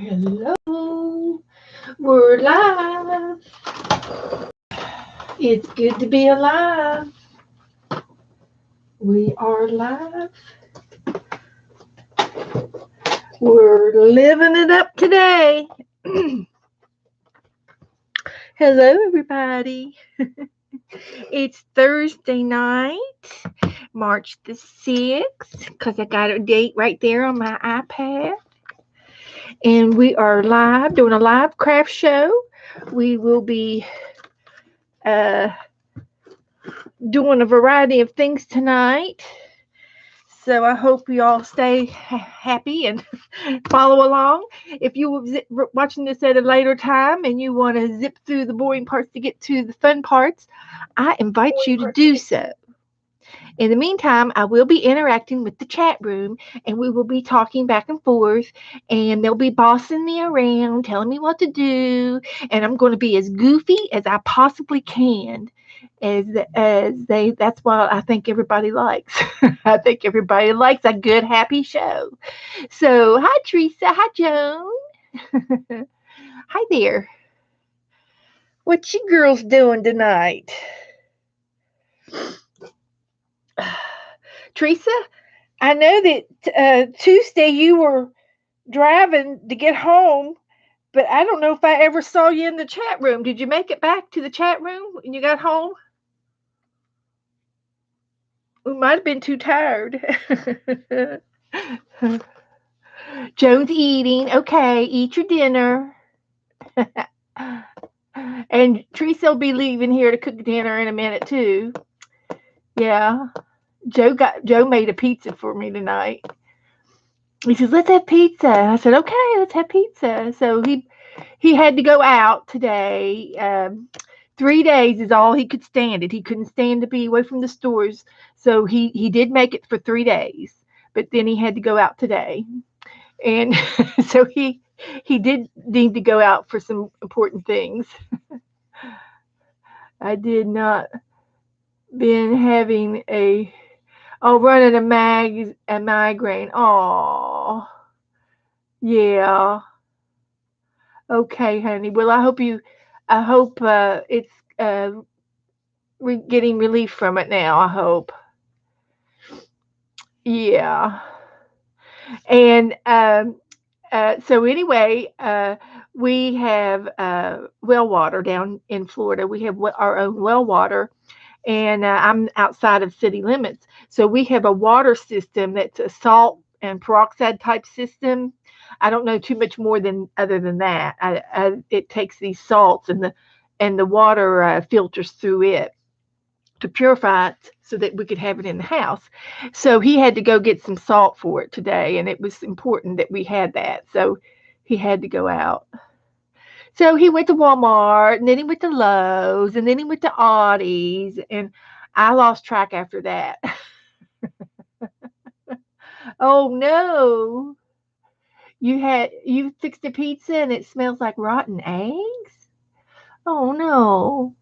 Hello, we're live. It's good to be alive. We are live. We're living it up today. Hello, everybody. It's Thursday night, March the 6th, because I got a date right there on my iPad. And we are live, doing a live craft show. We will be uh, doing a variety of things tonight. So I hope you all stay happy and follow along. If you were watching this at a later time and you want to zip through the boring parts to get to the fun parts, I invite you to do so. In the meantime, I will be interacting with the chat room and we will be talking back and forth, and they'll be bossing me around, telling me what to do, and I'm going to be as goofy as I possibly can. That's what I think everybody likes. I think everybody likes a good happy show. So hi Teresa, hi Joan. Hi there. What you girls doing tonight? Teresa, I know that Tuesday you were driving to get home, but I don't know if I ever saw you in the chat room. Did you make it back to the chat room when you got home? We might have been too tired. Joan's eating. Okay, eat your dinner. And Teresa will be leaving here to cook dinner in a minute too. Yeah. Joe made a pizza for me tonight. He says, let's have pizza. I said, okay, let's have pizza. So he had to go out today. 3 days is all he could stand it. He couldn't stand to be away from the stores. So he did make it for 3 days, but then he had to go out today. And so he did need to go out for some important things. I did not been having running a migraine. Oh, yeah. Okay, honey. Well, I hope it's getting relief from it now. I hope. Yeah. And so anyway, we have well water down in Florida. We have our own well water, and I'm outside of city limits. So we have a water system that's a salt and peroxide type system. I don't know too much more than other than that. It takes these salts and the water filters through it to purify it so that we could have it in the house. So he had to go get some salt for it today, and it was important that we had that. So he had to go out. So he went to Walmart, and then he went to Lowe's, and then he went to Audie's, and I lost track after that. Oh no. You fixed a pizza and it smells like rotten eggs? Oh no.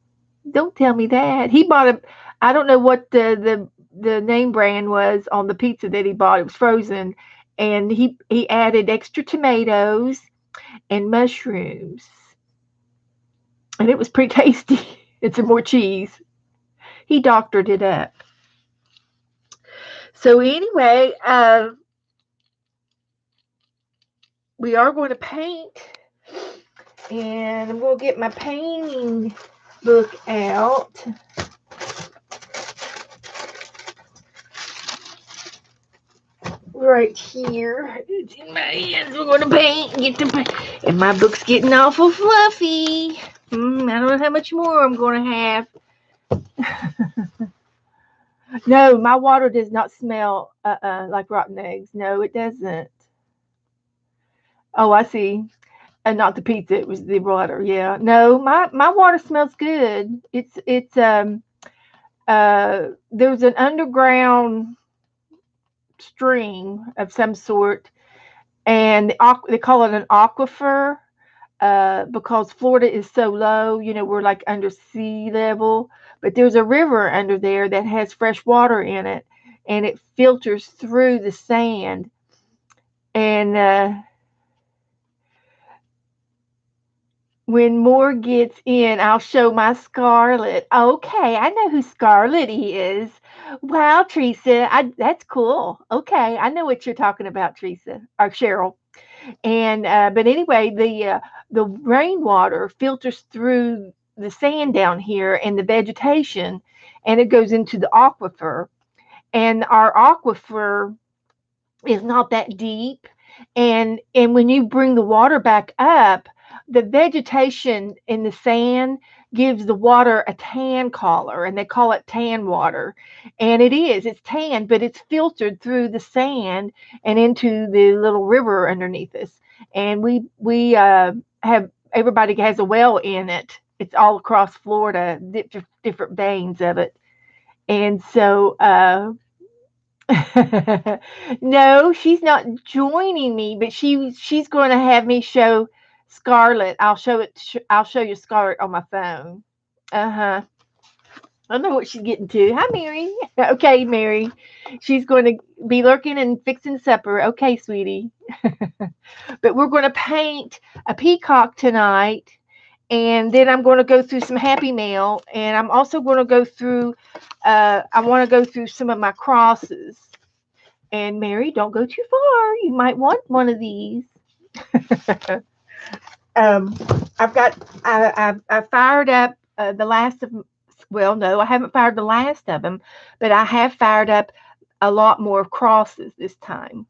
Don't tell me that. He bought a I don't know what the name brand was on the pizza that he bought. It was frozen, and he added extra tomatoes and mushrooms. And it was pretty tasty. And some more cheese. He doctored it up. So anyway, we are going to paint, and we'll get my painting book out. Right here. It's in my hands. We're going to paint. And my book's getting awful fluffy. I don't know how much more I'm going to have. No, my water does not smell like rotten eggs. No, it doesn't. Oh, I see. And not the pizza, it was the water. Yeah. No, my water smells good. It's there's an underground stream of some sort, and they call it an aquifer because Florida is so low. We're like under sea level, but there's a river under there that has fresh water in it, and it filters through the sand. And When more gets in, I'll show my Scarlet. Okay, I know who Scarlet is. Wow, Teresa, that's cool. Okay, I know what you're talking about, Teresa or Cheryl. And but anyway, the rainwater filters through the sand down here and the vegetation, and it goes into the aquifer. And our aquifer is not that deep, and when you bring the water back up, the vegetation in the sand gives the water a tan color, and they call it tan water. And it's tan, but it's filtered through the sand and into the little river underneath us. And we have, everybody has a well in it. It's all across Florida, different veins of it. And so no, she's not joining me, but she's going to have me show Scarlet. I'll show you Scarlet on my phone. Uh-huh. I know what she's getting to. Hi, Mary. Okay, Mary. She's going to be lurking and fixing supper. Okay, sweetie. But we're going to paint a peacock tonight, and then I'm going to go through some Happy Mail, and I'm also going to go through. I want to go through some of my crosses. And Mary, don't go too far. You might want one of these. um, I fired up the last of. Well, no, I haven't fired the last of them, but I have fired up a lot more crosses this time,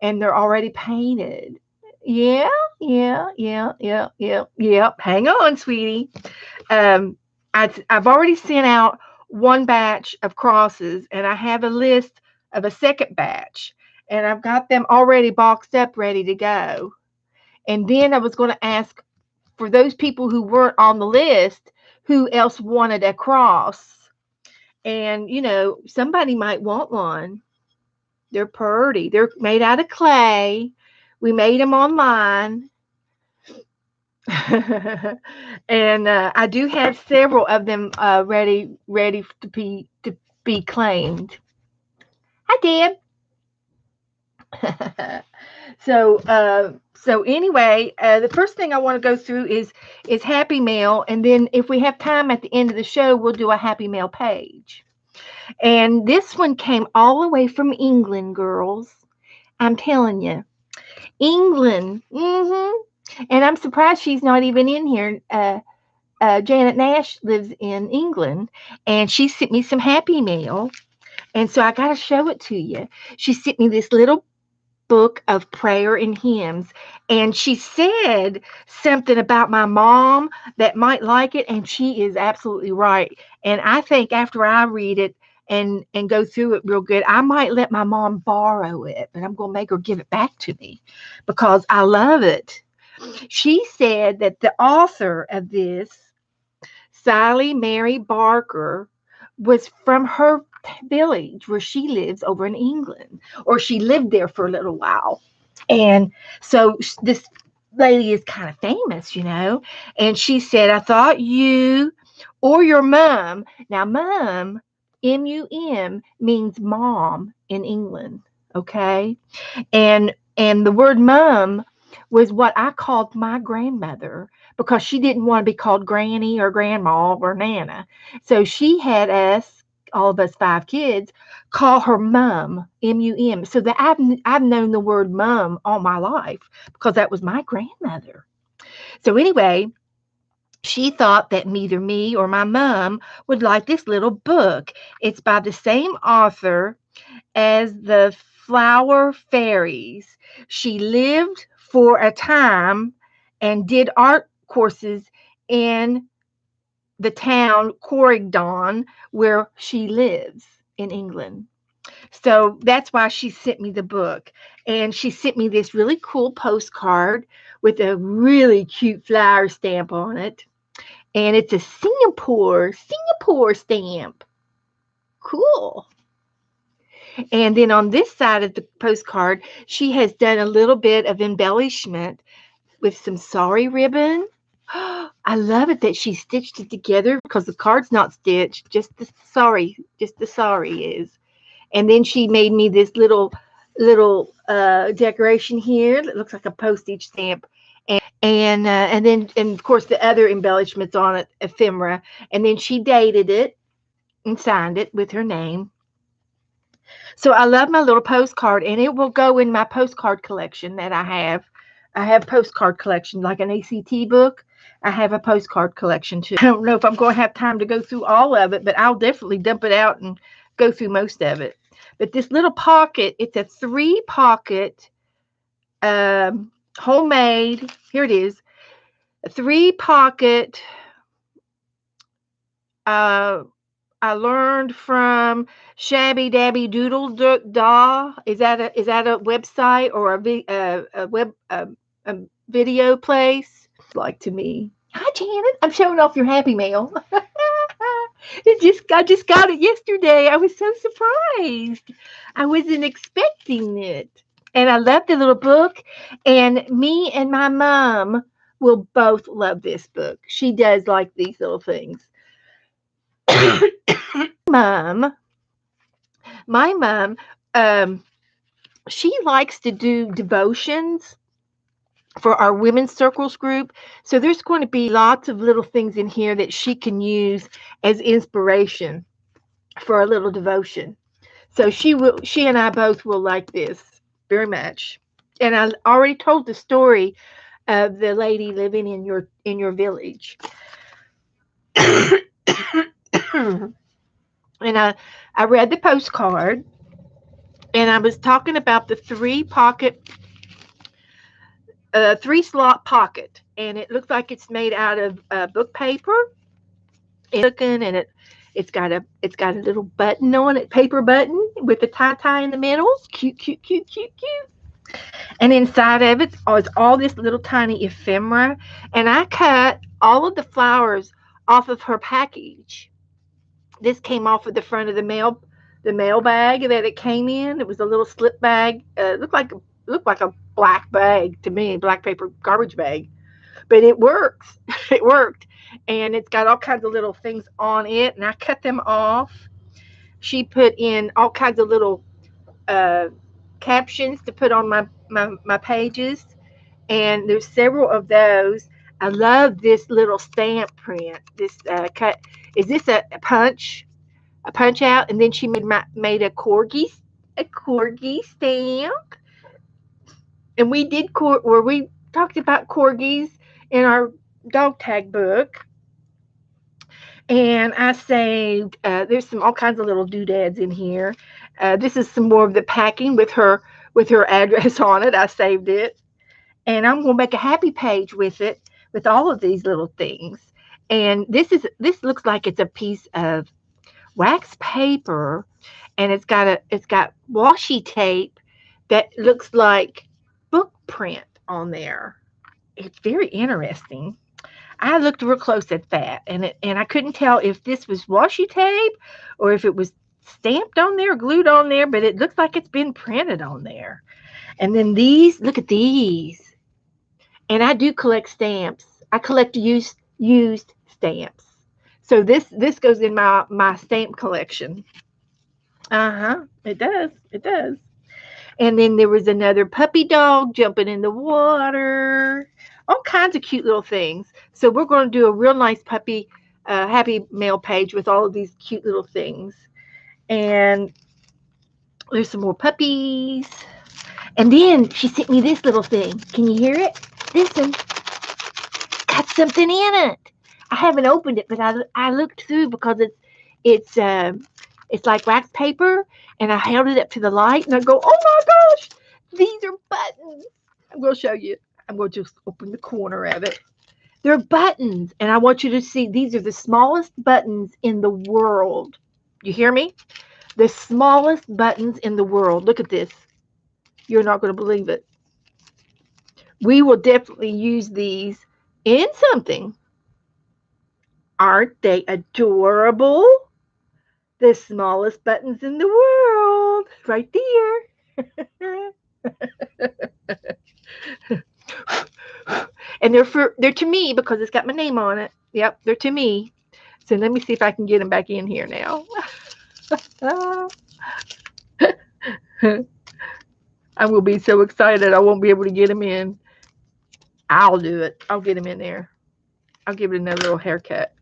and they're already painted. Yeah, yeah. Hang on, sweetie. Um, I've already sent out one batch of crosses, and I have a list of a second batch, and I've got them already boxed up, ready to go. And then I was going to ask for those people who weren't on the list, who else wanted a cross. And, somebody might want one. They're pretty. They're made out of clay. We made them online. And I do have several of them ready to be claimed. Hi, Deb. So anyway, the first thing I want to go through is Happy Mail, and then if we have time at the end of the show, we'll do a Happy Mail page. And this one came all the way from England, girls. I'm telling you, England. And I'm surprised she's not even in here. Janet Nash lives in England, and she sent me some Happy Mail, and so I got to show it to you. She sent me this little book of prayer and hymns, and she said something about my mom that might like it, and she is absolutely right. And I think after I read it and go through it real good, I might let my mom borrow it, but I'm going to make her give it back to me because I love it. She said that the author of this, Sally Mary Barker, was from her village where she lives over in England, or she lived there for a little while. And so this lady is kind of famous, and she said, I thought you or your mom. Now, mom, M-U-M, means mom in England. Okay. And the word mom was what I called my grandmother because she didn't want to be called granny or grandma or nana. So she had us, all of us 5 kids, call her mom, M-U-M. So that I've known the word mom all my life because that was my grandmother. So anyway, she thought that neither me or my mom would like this little book. It's by the same author as the Flower Fairies. She lived for a time and did art courses in the town Corridon where she lives in England. So that's why she sent me the book. And she sent me this really cool postcard with a really cute flower stamp on it. And it's a Singapore stamp. Cool. And then on this side of the postcard, she has done a little bit of embellishment with some sari ribbon. I love it that she stitched it together because the card's not stitched, just the sari is. And then she made me this little decoration here that looks like a postage stamp. And then, and of course the other embellishments on it, ephemera. And then she dated it and signed it with her name. So I love my little postcard, and it will go in my postcard collection that I have. I have postcard collection, like an ACT book. I have a postcard collection too. I don't know if I'm going to have time to go through all of it, but I'll definitely dump it out and go through most of it. But this little pocket, it's a 3-pocket homemade. Here it is, a 3-pocket. Uh, I learned from Shabby Dabby Doodle Da. Is that a website or a web a video place? Like to me. Hi Janet, I'm showing off your Happy Mail. I just got it yesterday. I was so surprised. I wasn't expecting it, and I love the little book. And me and my mom will both love this book. She does like these little things. Mom my mom, um, she likes to do devotions for our women's circles group. So there's going to be lots of little things in here that she can use as inspiration for a little devotion. So she and I both will like this very much. And I already told the story of the lady living in your village. And I read the postcard, and I was talking about the 3-slot pocket, and it looks like it's made out of book paper. And it's got a little button on it, paper button with a tie in the middle. Cute, cute, cute, cute, cute. And inside of it is all this little tiny ephemera. And I cut all of the flowers off of her package. This came off of the front of the mail bag that it came in. It was a little slip bag. Looked like a black bag to me, black paper garbage bag. But it works. It worked, and it's got all kinds of little things on it. And I cut them off. She put in all kinds of little uh, captions to put on my pages, and there's several of those. I love this little stamp print. This cut. Is this a punch out? And then she made a corgi stamp, and we talked about corgis in our dog tag book. And I saved. There's some all kinds of little doodads in here. This is some more of the packing with her address on it. I saved it, and I'm gonna make a happy page with it with all of these little things. And this looks like it's a piece of wax paper, and it's got washi tape that looks like book print on there. It's very interesting. I looked real close at that, and I couldn't tell if this was washi tape or if it was stamped on there, glued on there, but it looks like it's been printed on there. And then look at these. And I do collect stamps. I collect used stamps. So this goes in my stamp collection. It does. It does. And then there was another puppy dog jumping in the water. All kinds of cute little things. So we're going to do a real nice puppy happy mail page with all of these cute little things. And there's some more puppies. And then she sent me this little thing. Can you hear it? This one got something in it. I haven't opened it, but I looked through because it's like wax paper, and I held it up to the light, and I go, oh my gosh, these are buttons. I'm going to show you. I'm going to just open the corner of it. They're buttons, and I want you to see these are the smallest buttons in the world. You hear me? The smallest buttons in the world. Look at this. You're not going to believe it. We will definitely use these in something. Aren't they adorable? The smallest buttons in the world. Right there. And they're to me because it's got my name on it. Yep, they're to me. So let me see if I can get them back in here now. I will be so excited I won't be able to get them in. I'll do it. I'll get him in there. I'll give it another little haircut.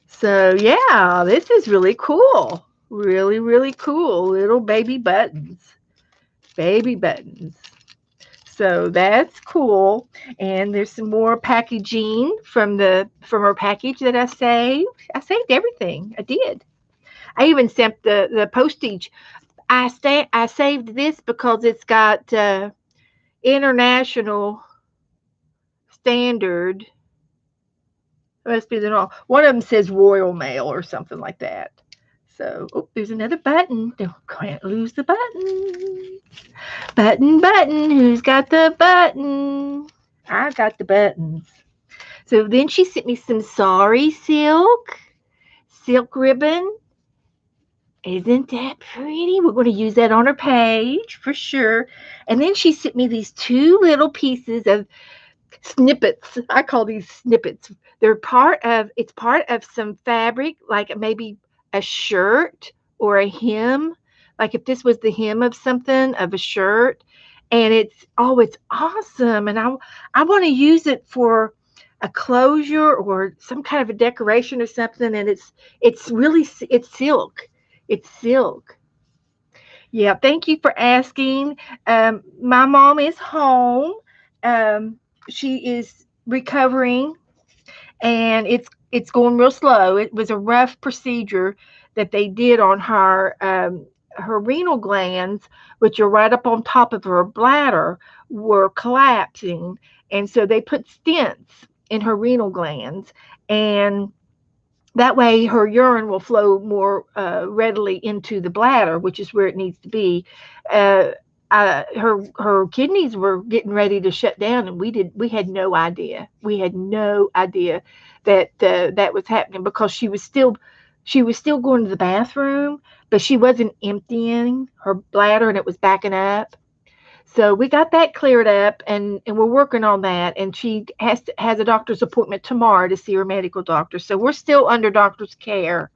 So yeah, this is really cool. Really, really cool. Little baby buttons. Baby buttons. So that's cool. And there's some more packaging from her package that I saved. I saved everything. I did. I even sent the postage. I saved this because it's got international standard. Must be the wrong. One of them says Royal Mail or something like that. So, oh, there's another button. Can't lose the button. Button. Who's got the button? I got the buttons. So then she sent me some sari silk ribbon. Isn't that pretty? We're going to use that on her page for sure. And then she sent me these two little pieces of snippets. I call these snippets. It's part of some fabric, like maybe a shirt or a hem. Like if this was the hem of something, of a shirt. And it's awesome. And I want to use it for a closure or some kind of a decoration or something. And it's silk. It's silk. Yeah, thank you for asking. My mom is home. She is recovering, and it's going real slow. It was a rough procedure that they did on her. Her renal glands, which are right up on top of her bladder, were collapsing, and so they put stents in her renal glands, and that way her urine will flow more readily into the bladder, which is where it needs to be. Uh, her kidneys were getting ready to shut down, and we had no idea. We had no idea that that was happening because she was still going to the bathroom, but she wasn't emptying her bladder, and it was backing up. So we got that cleared up, and we're working on that. And she has a doctor's appointment tomorrow to see her medical doctor. So we're still under doctor's care,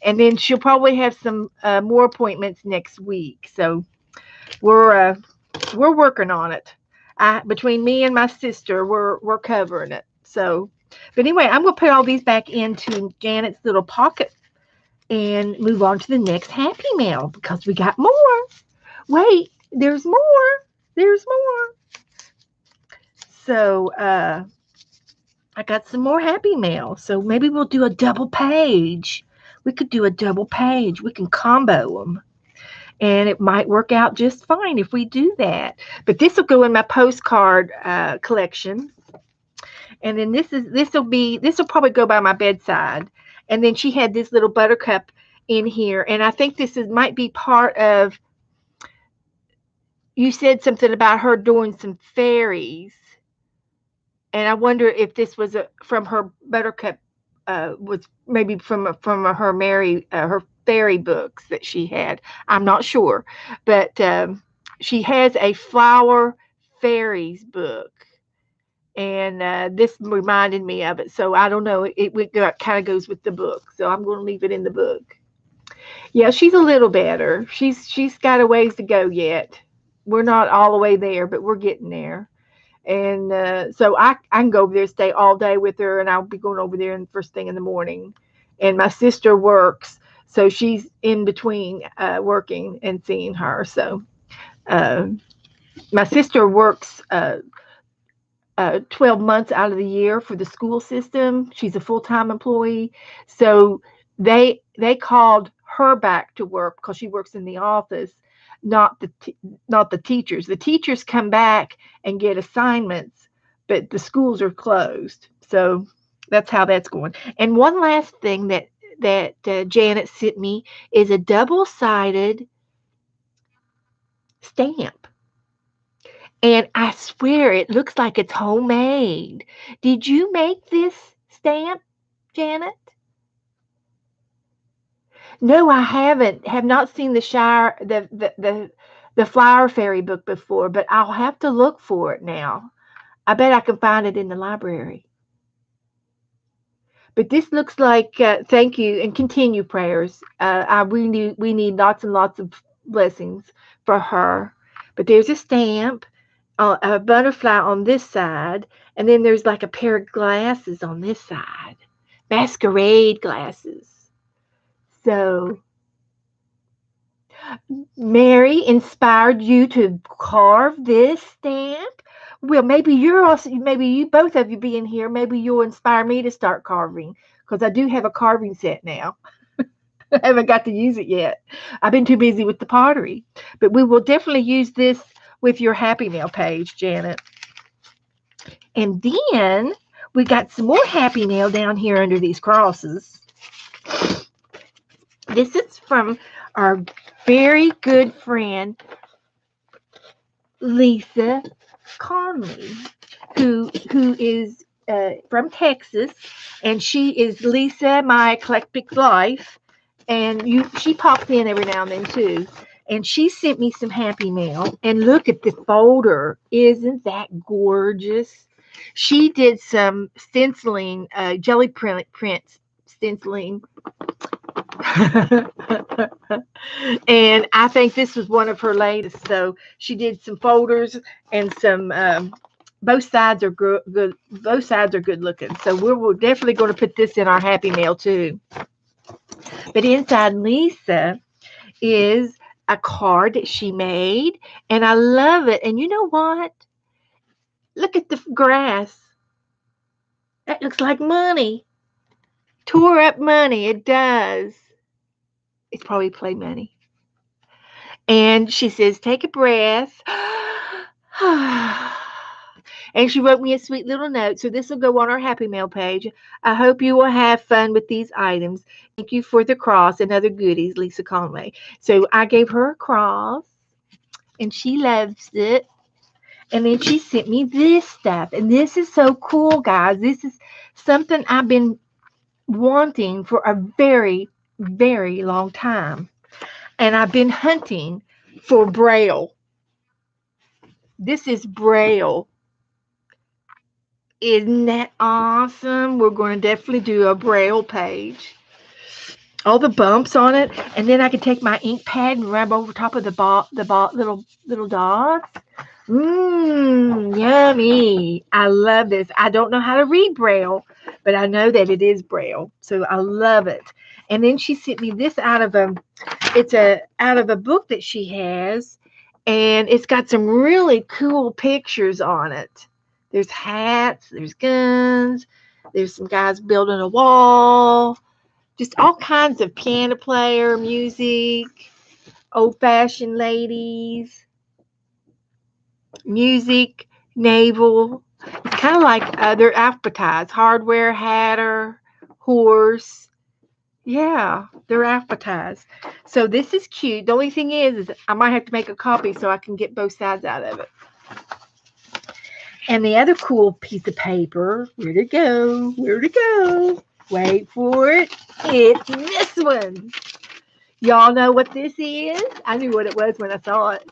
and then she'll probably have some more appointments next week. So we're working on it. Between me and my sister, we're covering it. So, but anyway, I'm gonna put all these back into Janet's little pocket and move on to the next Happy Mail because we got more. Wait, there's more. There's more. So I got some more Happy Mail. So maybe we'll do a double page. We could do a double page. We can combo them. And it might work out just fine if we do that. But this will go in my postcard collection. And then this will probably go by my bedside. And then she had this little buttercup in here. And I think might be part of, you said something about her doing some fairies. And I wonder if this was from her buttercup, was maybe from her fairy books that she had. I'm not sure, but she has a flower fairies book, and this reminded me of it. So I don't know. It kind of goes with the book, so I'm going to leave it in the book. Yeah, she's a little better. She's got a ways to go yet. We're not all the way there, but we're getting there. And so I can go over there, stay all day with her, and I'll be going over there in first thing in the morning. And my sister works, so she's in between working and seeing her. So my sister works 12 months out of the year for the school system. She's a full-time employee. So they called her back to work because she works in the office, not the teachers. The teachers come back and get assignments, but the schools are closed. So that's how that's going. And one last thing that Janet sent me is a double-sided stamp. And I swear it looks like it's homemade. Did you make this stamp, Janet? No, I haven't. Have not seen the Flower Fairy book before, but I'll have to look for it now. I bet I can find it in the library. But this looks like thank you and continue prayers. We need lots and lots of blessings for her. But there's a stamp, a butterfly on this side, and then there's like a pair of glasses on this side. Masquerade glasses. So Mary inspired you to carve this stamp? Well, maybe you're also, maybe you, both of you being here, maybe you'll inspire me to start carving because I do have a carving set now. I haven't got to use it yet. I've been too busy with the pottery. But we will definitely use this with your Happy Mail page, Janet. And then we got some more Happy Mail down here under these crosses. This is from our very good friend, Lisa Conley, who is from Texas, and she is Lisa My Eclectic Life, and she pops in every now and then too. And she sent me some Happy Mail, and look at the folder! Isn't that gorgeous? She did some stenciling, jelly print stenciling. And I think this was one of her latest. So she did some folders and some. Both sides are good. Both sides are good looking. So we're definitely going to put this in our Happy Mail too. But inside Lisa is a card that she made, and I love it. And you know what? Look at the grass. That looks like money. Tore up money. It does. It's probably play money. And she says, take a breath. And she wrote me a sweet little note. So this will go on our Happy Mail page. I hope you will have fun with these items. Thank you for the cross and other goodies, Lisa Conway. So I gave her a cross, and she loves it. And then she sent me this stuff. And this is so cool, guys. This is something I've been wanting for a very, very long time. And I've been hunting for Braille. This is Braille. Isn't that awesome? We're going to definitely do a Braille page. All the bumps on it, and then I can take my ink pad and rub over top of the little dots. Yummy. I love this. I don't know how to read Braille, but I know that it is Braille, so I love it. And then she sent me this out of a book that she has, and it's got some really cool pictures on it. There's hats, there's guns, there's some guys building a wall, just all kinds of piano player, music, old-fashioned ladies, music, naval. It's kind of like they're alphabetized. Hardware, hatter, horse. Yeah, they're alphabetized. So this is cute. The only thing is I might have to make a copy so I can get both sides out of it. And the other cool piece of paper, where'd it go? Where'd it go? Wait for it. It's this one. Y'all know what this is? I knew what it was when I saw it.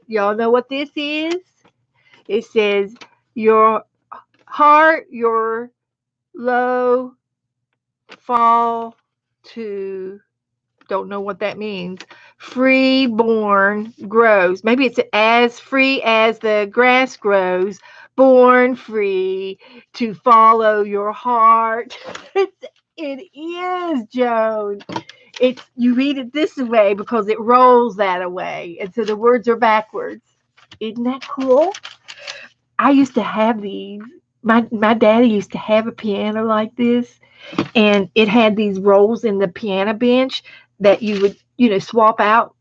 Y'all know what this is? It says, your heart, your low, fall to, don't know what that means. Free-born grows. Maybe it's as free as the grass grows. Born free to follow your heart. It is, Joan. You read it this way because it rolls that way, and so the words are backwards. Isn't that cool? I used to have these. My daddy used to have a piano like this, and it had these rolls in the piano bench that you would, swap out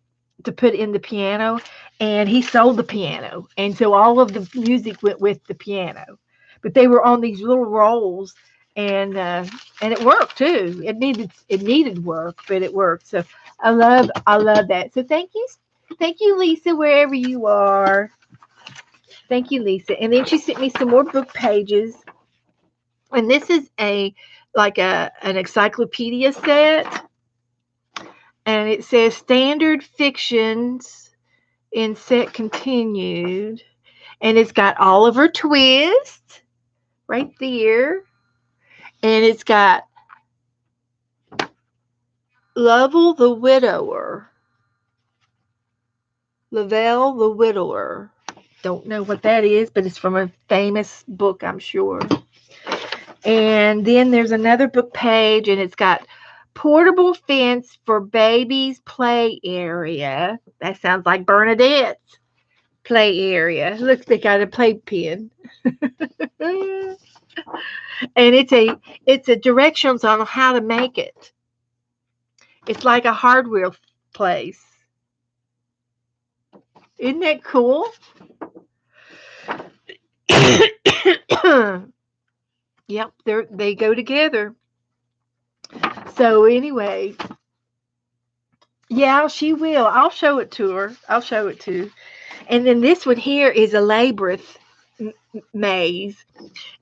to put in the piano. And he sold the piano, and so all of the music went with the piano. But they were on these little rolls, and it worked too. It needed work, but it worked. So I love that. So thank you, Lisa, wherever you are. Thank you, Lisa. And then she sent me some more book pages. And this is an encyclopedia set. And it says standard fictions in set continued. And it's got Oliver Twist right there. And it's got Lovell the Widower. Lavelle the Whittler. Don't know what that is, but it's from a famous book, I'm sure. And then there's another book page, and it's got portable fence for baby's play area. That sounds like Bernadette's play area. Looks like I got a playpen. And it's a directions on how to make it. It's like a hardware place. Isn't that cool? Yep, they go together. So anyway, yeah, she will. I'll show it to her. I'll show it to. And then this one here is a labyrinth maze.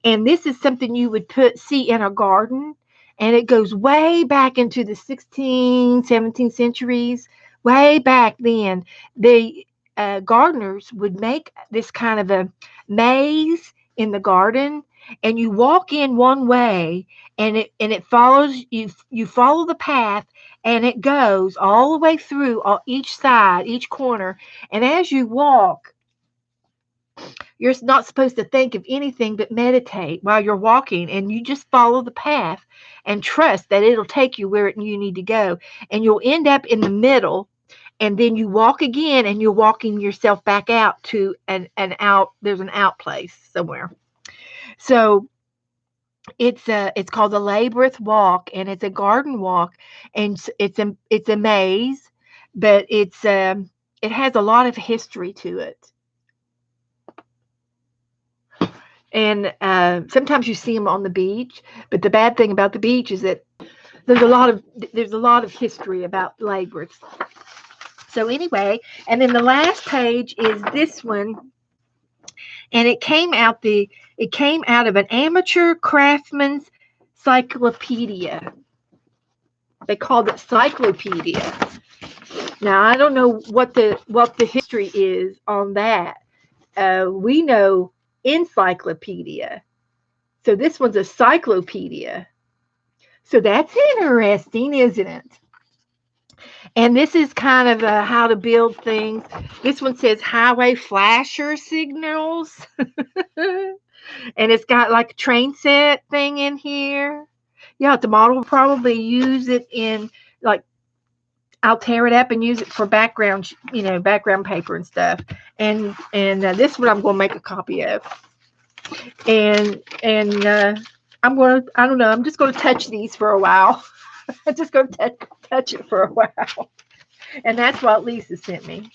And this is something you would see in a garden. And it goes way back into the 16th, 17th centuries. Way back then, the gardeners would make this kind of a maze in the garden. And you walk in one way, and it follows you. You follow the path, and it goes all the way through each side, each corner. And as you walk, you're not supposed to think of anything but meditate while you're walking, and you just follow the path and trust that it'll take you where you need to go. And you'll end up in the middle, and then you walk again, and you're walking yourself back out to an out. There's an out place somewhere. So it's called the Labyrinth Walk, and it's a garden walk, and it's a maze, but it has a lot of history to it. And sometimes you see them on the beach, but the bad thing about the beach is that there's a lot of history about labyrinths. So anyway, and then the last page is this one, and it came out of an amateur craftsman's cyclopedia. They called it cyclopedia. Now I don't know what the history is on that. We know encyclopedia. So this one's a cyclopedia. So that's interesting, isn't it? And this is kind of how to build things. This one says highway flasher signals. And it's got like a train set thing in here. Yeah, the model will probably use it in, like, I'll tear it up and use it for background paper and stuff. And this one I'm going to make a copy of. And I'm just going to touch these for a while. I'm just going to touch it for a while. And that's what Lisa sent me.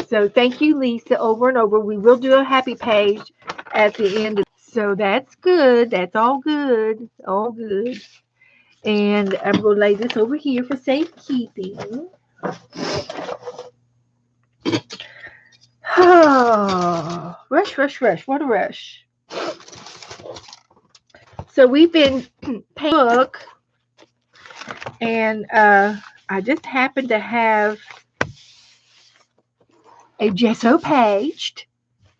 So thank you, Lisa, over and over. We will do a happy page at the end. So that's good. That's all good. All good. And I'm going to lay this over here for safekeeping. Oh, rush, rush, rush. What a rush. So we've been painting a book, and I just happened to have a gesso page.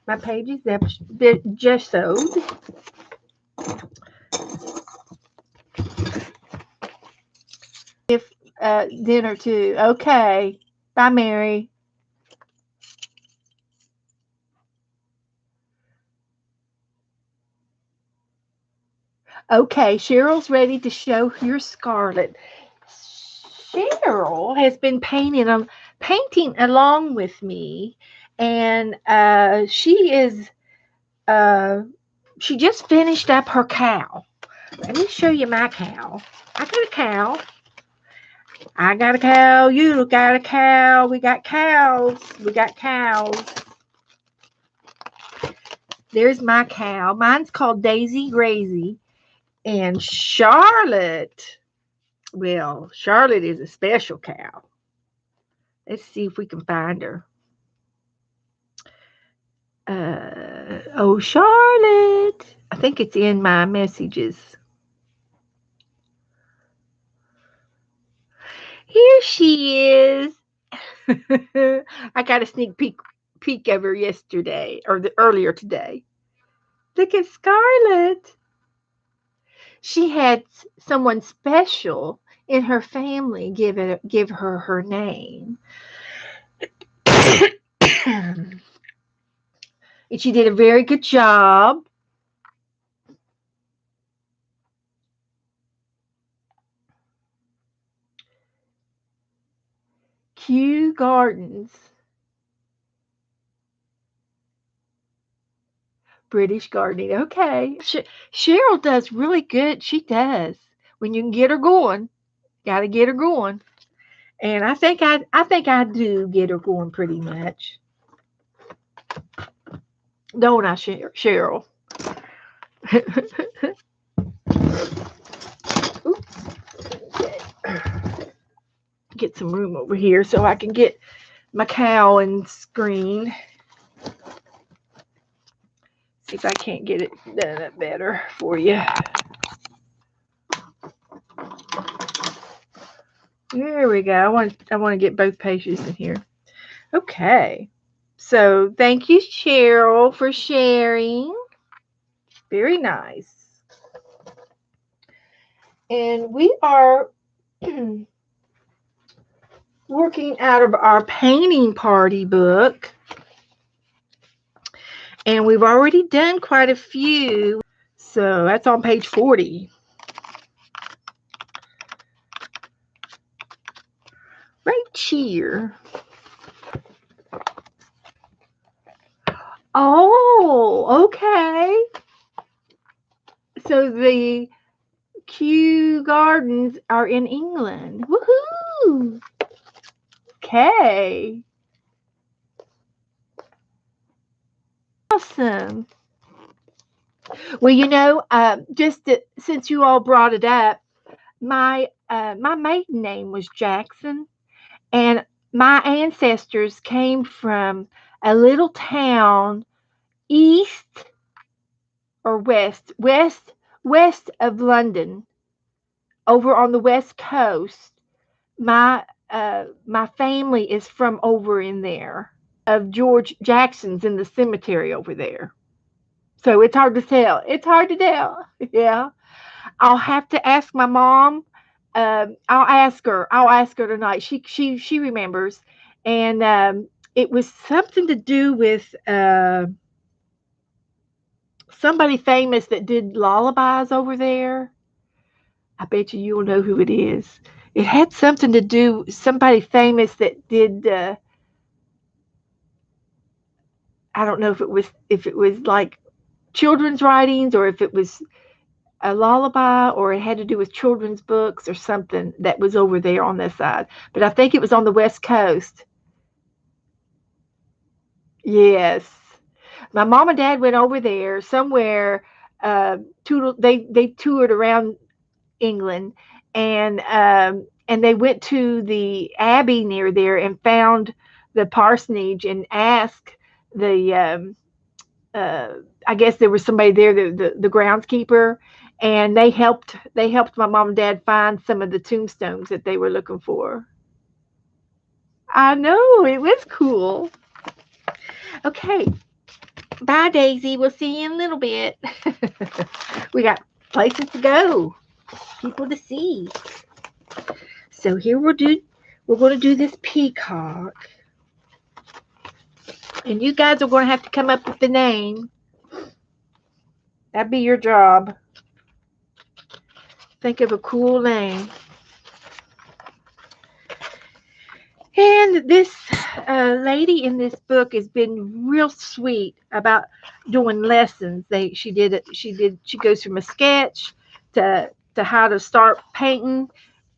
My page is gessoed. If dinner too. Okay. Bye, Mary. Okay, Cheryl's ready to show your Scarlet. Cheryl has been painting along with me, and she just finished up her cow. Let me show you my cow. I got a cow. I got a cow. You got a cow. We got cows. We got cows. There's my cow. Mine's called Daisy Grazy. And Charlotte, well, Charlotte is a special cow. Let's see if we can find her. Oh, Charlotte. I think it's in my messages. Here she is. I got a sneak peek of her yesterday, or earlier today. Look at Scarlett. She had someone special in her family give her name. And she did a very good job. Kew Gardens. British gardening. Okay. Cheryl does really good. She does. When you can get her going, gotta get her going. And I think I do get her going pretty much. Don't I, Cheryl? Oops. Okay. Get some room over here so I can get my cow and screen. See if I can't get it done up better for you. There we go. I want to get both pages in here. Okay. So thank you, Cheryl, for sharing. Very nice. And we are working out of our painting party book. And we've already done quite a few. So that's on page 40. Right here. Oh, okay. So the Kew Gardens are in England. Woohoo! Okay. Awesome. Well, since you all brought it up, my maiden name was Jackson, and my ancestors came from a little town east or west of London, over on the west coast. My family is from over in there, of George Jackson's in the cemetery over there. So it's hard to tell. It's hard to tell. Yeah. I'll have to ask my mom. I'll ask her. I'll ask her tonight. She remembers, and it was something to do with somebody famous that did lullabies over there. I bet you'll know who it is. It had something to do somebody famous that did. I don't know if it was like children's writings, or if it was a lullaby, or it had to do with children's books or something that was over there on this side. But I think it was on the west coast. Yes. My mom and dad went over there somewhere. They toured around England, and they went to the abbey near there and found the parsonage and asked the uh, I guess there was somebody there, the groundskeeper, and they helped my mom and dad find some of the tombstones that they were looking for. I know, it was cool. Okay, bye, Daisy. We'll see you in a little bit. We got places to go, people to see. So here we're going to do this peacock, and you guys are going to have to come up with the name. That'd be your job. Think of a cool name. And this lady in this book has been real sweet about doing lessons. She goes from a sketch to how to start painting,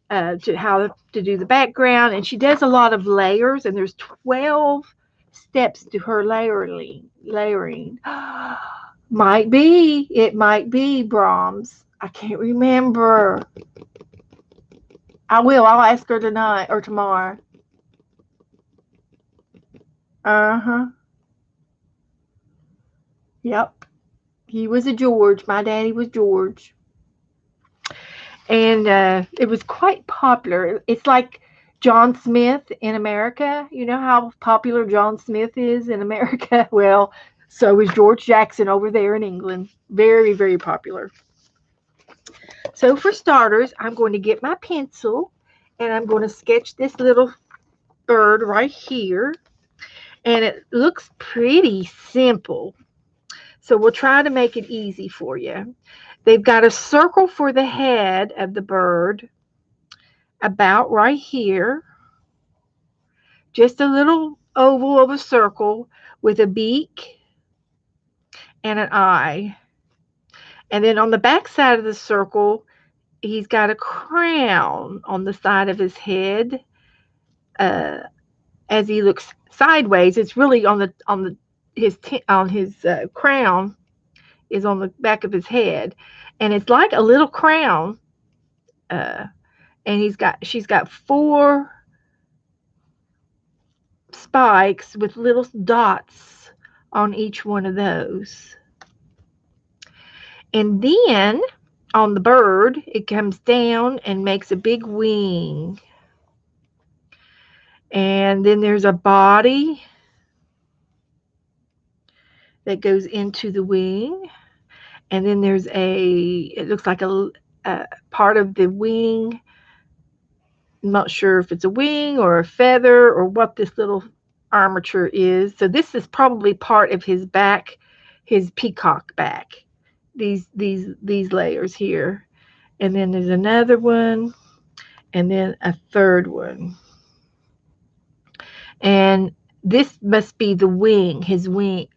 to how to do the background, and she does a lot of layers. And there's 12 steps to her layering. It might be Brahms. I can't remember. I'll ask her tonight or tomorrow. Uh-huh. Yep. He was a George. My daddy was George. And it was quite popular. It's like John Smith in America. You know how popular John Smith is in America? Well, so is George Jackson over there in England. Very, very popular. So for starters, I'm going to get my pencil, and I'm going to sketch this little bird right here. And it looks pretty simple. So we'll try to make it easy for you. They've got a circle for the head of the bird, about right here. Just a little oval of a circle with a beak and an eye. And then on the back side of the circle, he's got a crown on the side of his head. Uh, as he looks sideways, it's really on his crown is on the back of his head, and it's like a little crown. Uh, and she's got four spikes with little dots on each one of those. And then on the bird, it comes down and makes a big wing. And then there's a body that goes into the wing. And then there's it looks like a part of the wing. I'm not sure if it's a wing or a feather or what this little armature is. So this is probably part of his back, his peacock back. These layers here. And then there's another one, and then a third one. And this must be the wing, his wing.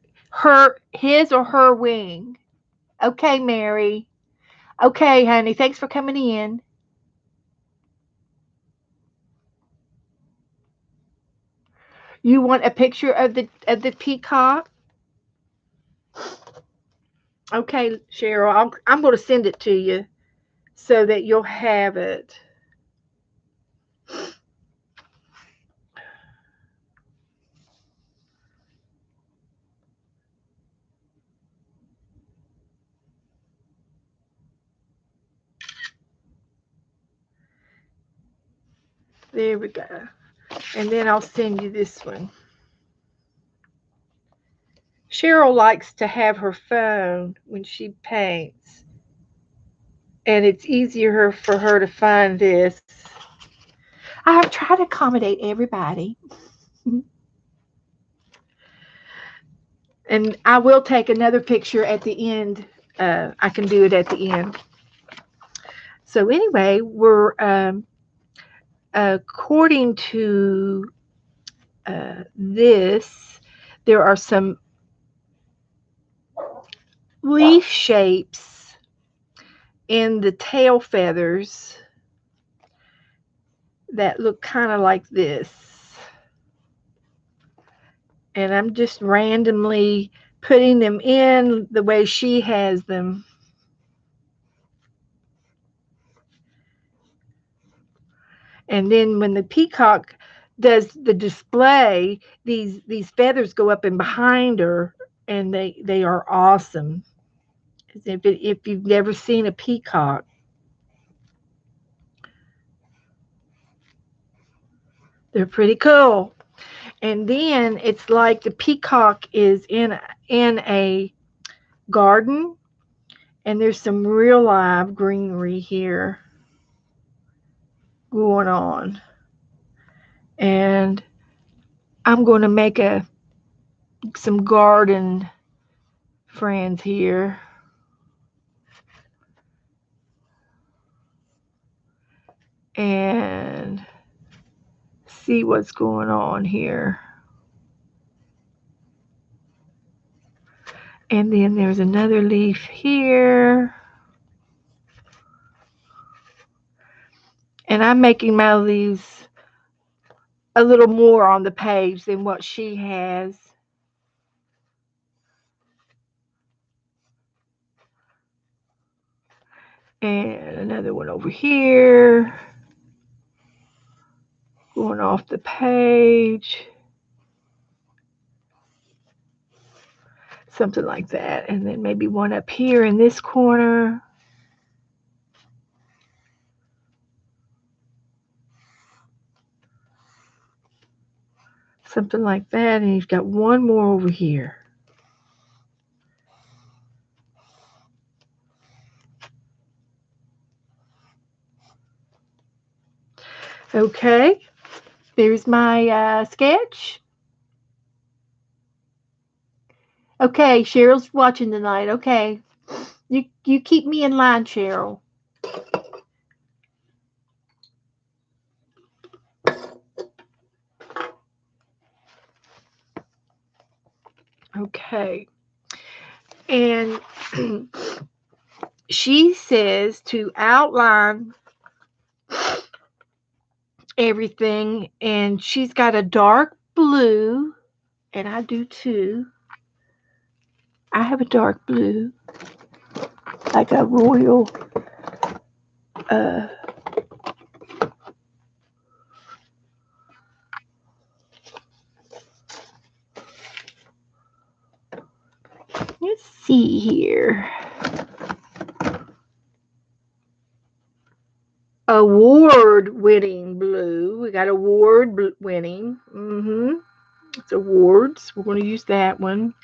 His or her wing. Okay, Mary. Okay, honey. Thanks for coming in. You want a picture of the peacock? Okay, Cheryl. I'm going to send it to you so that you'll have it. There we go. And then I'll send you this one. Cheryl likes to have her phone when she paints, and it's easier for her to find this. I have tried to accommodate everybody. And I will take another picture at the end. I can do it at the end. So anyway, we're according to this, there are some leaf shapes in the tail feathers that look kind of like this. And I'm just randomly putting them in the way she has them. And then when the peacock does the display, these feathers go up and behind her, and they are awesome. If you've never seen a peacock, they're pretty cool. And then it's like the peacock is in a garden, and there's some real live greenery here going on. And I'm going to make some garden friends here. And see what's going on here. And then there's another leaf here. And I'm making my leaves a little more on the page than what she has. And another one over here. Going off the page. Something like that. And then maybe one up here in this corner. Something like that. And you've got one more over here. Okay, there's my sketch. Okay, Cheryl's watching tonight. Okay. You keep me in line, Cheryl. Okay. And she says to outline everything, and she's got a dark blue, and I do too. I have a dark blue, like a royal uh let's see here. Award winning blue. We got award winning. It's awards. We're going to use that one.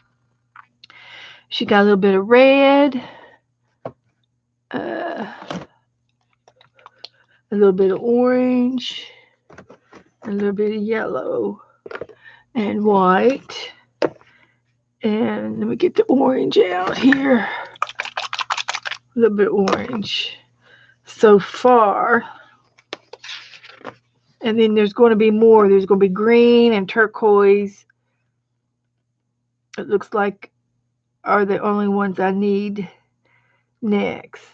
She got a little bit of red, a little bit of orange, a little bit of yellow and white. And let me get the orange out here. A little bit of orange so far. And then there's going to be more. There's going to be green and turquoise. It looks like are the only ones I need next.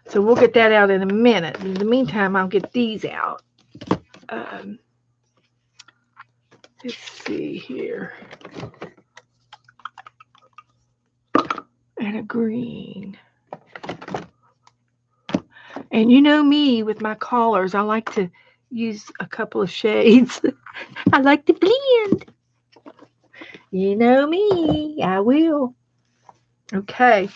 So we'll get that out in a minute. In the meantime, I'll get these out. Let's see here. And a green. And you know me with my colors, I like to use a couple of shades. I like to blend. You know me, I will. Okay.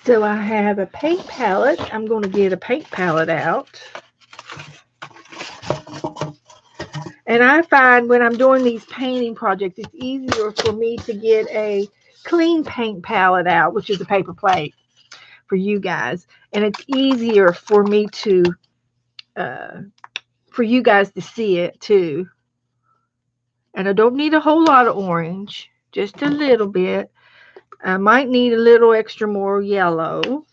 So I have a paint palette. I'm going to get a paint palette out. And I find when I'm doing these painting projects, it's easier for me to get a clean paint palette out, which is a paper plate for you guys. And it's easier for me to, for you guys to see it too. And I don't need a whole lot of orange, just a little bit. I might need a little extra more yellow.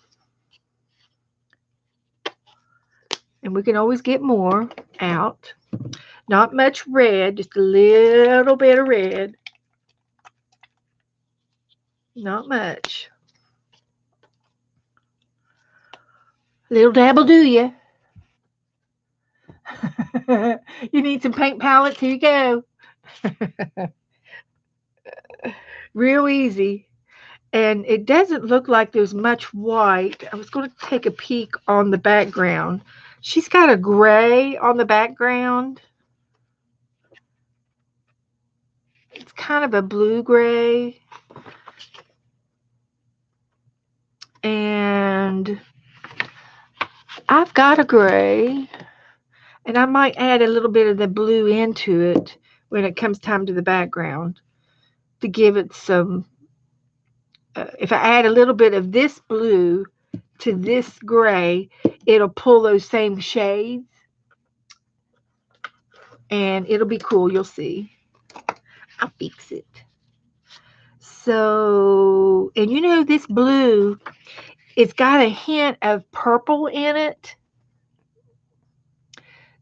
And we can always get more out. Not much red, just a little bit of red. Not much. Little dab will do you. You need some paint palettes? Here you go. Real easy. And it doesn't look like there's much white. I was going to take a peek on the background. She's got a gray on the background. It's kind of a blue gray. And I've got a gray. And I might add a little bit of the blue into it when it comes time to the background to give it some. If I add a little bit of this blue to this gray, it'll pull those same shades. And it'll be cool. You'll see. I'll fix it. So, and you know, this blue, it's got a hint of purple in it.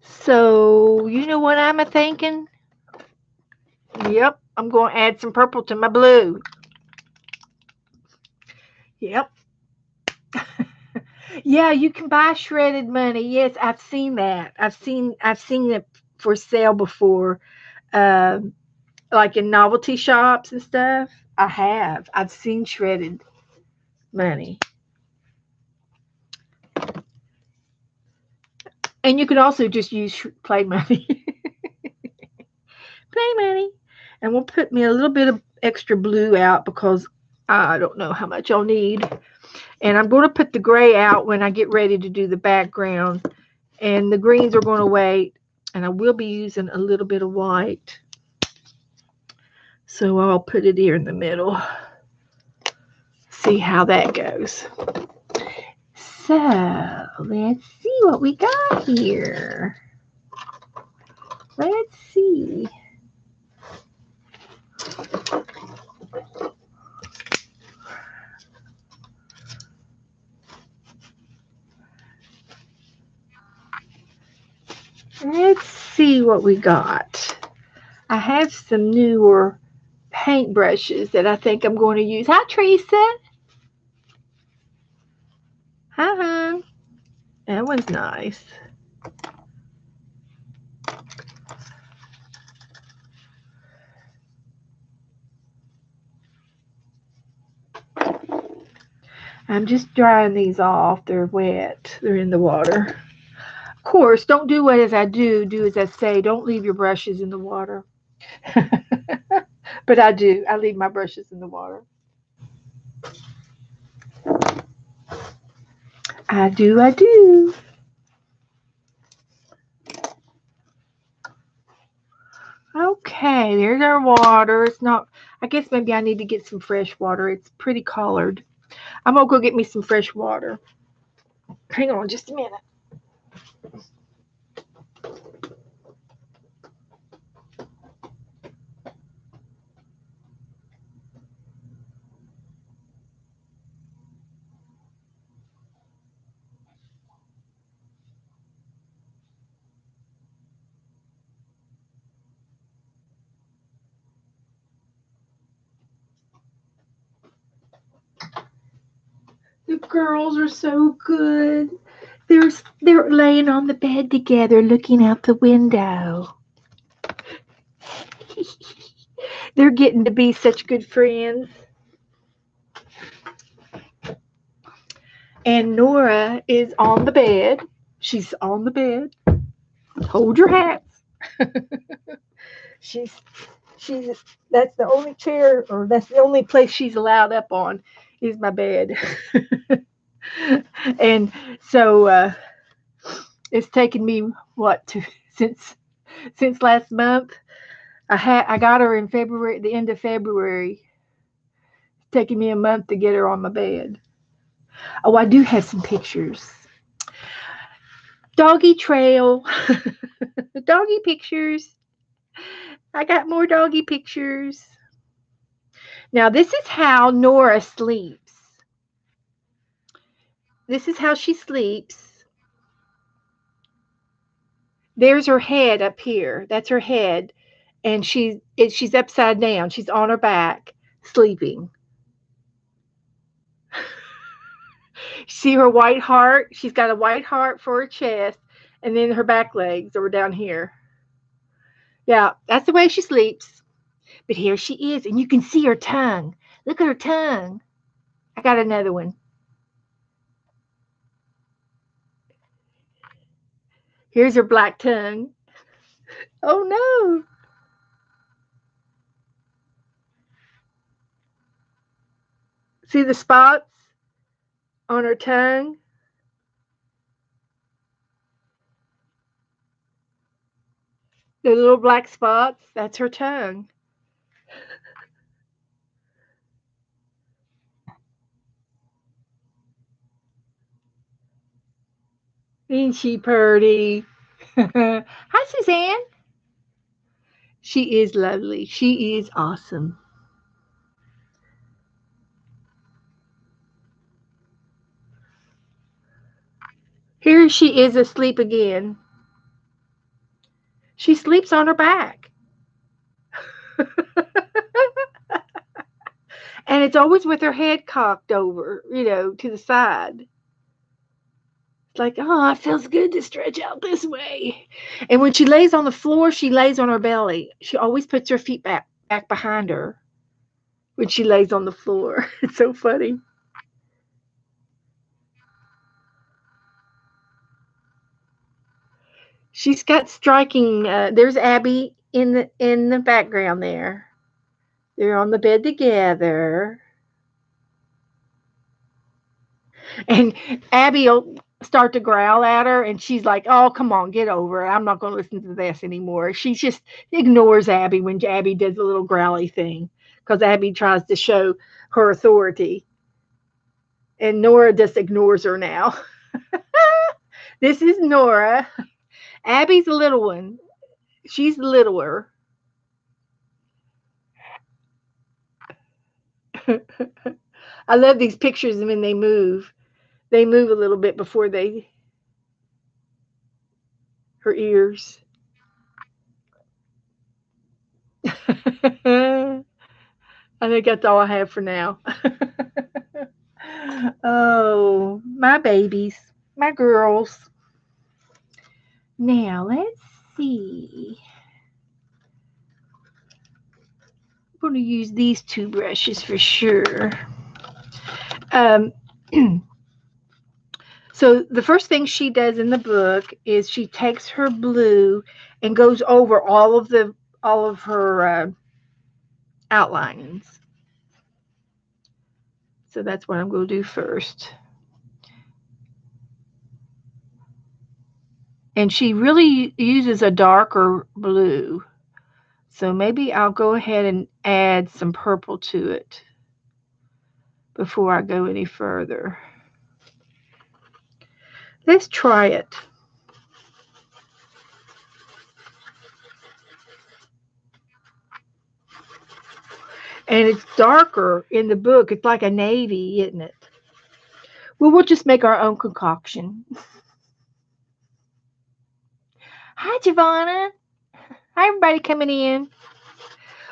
So, you know what I'm thinking? Yep, I'm going to add some purple to my blue. Yep. Yeah, you can buy shredded money. Yes, I've seen that. I've seen it for sale before, like in novelty shops and stuff. I have. I've seen shredded money. And you could also just use play money. Play money. And we'll put me a little bit of extra blue out because I don't know how much I'll need. And I'm going to put the gray out when I get ready to do the background. And the greens are going to wait. And I will be using a little bit of white. So I'll put it here in the middle. See how that goes. So let's see what we got here. Let's see. what we got. I have some newer paintbrushes that I think I'm going to use. Hi, Teresa. Hi. That one's nice. I'm just drying these off. They're wet. They're in the water. Of course, don't do what as I do. Do as I say. Don't leave your brushes in the water. But I do. I leave my brushes in the water. I do. I do. Okay, there's our water. It's not, I guess maybe I need to get some fresh water. It's pretty colored. I'm going to go get me some fresh water. Hang on just a minute. The girls are so good. They're laying on the bed together looking out the window. They're getting to be such good friends. And Nora is on the bed. She's on the bed. Hold your hats. she's she's that's the only chair or that's the only place she's allowed up on is my bed. And so it's taken me what to since last month. I got her in February, at the end of February. It's taken me a month to get her on my bed. Oh, I do have some pictures. Doggy trail. Doggy pictures. I got more doggy pictures. Now, this is how Nora sleeps. This is how she sleeps. There's her head up here. That's her head. And she's upside down. She's on her back, sleeping. See her white heart? She's got a white heart for her chest, and then her back legs are down here. Yeah, that's the way she sleeps. But here she is, and you can see her tongue. Look at her tongue. I got another one. Here's her black tongue. Oh no. See the spots on her tongue? The little black spots? That's her tongue. Ain't she pretty? Hi, Suzanne. She is lovely. She is awesome. Here she is asleep again. She sleeps on her back. And it's always with her head cocked over, to the side. It's like, oh, it feels good to stretch out this way. And when she lays on the floor, she lays on her belly. She always puts her feet back behind her when she lays on the floor. It's so funny. She's got striking. There's Abby in the background there. They're on the bed together, and Abby will start to growl at her, and she's like, "Oh, come on, get over it. I'm not going to listen to this anymore." She just ignores Abby when Abby does a little growly thing because Abby tries to show her authority, and Nora just ignores her now. This is Nora. Abby's a little one. She's littler. I love these pictures when they move. They move a little bit before her ears. I think that's all I have for now. Oh, my babies, my girls. Now let's see. I'm going to use these two brushes for sure. Um, so the first thing she does in the book is she takes her blue and goes over all of her outlinings. So that's what I'm going to do first. And she really uses a darker blue. So maybe I'll go ahead and add some purple to it before I go any further. Let's try it. And it's darker in the book. It's like a navy, isn't it? Well, we'll just make our own concoction. Hi, Giovanna. Hi, everybody coming in.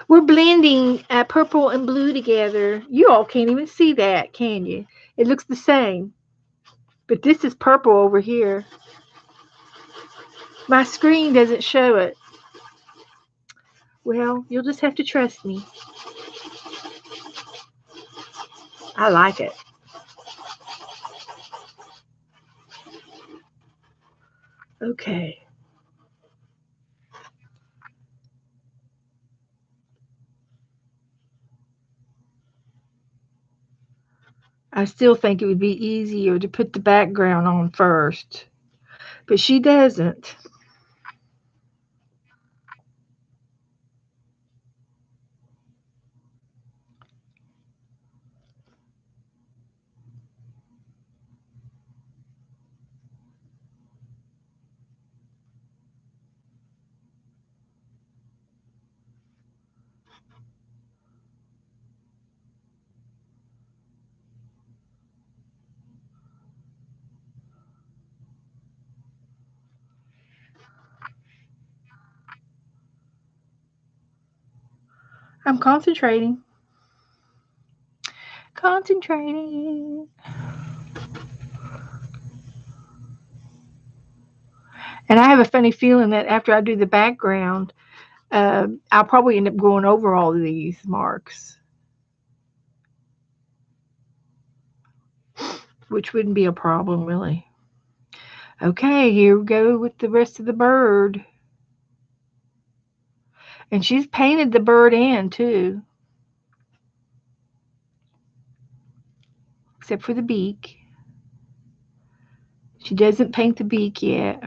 We're blending purple and blue together. You all can't even see that, can you? It looks the same. But this is purple over here. My screen doesn't show it. Well, you'll just have to trust me. I like it. Okay. I still think it would be easier to put the background on first, but she doesn't. I'm concentrating. Concentrating. And I have a funny feeling that after I do the background, I'll probably end up going over all of these marks, which wouldn't be a problem really. Okay, here we go with the rest of the bird. And she's painted the bird in too, except for the beak. She doesn't paint the beak yet.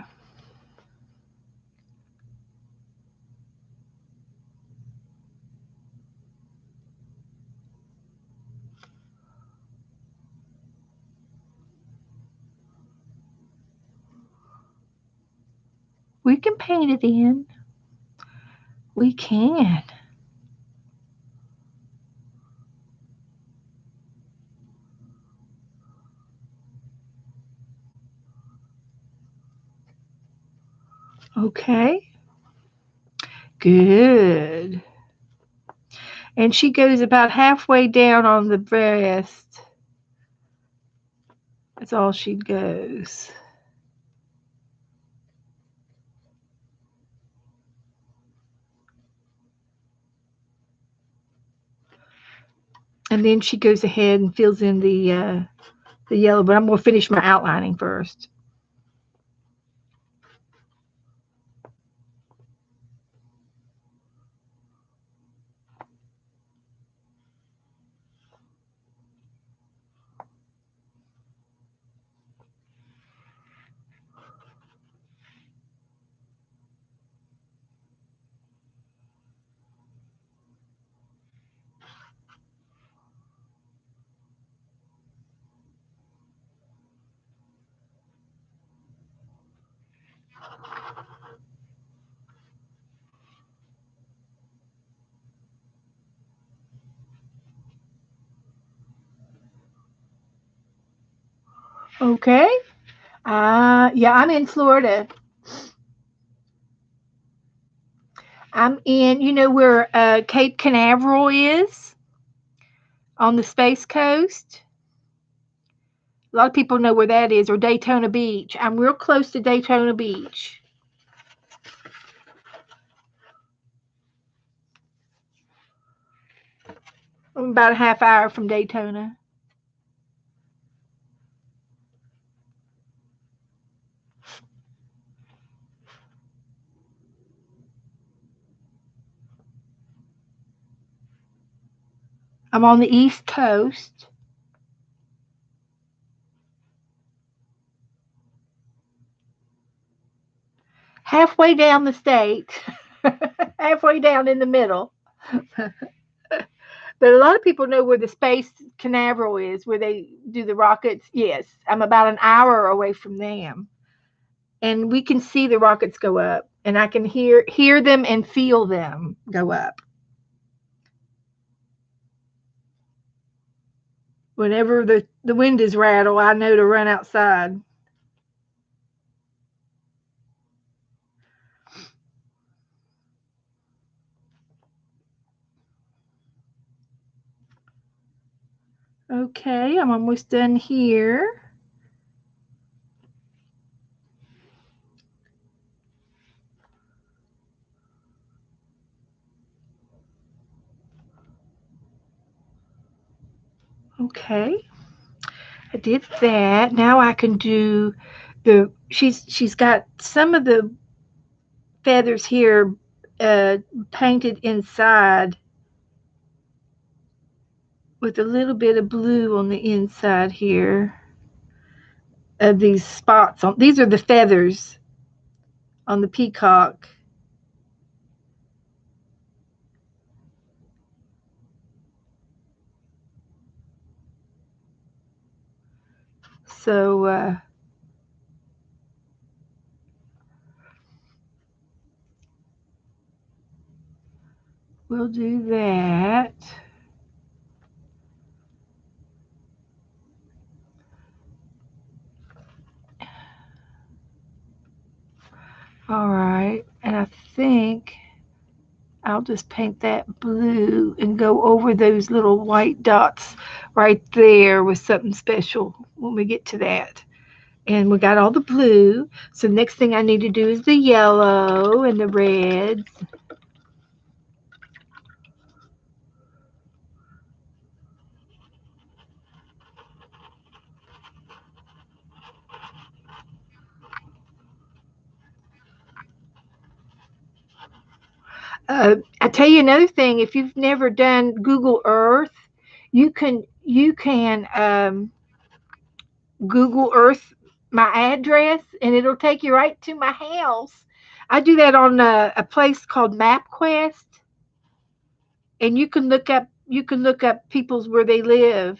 We can paint it in. We can. Okay. Good. And she goes about halfway down on the breast. That's all she goes. And then she goes ahead and fills in the yellow, but I'm going to finish my outlining first. Okay. Yeah, I'm in Florida. I'm in, you know where Cape Canaveral is on the Space Coast? A lot of people know where that is, or Daytona Beach. I'm real close to Daytona Beach. I'm about a half hour from Daytona. I'm on the East Coast, halfway down the state, halfway down in the middle. But a lot of people know where the Space Canaveral is, where they do the rockets. Yes, I'm about an hour away from them, and we can see the rockets go up, and I can hear them and feel them go up. Whenever the wind is rattle, I know to run outside. Okay, I'm almost done here. Okay, I did that. Now I can do she's got some of the feathers here painted inside with a little bit of blue on the inside here of these spots on. These are the feathers on the peacock. So we'll do that. All right, and I think I'll just paint that blue and go over those little white dots right there with something special when we get to that. And we got all the blue. So next thing I need to do is the yellow and the reds. I tell you another thing. If you've never done Google Earth, you can Google Earth my address, and it'll take you right to my house. I do that on a place called MapQuest, and you can look up people's where they live.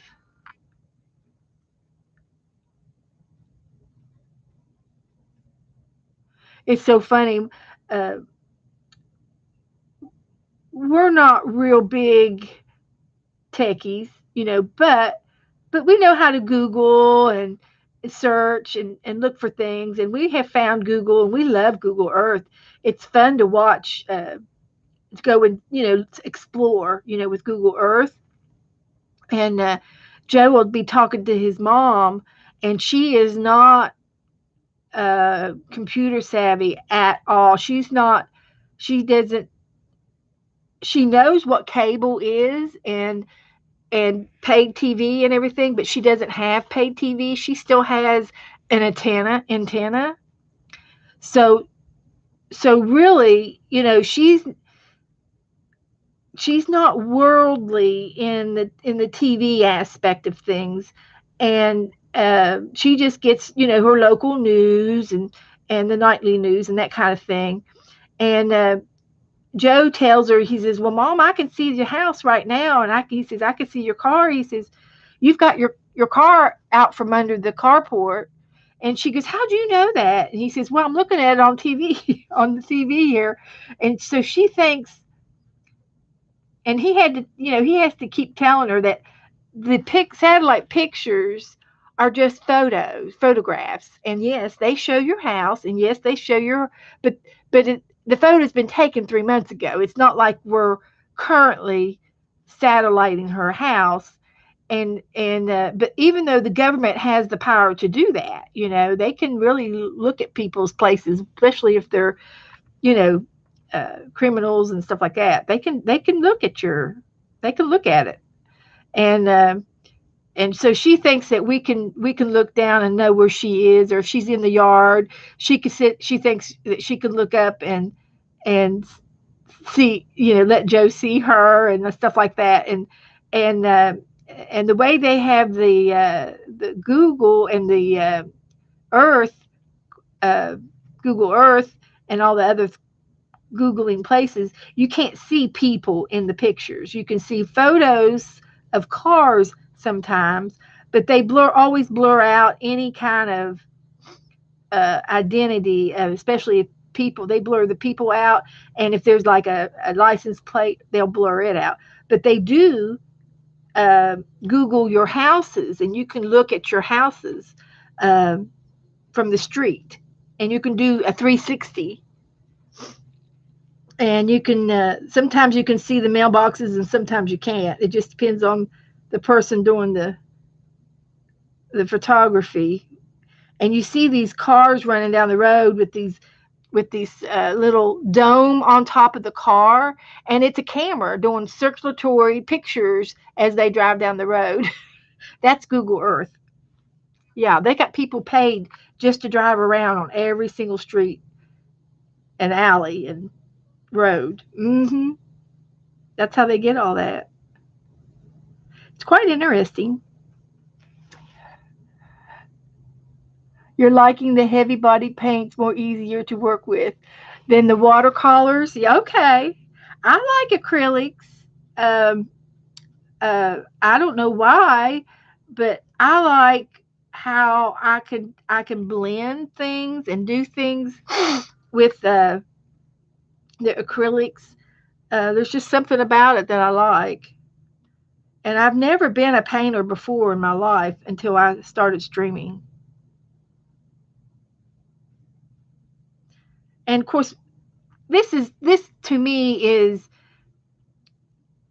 It's so funny. Uh, we're not real big techies, but we know how to Google and search and look for things. And we have found Google, and we love Google Earth. It's fun to watch, to go and explore, with Google Earth. And Joe will be talking to his mom, and she is not computer savvy at all. She's not. She doesn't. She knows what cable is and paid TV and everything, but she doesn't have paid TV. She still has an antenna. So so really, she's not worldly in the TV aspect of things, and she just gets her local news and the nightly news and that kind of thing. And Joe tells her, he says, "Well, Mom, I can see your house right now, and he says I can see your car." He says, "You've got your car out from under the carport." And she goes, "How do you know that?" And he says, "Well, I'm looking at it on TV on the TV here." And so she thinks, and he has to keep telling her that the satellite pictures are just photographs. And yes, they show your house, and yes, they show your, but the photo's been taken 3 months ago. It's not like we're currently satelliting her house. And but even though the government has the power to do that, they can really look at people's places, especially if they're, you know, criminals and stuff like that. They can look at they can look at it, and and so she thinks that we can look down and know where she is, or if she's in the yard, she can sit. She thinks that she can look up and see, let Joe see her and stuff like that, and and the way they have the Google and the Earth, uh, Google Earth, and all the other Googling places, you can't see people in the pictures. You can see photos of cars sometimes, but they always blur out any kind of identity, especially if people, they blur the people out. And if there's like a license plate, they'll blur it out. But they do Google your houses, and you can look at your houses uh, from the street, and you can do a 360, and you can sometimes you can see the mailboxes and sometimes you can't. It just depends on the person doing the photography. And you see these cars running down the road with these little dome on top of the car, and it's a camera doing circulatory pictures as they drive down the road. That's Google Earth. Yeah, they got people paid just to drive around on every single street and alley and road. That's how they get all that. It's quite interesting. You're liking the heavy body paints more easier to work with than the watercolors. Yeah, okay. I like acrylics. Um, I don't know why, but I like how I can blend things and do things with the acrylics. There's just something about it that I like. And I've never been a painter before in my life until I started streaming. And of course, this to me is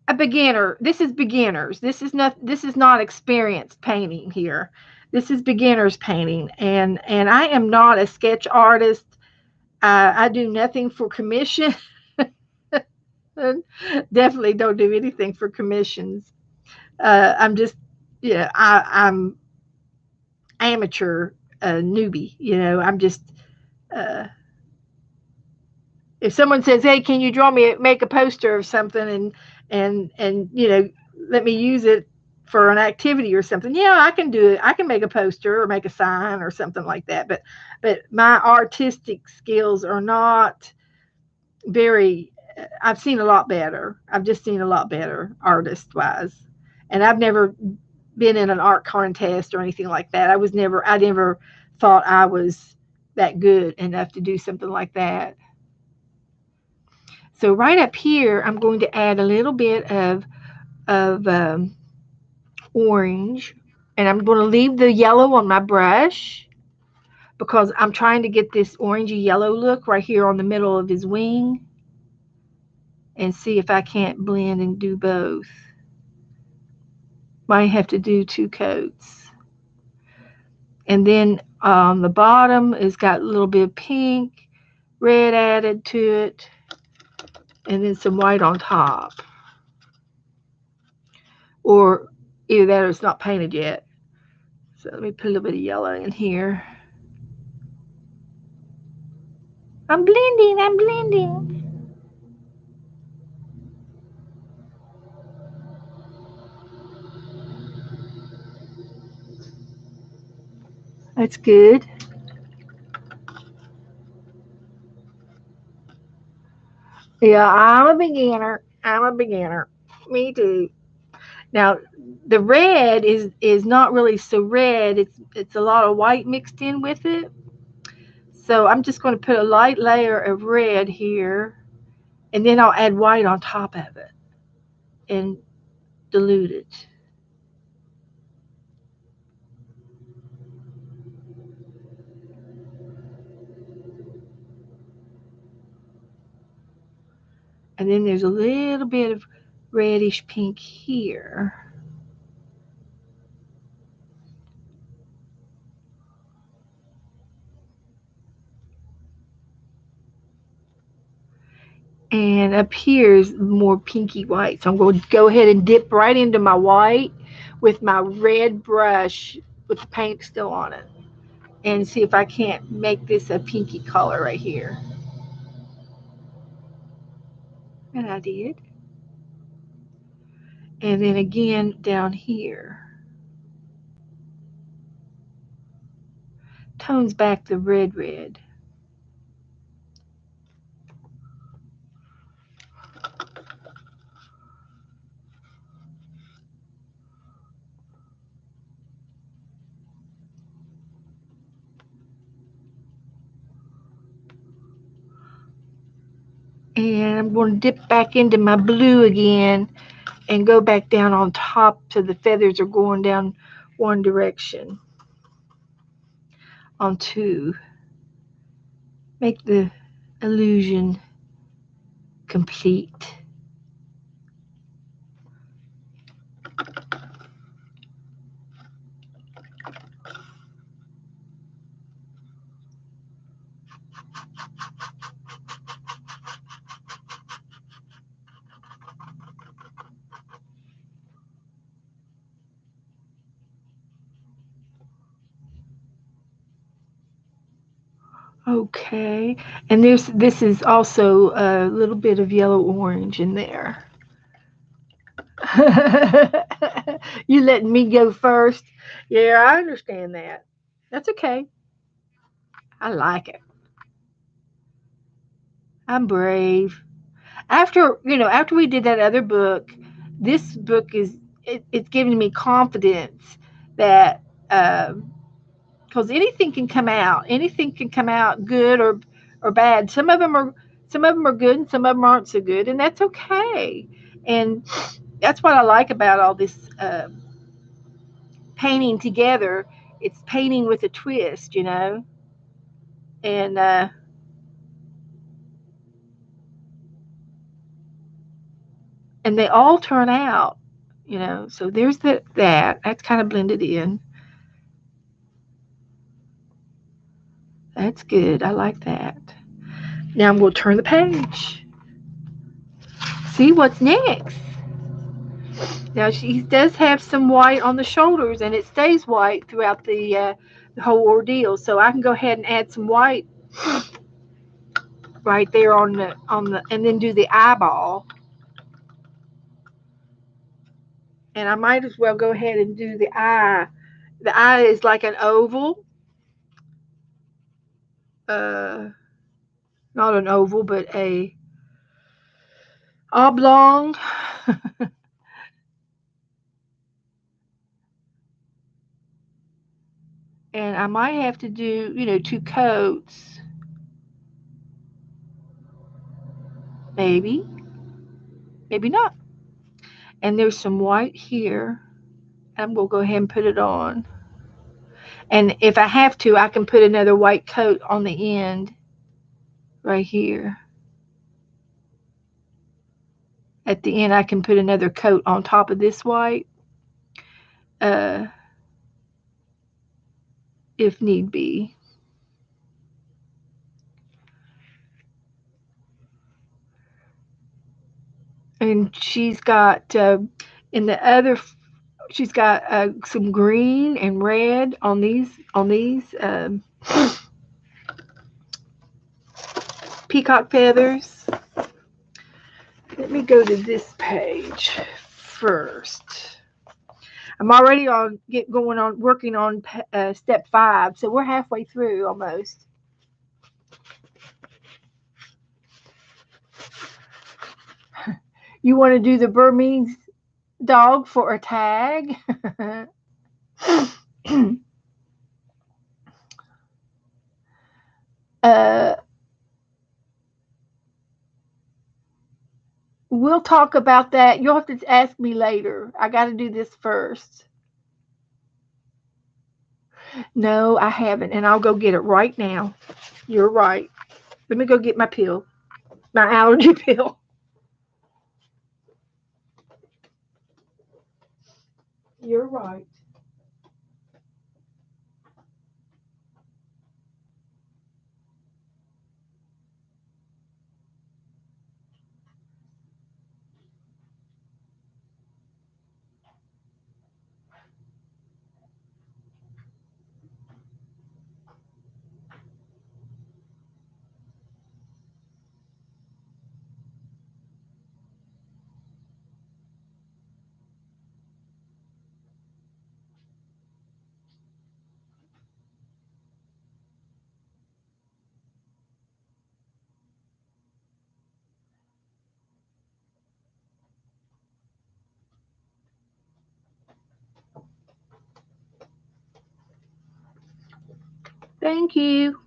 a beginner. This is beginners. This is not experienced painting here. This is beginners painting, and I am not a sketch artist. I do nothing for commission. Definitely don't do anything for commissions. I'm just, I'm amateur, newbie. I'm just. Uh, if someone says, "Hey, can you make a poster of something and let me use it for an activity or something?" Yeah, I can do it. I can make a poster or make a sign or something like that. But my artistic skills are not very. I've seen a lot better. I've just seen a lot better artist wise, and I've never been in an art contest or anything like that. I never thought I was that good enough to do something like that. So right up here, I'm going to add a little bit of orange, and I'm going to leave the yellow on my brush because I'm trying to get this orangey yellow look right here on the middle of his wing, and see if I can't blend and do both. Might have to do two coats. And then on the bottom, it's got a little bit of pink, red added to it, and then some white on top. Or either that or it's not painted yet. So let me put a little bit of yellow in here. I'm blending, I'm blending. That's good. Yeah, I'm a beginner. I'm a beginner. Me too. Now, the red is not really so red. It's a lot of white mixed in with it. So I'm just going to put a light layer of red here, and then I'll add white on top of it and dilute it. And then there's a little bit of reddish pink here. And up here is more pinky white. So I'm going to go ahead and dip right into my white with my red brush with the paint still on it. And see if I can't make this a pinky color right here. And I did. And then again down here. Tones back the red. And I'm going to dip back into my blue again and go back down on top so the feathers are going down one direction on two. Make the illusion complete. Okay, and this is also a little bit of yellow orange in there. You letting me go first? Yeah, I understand that. That's okay. I like it. I'm brave. After we did that other book, this book it's giving me confidence that because anything can come out good or bad. Some of them are good and some of them aren't so good, and that's okay. And that's what I like about all this painting together. It's painting with a twist. And and they all turn out. So there's that's kind of blended in. That's good. I like that. Now I'm going to turn the page. See what's next. Now she does have some white on the shoulders, and it stays white throughout the whole ordeal. So I can go ahead and add some white right there and then do the eyeball. And I might as well go ahead and do the eye. The eye is like an oval. Uh, Not an oval, but a oblong. And I might have to do, two coats. Maybe. Maybe not. And there's some white here. I'm going to go ahead and put it on. And if I have to, I can put another white coat on the end right here. At the end, I can put another coat on top of this white uh, if need be. And she's got in the other, she's got some green and red on these peacock feathers. Let me go to this page first. I'm already working on step 5, so we're halfway through almost. You want to do the Burmese dog for a tag? uh, we'll talk about that. You'll have to ask me later. I got to do this first. No, I haven't, and I'll go get it right now. You're right. Let me go get my pill, my allergy pill. You're right. Thank you.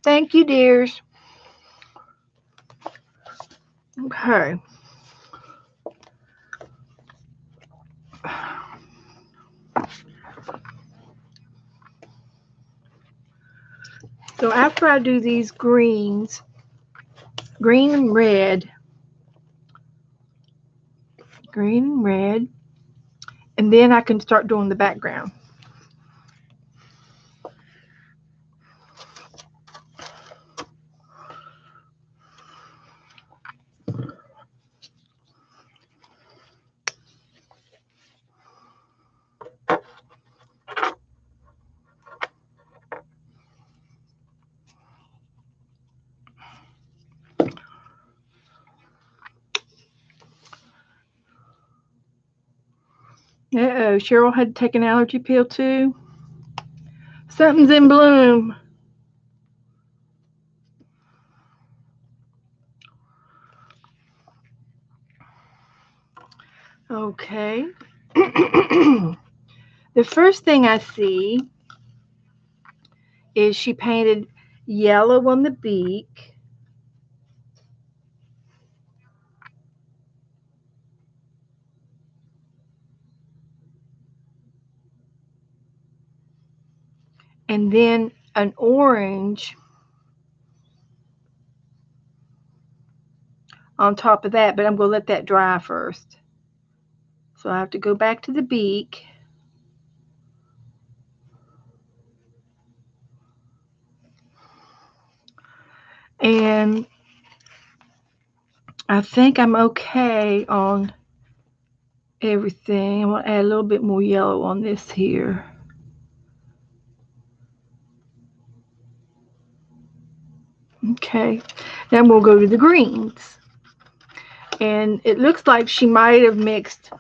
Thank you, dears. Okay. So after I do these greens, green and red, green and red, and then I can start doing the background. Uh-oh, Cheryl had to take an allergy pill too. Something's in bloom. Okay. The first thing I see is she painted yellow on the beak. And then an orange on top of that, but I'm going to let that dry first. So I have to go back to the beak. And I think I'm okay on everything. I'm going to add a little bit more yellow on this here. Okay, then we'll go to the greens. And it looks like she might have mixed,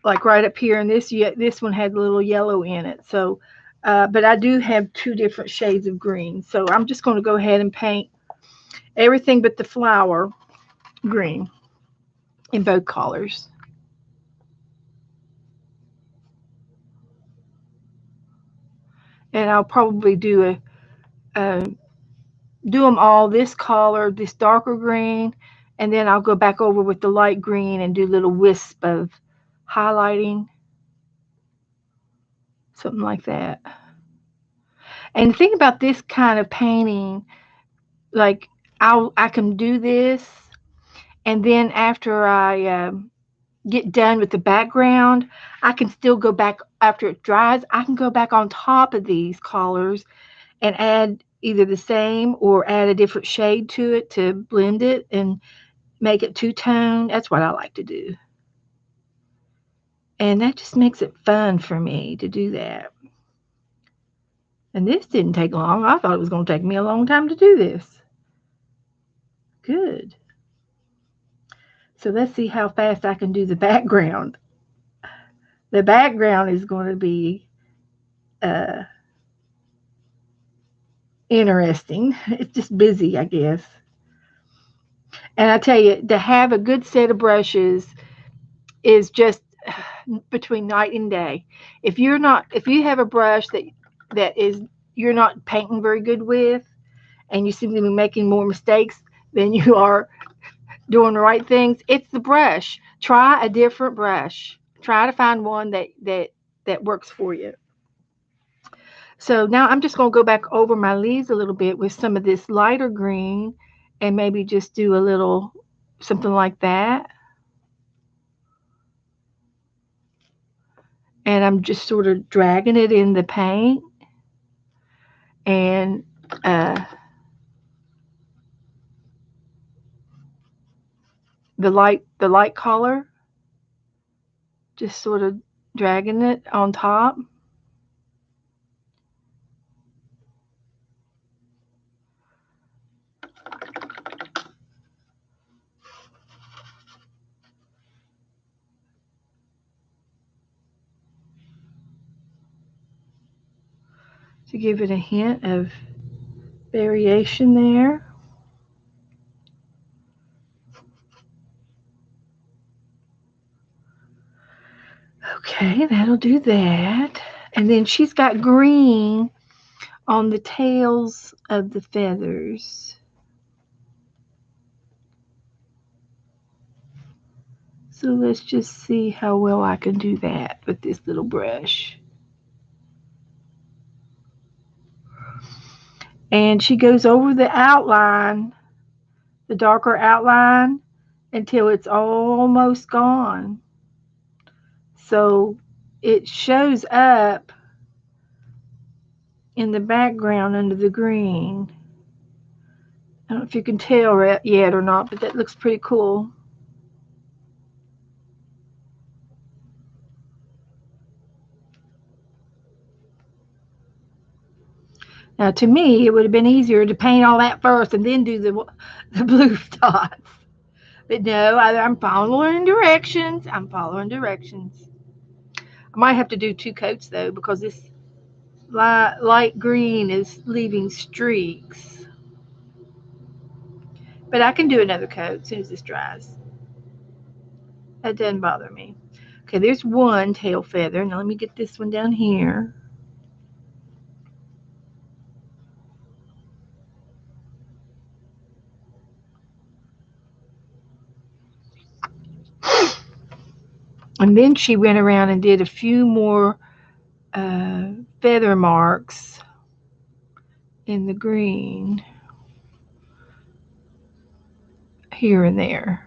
like right up here, and this one had a little yellow in it. So, but I do have two different shades of green. So I'm just going to go ahead and paint everything but the flower green in both colors. And I'll probably do do them all this color, this darker green, and then I'll go back over with the light green and do little wisp of highlighting, something like that. And the thing about this kind of painting, like I can do this, and then after I get done with the background, I can still go back after it dries. I can go back on top of these colors and add either the same or add a different shade to it to blend it and make it two-tone. That's what I like to do. And that just makes it fun for me to do that. And this didn't take long. I thought it was going to take me a long time to do this. Good. So let's see how fast I can do the background. The background is going to be uh, interesting. It's just busy, I guess. And I tell you, to have a good set of brushes is just between night and day. If you have a brush that is you're not painting very good with, and you seem to be making more mistakes than you are doing the right things, it's the brush. Try a different brush. Try to find one that works for you. So now I'm just going to go back over my leaves a little bit with some of this lighter green and maybe just do a little something like that. And I'm just sort of dragging it in the paint, and the light color, just sort of dragging it on top. To give it a hint of variation there. Okay, that'll do that. And then she's got green on the tails of the feathers. So let's just see how well I can do that with this little brush. And she goes over the outline, the darker outline, until it's almost gone. So it shows up in the background under the green. I don't know if you can tell yet or not, but that looks pretty cool. Now, to me, it would have been easier to paint all that first and then do the blue dots. But no, I'm following directions. I'm following directions. I might have to do 2 coats though, because this light green is leaving streaks. But I can do another coat as soon as this dries. That doesn't bother me. Okay, there's one tail feather. Now let me get this one down here. And then she went around and did a few more feather marks in the green here and there.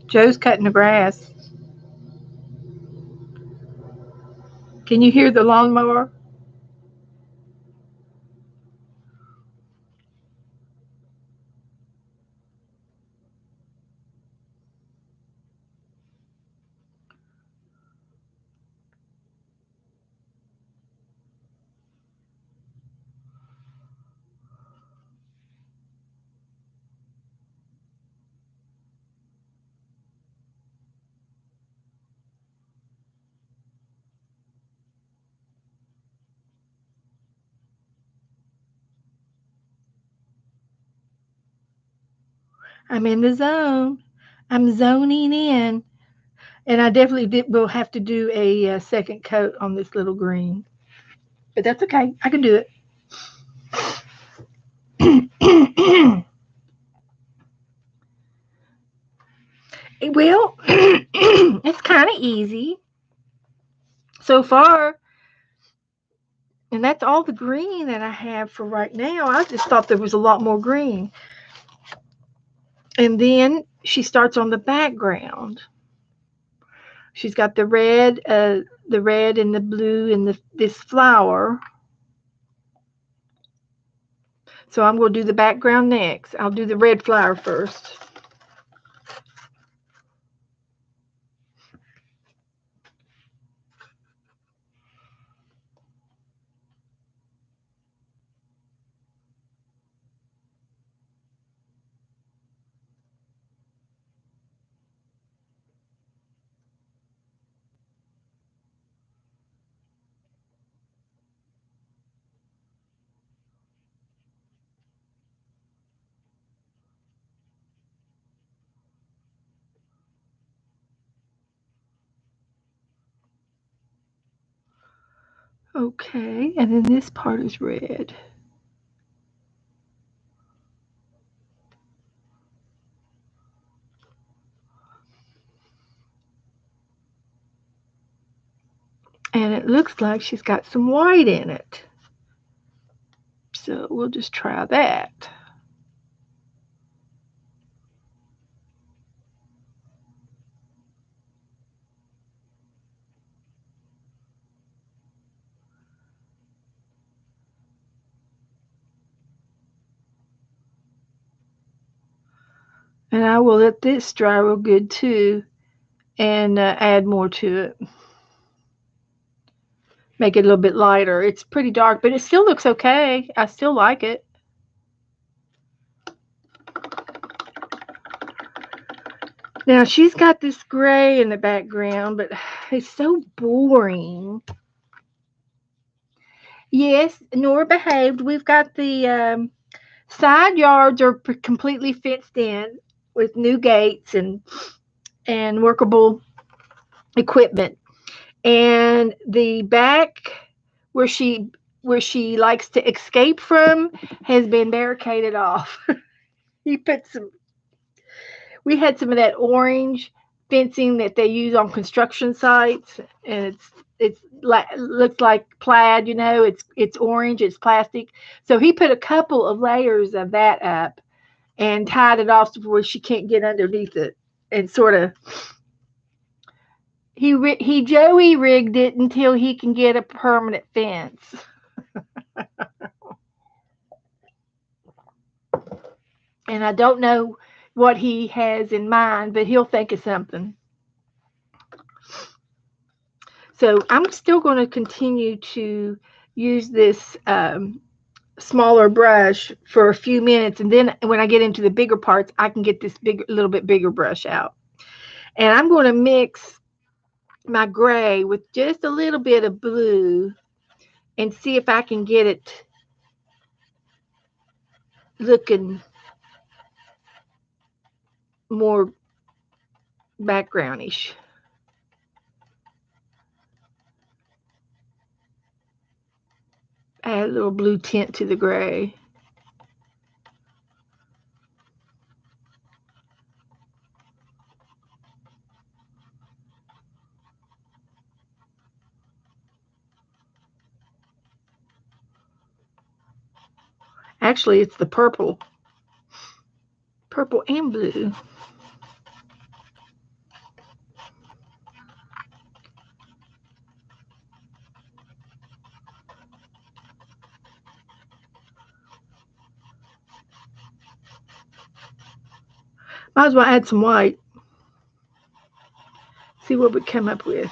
Joe's cutting the grass. Can you hear the lawnmower? I'm in the zone. I'm zoning in. And I definitely will have to do a second coat on this little green. But that's okay. I can do it. Well, it's kind of easy so far. And that's all the green that I have for right now. I just thought there was a lot more green. And then she starts on the background. She's got the red and the blue and this flower. So I'm going to do the background next. I'll do the red flower first. Okay, and then this part is red. looks like she's got some white in it. So we'll just try that. And I will let this dry real good too and add more to it. Make it a little bit lighter. It's pretty dark, but it still looks okay. I still like it. Now she's got this gray in the background, but it's so boring. Yes, Nora behaved. We've got the side yards are completely fenced in with new gates and workable equipment, and the back where she likes to escape from has been barricaded off. He put some. We had some of that orange fencing that they use on construction sites, and it's like looks like plaid. It's orange. It's plastic. So he put a couple of layers of that up and tied it off to where she can't get underneath it, and sort of he Joey rigged it until he can get a permanent fence. And I don't know what he has in mind, but he'll think of something. So I'm still going to continue to use this smaller brush for a few minutes, and then when I get into the bigger parts, I can get this little bit bigger brush out. And I'm going to mix my gray with just a little bit of blue and see if I can get it looking more backgroundish. Add a little blue tint to the gray. Actually, it's the purple and blue. Might as well add some white. See what we come up with.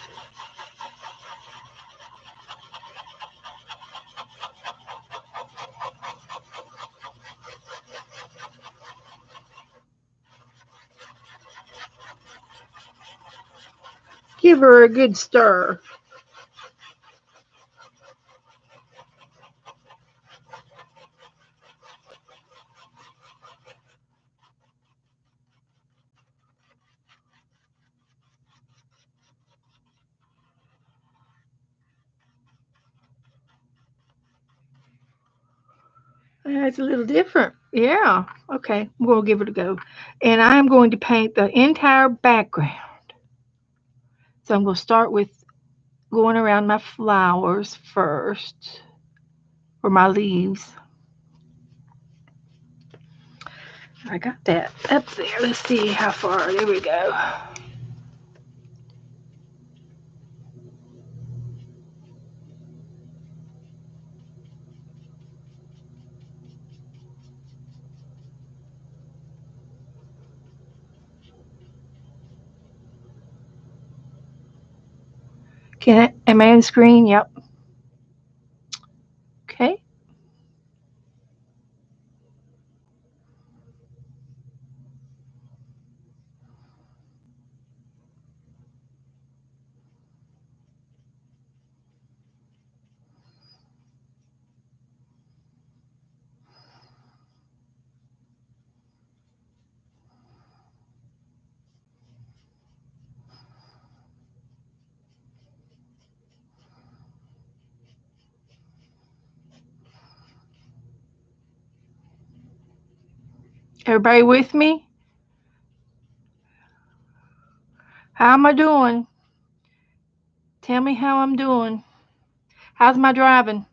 Give her a good stir. It's a little different. Yeah. Okay. We'll give it a go. And I'm going to paint the entire background. So I'm going to start with going around my flowers first, or my leaves. I got that up there. Let's see how far. There we go. Am I on screen? Yep. Okay. Everybody with me? How am I doing? Tell me how I'm doing. How's my driving?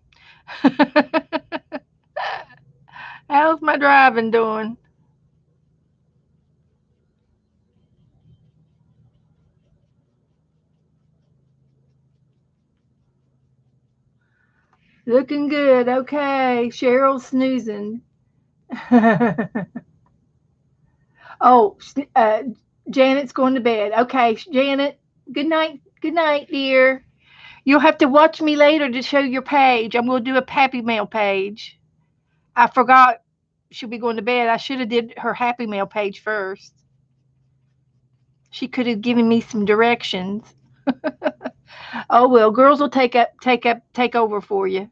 How's my driving doing? Looking good. Okay. Cheryl's snoozing. Oh, Janet's going to bed. Okay, Janet. Good night. Good night, dear. You'll have to watch me later to show your page. I'm going to do a Happy Mail page. I forgot she'll be going to bed. I should have did her Happy Mail page first. She could have given me some directions. Oh well, girls will take over for you.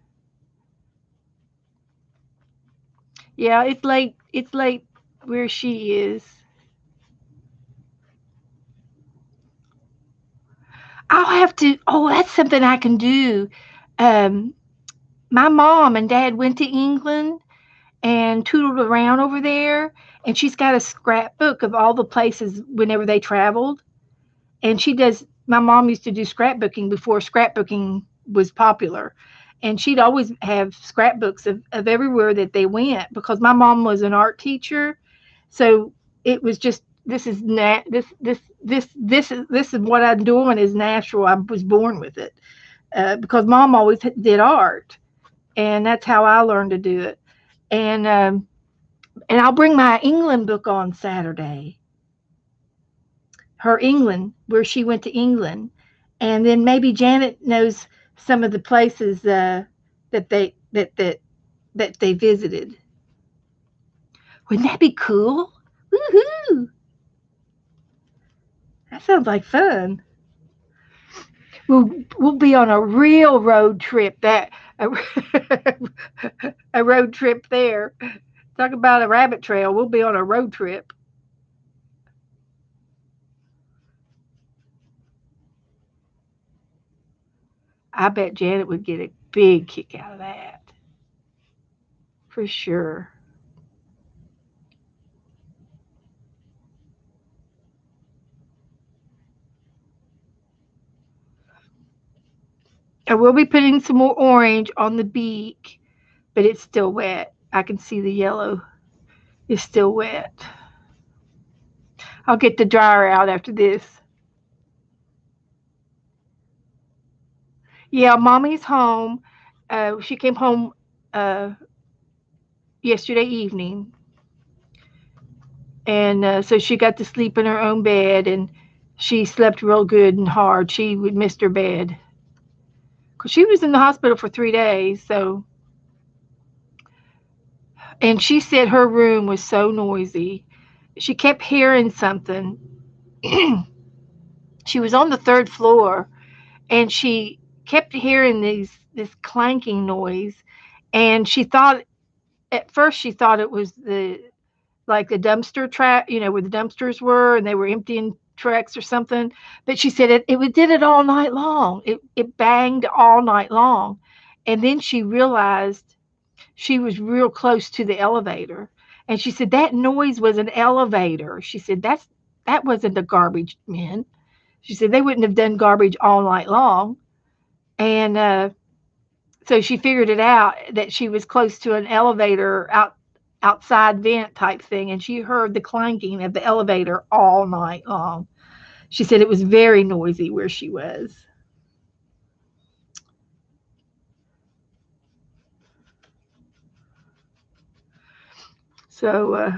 Yeah, it's late. It's late where she is. I'll have to. Oh, that's something I can do. Um, my mom and dad went to England and tootled around over there, and she's got a scrapbook of all the places whenever they traveled. And she does. My mom used to do scrapbooking before scrapbooking was popular, and she'd always have scrapbooks of everywhere that they went because my mom was an art teacher, so it was just this is this is what I'm doing is natural. I was born with it because mom always did art, and that's how I learned to do it. And I'll bring my England book on Saturday, her England, where she went to England, and then maybe Janet knows some of the places that they visited. Wouldn't that be cool? Woohoo! That sounds like fun. We'll be on a real road trip. A, a road trip there. Talk about a rabbit trail. We'll be on a road trip. I bet Janet would get a big kick out of that for sure. I will be putting some more orange on the beak, but it's still wet. I can see the yellow is still wet. I'll get the dryer out after this. Yeah, mommy's home. She came home uh, yesterday evening, and so she got to sleep in her own bed, and she slept real good and hard. She would missed her bed because she was in the hospital for 3 days. So, and she said her room was so noisy. She kept hearing something. She was on the third floor, and she kept hearing this clanking noise, and she thought at first she thought it was the like the dumpster track, where the dumpsters were and they were emptying trucks or something. But she said it did it all night long. It banged all night long. And then she realized she was real close to the elevator. And she said that noise was an elevator. She said that wasn't the garbage men. She said they wouldn't have done garbage all night long. And so she figured it out that she was close to an elevator outside vent type thing, and she heard the clanking of the elevator all night long. She said it was very noisy where she was. So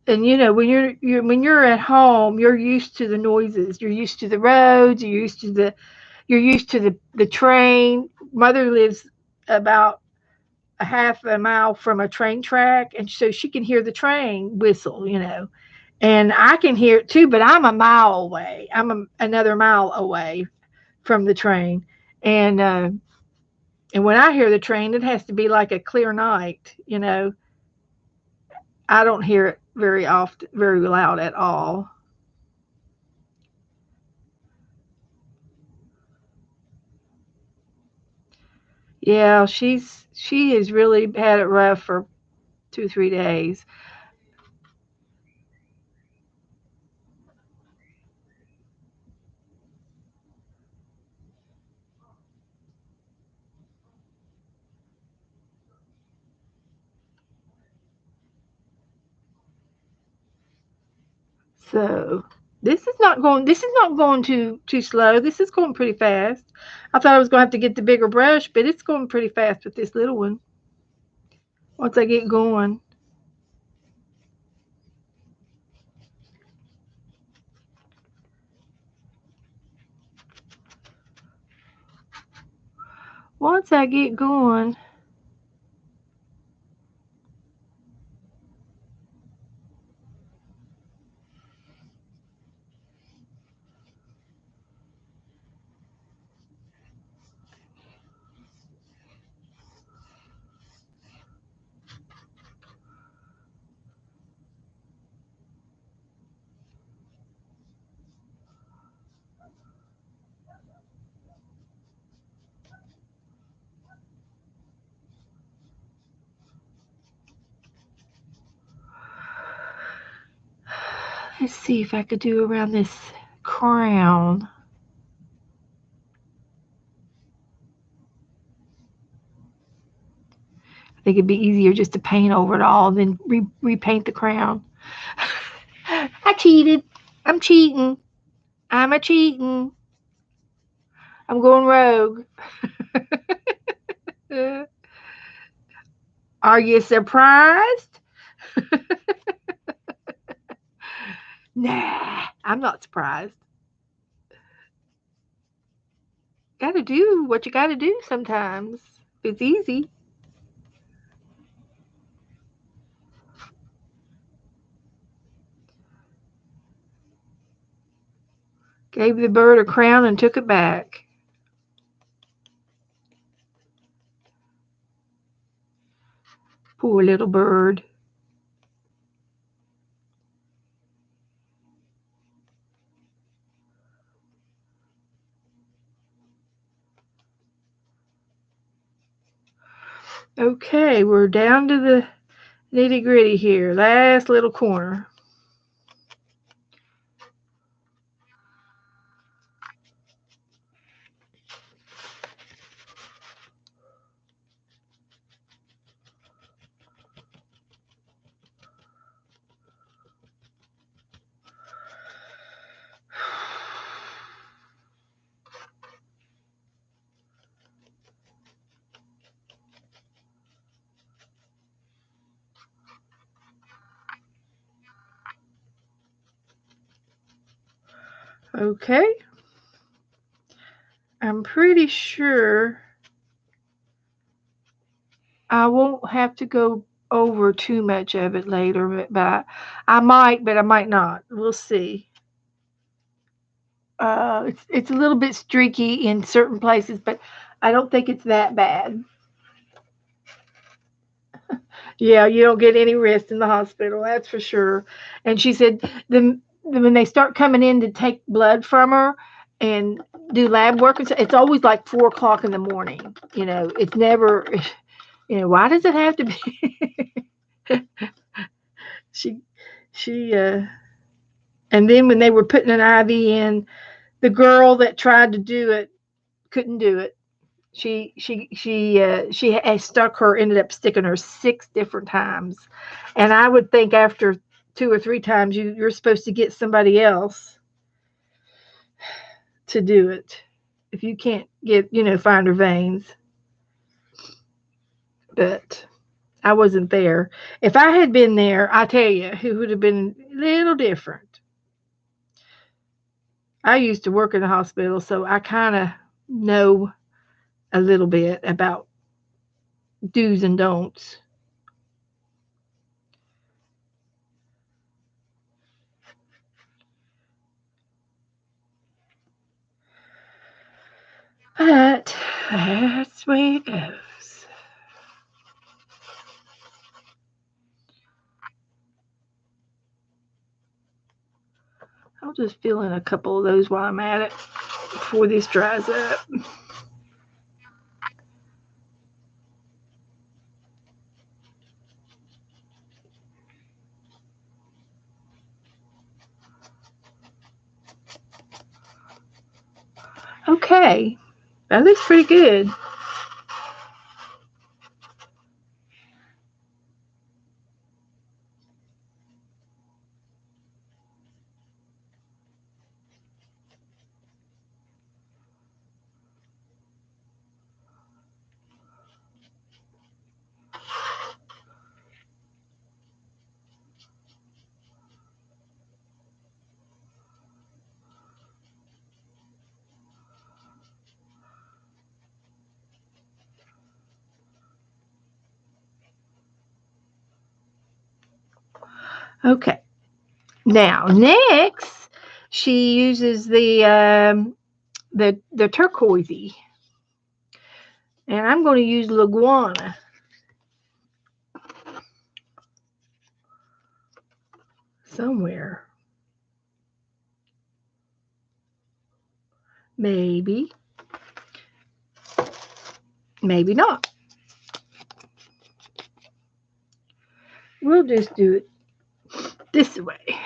and when you're at home, you're used to the noises. You're used to the roads. You're used to the train. Mother lives about a half a mile from a train track, and so she can hear the train whistle. And I can hear it too, but I'm a mile away. Another mile away from the train, and when I hear the train, it has to be like a clear night. I don't hear it very often, very loud at all. Yeah, she has really had it rough for 2 3 days. So this is not going too slow. This is going pretty fast. I thought I was going to have to get the bigger brush, but it's going pretty fast with this little one. Once I get going. Once I get going. Let's see if I could do around this crown. I think it'd be easier just to paint over it all than repaint the crown. I cheated. I'm cheating. I'm a cheating. I'm going rogue. Are you surprised? Nah, I'm not surprised. Gotta do what you gotta do sometimes. It's easy. Gave the bird a crown and took it back. Poor little bird. Okay, we're down to the nitty gritty here. Last little corner. Okay. I'm pretty sure I won't have to go over too much of it later, but I might, but I might not. We'll see. It's a little bit streaky in certain places, but I don't think it's that bad. Yeah, you don't get any rest in the hospital, that's for sure. And she said when they start coming in to take blood from her and do lab work, it's always like 4 o'clock in the morning. It's never. Why does it have to be? she she and then when they were putting an IV in, the girl that tried to do it couldn't do it. She has stuck her, ended up sticking her 6 different times, and I would think after 2 or 3 times you're supposed to get somebody else to do it if you can't get find her veins. But I wasn't there. If I had been there, I tell you, it would have been a little different. I used to work in the hospital, so I kind of know a little bit about do's and don'ts. But that's the way it goes. I'll just fill in a couple of those while I'm at it before this dries up. Okay, that looks pretty good. Okay. Now, next, she uses the turquoisey, and I'm going to use Laguana. Somewhere. Maybe. Maybe not. We'll just do it this way.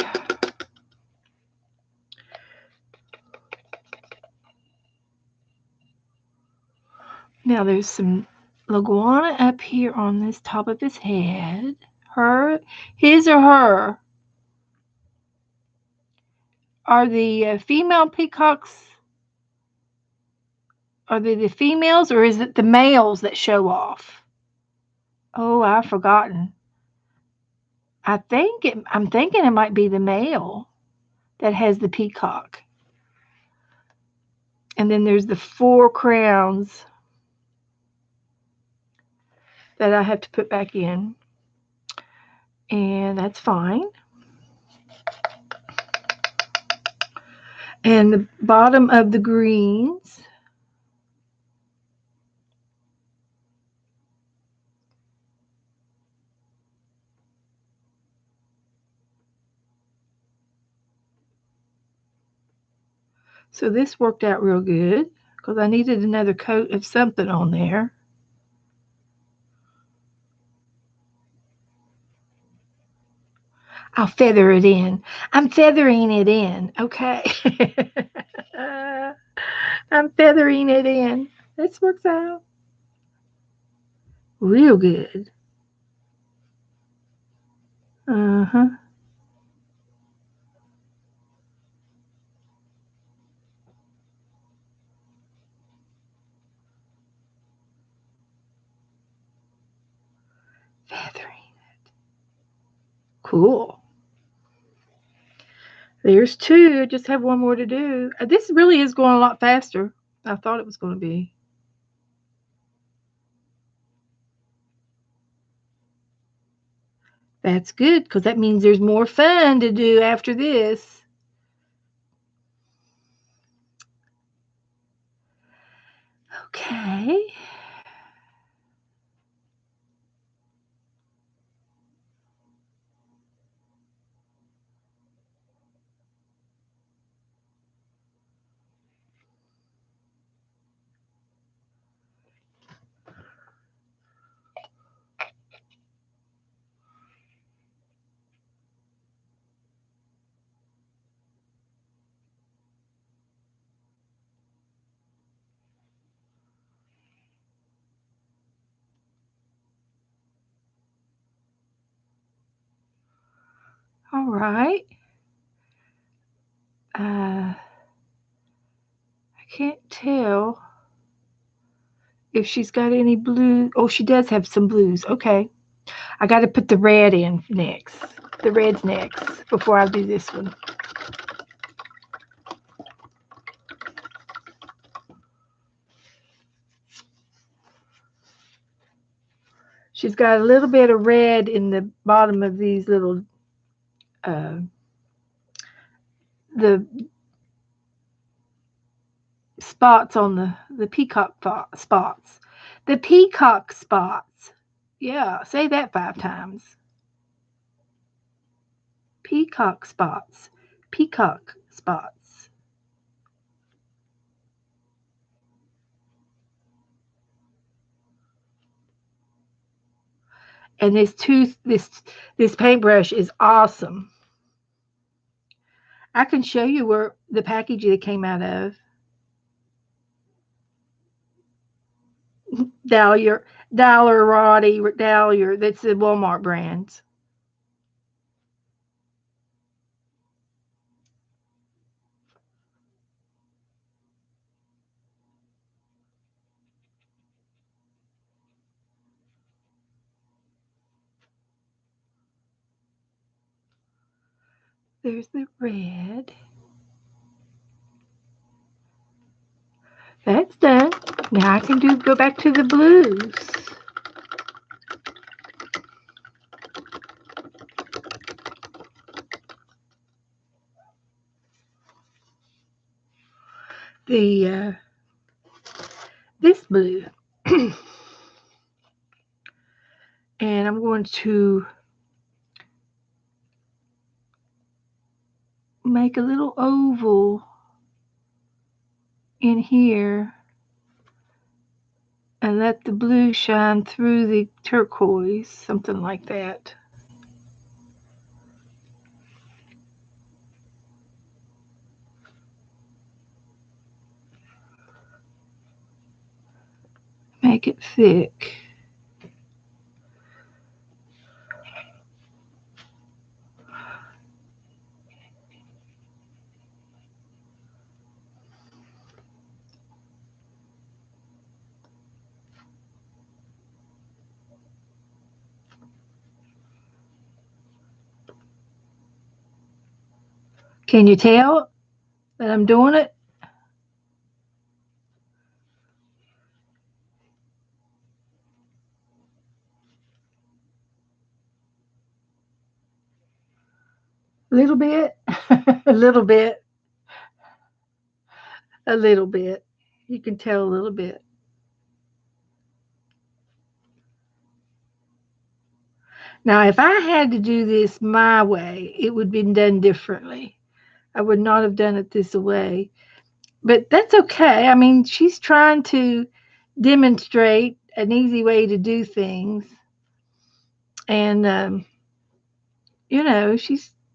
Now there's some Laguana up here on this top of his head. His or her. Are the female peacocks, are they the females or is it the males that show off? Oh, I've forgotten. I'm thinking it might be the male that has the peacock. And then there's the 4 crowns that I have to put back in. And that's fine. And the bottom of the greens. So this worked out real good because I needed another coat of something on there. I'll feather it in. I'm feathering it in. Okay. I'm feathering it in. This works out real good. Uh-huh. Feathering it. Cool. There's 2. I just have one more to do. This really is going a lot faster than I thought it was going to be. That's good because that means there's more fun to do after this. Okay. All right. I can't tell if she's got any blue. Oh, she does have some blues. Okay. I got to put the red in next. The red's next before I do this one. She's got a little bit of red in the bottom of these little the spots on the peacock spots. The peacock spots. Yeah, say that 5 times. Peacock spots. Peacock spots. And this paintbrush is awesome. I can show you where the package it came out of. Dahlia, Dahlia. That's the Walmart brand. There's the red. That's done. Now I can go back to the blues. the this blue. And I'm going to make a little oval in here and let the blue shine through the turquoise, something like that. Make it thick. Can you tell that I'm doing it? A little bit, a little bit, a little bit. You can tell a little bit. Now, if I had to do this my way, it would have been done differently. I would not have done it this way. But that's okay. I mean, she's trying to demonstrate an easy way to do things. And,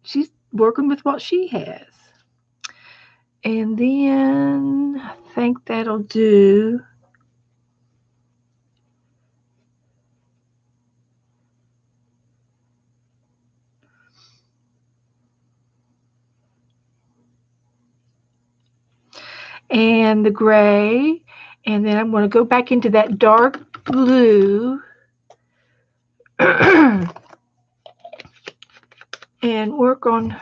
she's working with what she has. And then I think that'll do. And the gray. And then I'm going to go back into that dark blue and work on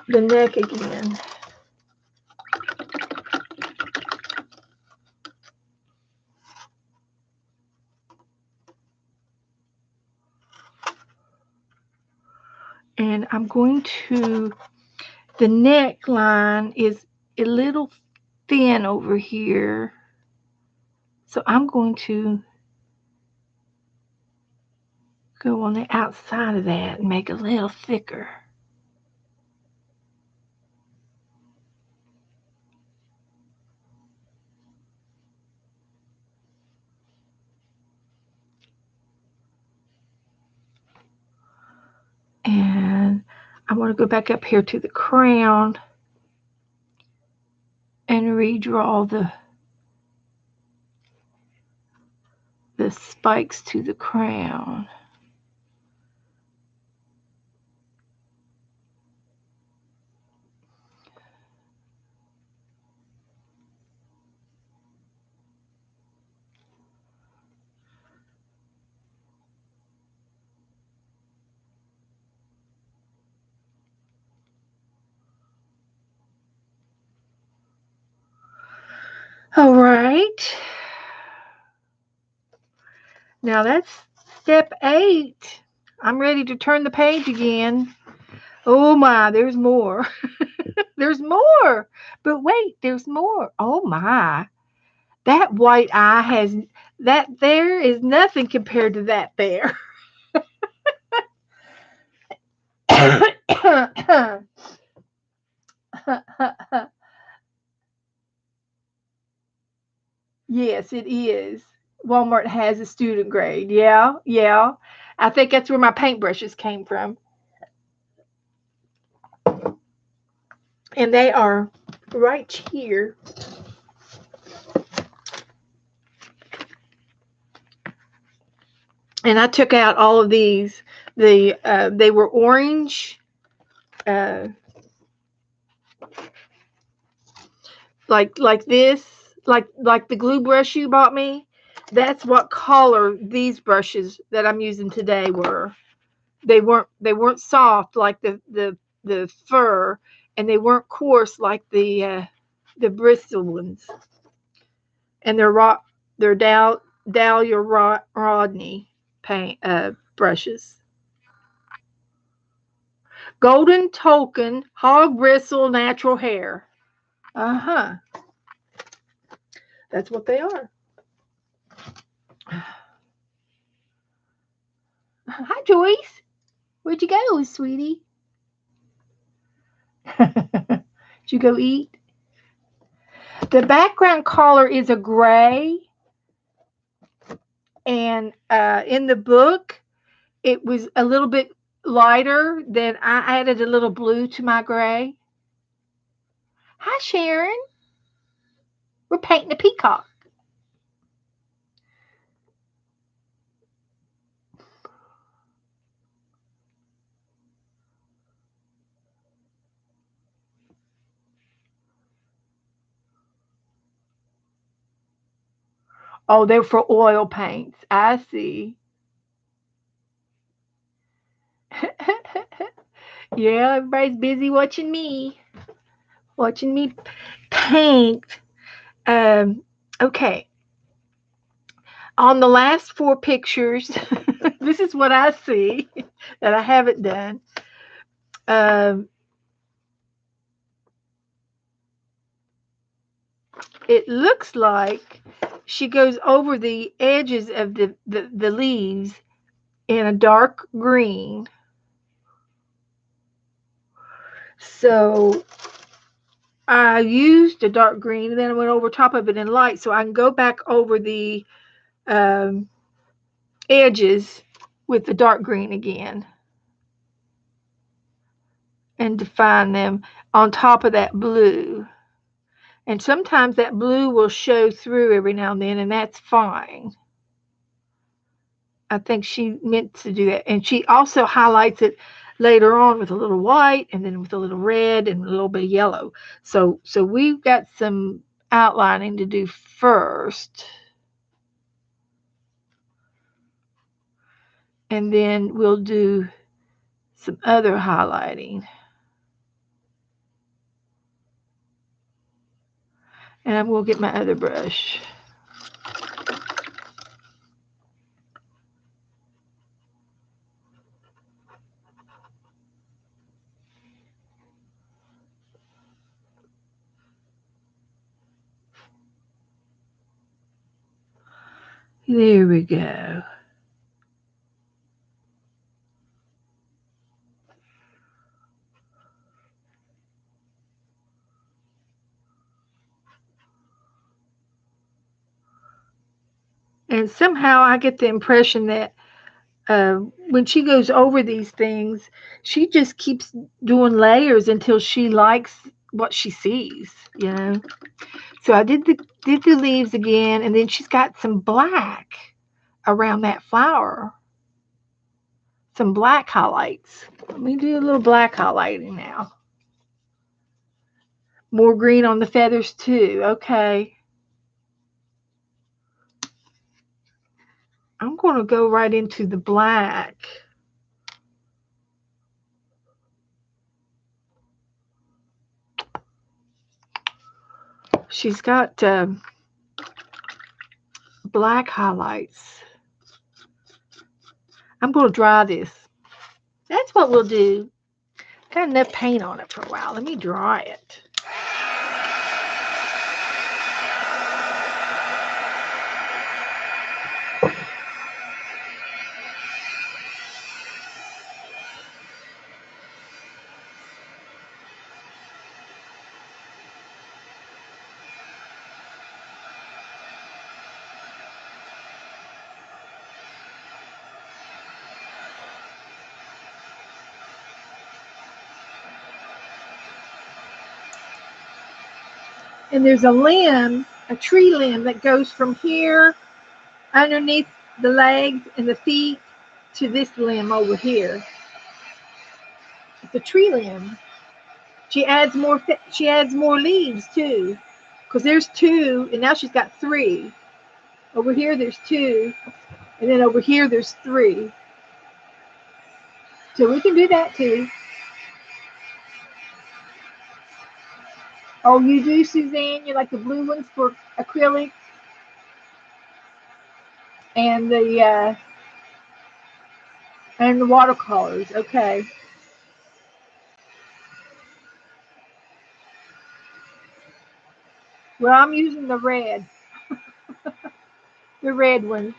the neck again. And I'm going to, the neckline is a little thin over here. So I'm going to go on the outside of that and make it a little thicker. And I want to go back up here to the crown and redraw the spikes to the crown. All right. Now that's step 8. I'm ready to turn the page again. Oh my, there's more. There's more. But wait, there's more. Oh my. That white eye has, that there is nothing compared to that there. Yes, it is. Walmart has a student grade. Yeah, yeah. I think that's where my paintbrushes came from. And they are right here. And I took out all of these. They were orange, uh, like this, like the glue brush you bought me. That's what color these brushes that I'm using today were. They weren't soft like the fur, and they weren't coarse like the bristle ones. And they're Dahlia Rodney paint brushes. Golden Token Hog Bristle Natural Hair. Uh-huh. That's what they are. Hi, Joyce. Where'd you go, sweetie? Did you go eat? The background color is a gray, and in the book, it was a little bit lighter. Then I added a little blue to my gray. Hi, Sharon. We're painting a peacock. Oh, they're for oil paints. I see. Yeah, everybody's busy watching me paint. Um, okay, on the last four pictures, this is what I see that I haven't done. Um, it looks like she goes over the edges of the leaves in a dark green. So I used a dark green and then I went over top of it in light so I can go back over the um, edges with the dark green again and define them on top of that blue. And sometimes that blue will show through every now and then, and that's fine. I think she meant to do that. And she also highlights it later on with a little white and then with a little red and a little bit of yellow. So we've got some outlining to do first. And then we'll do some other highlighting. And I will get my other brush. There we go. And somehow I get the impression that when she goes over these things, she just keeps doing layers until she likes what she sees, you know. So I did the leaves again, and then she's got some black around that flower, some black highlights. Let me do a little black highlighting now. More green on the feathers too. Okay. I'm going to go right into the black. She's got black highlights. I'm going to dry this. That's what we'll do. Got enough paint on it for a while. Let me dry it. And there's a limb, a tree limb that goes from here underneath the legs and the feet to this limb over here. It's a tree limb. She adds more. She adds more leaves too, because there's two, and now she's got three. Over here, there's two, and then over here, there's three. So we can do that too. Oh, you do, Suzanne? You like the blue ones for acrylic and the watercolors. Okay. Well, I'm using the red ones.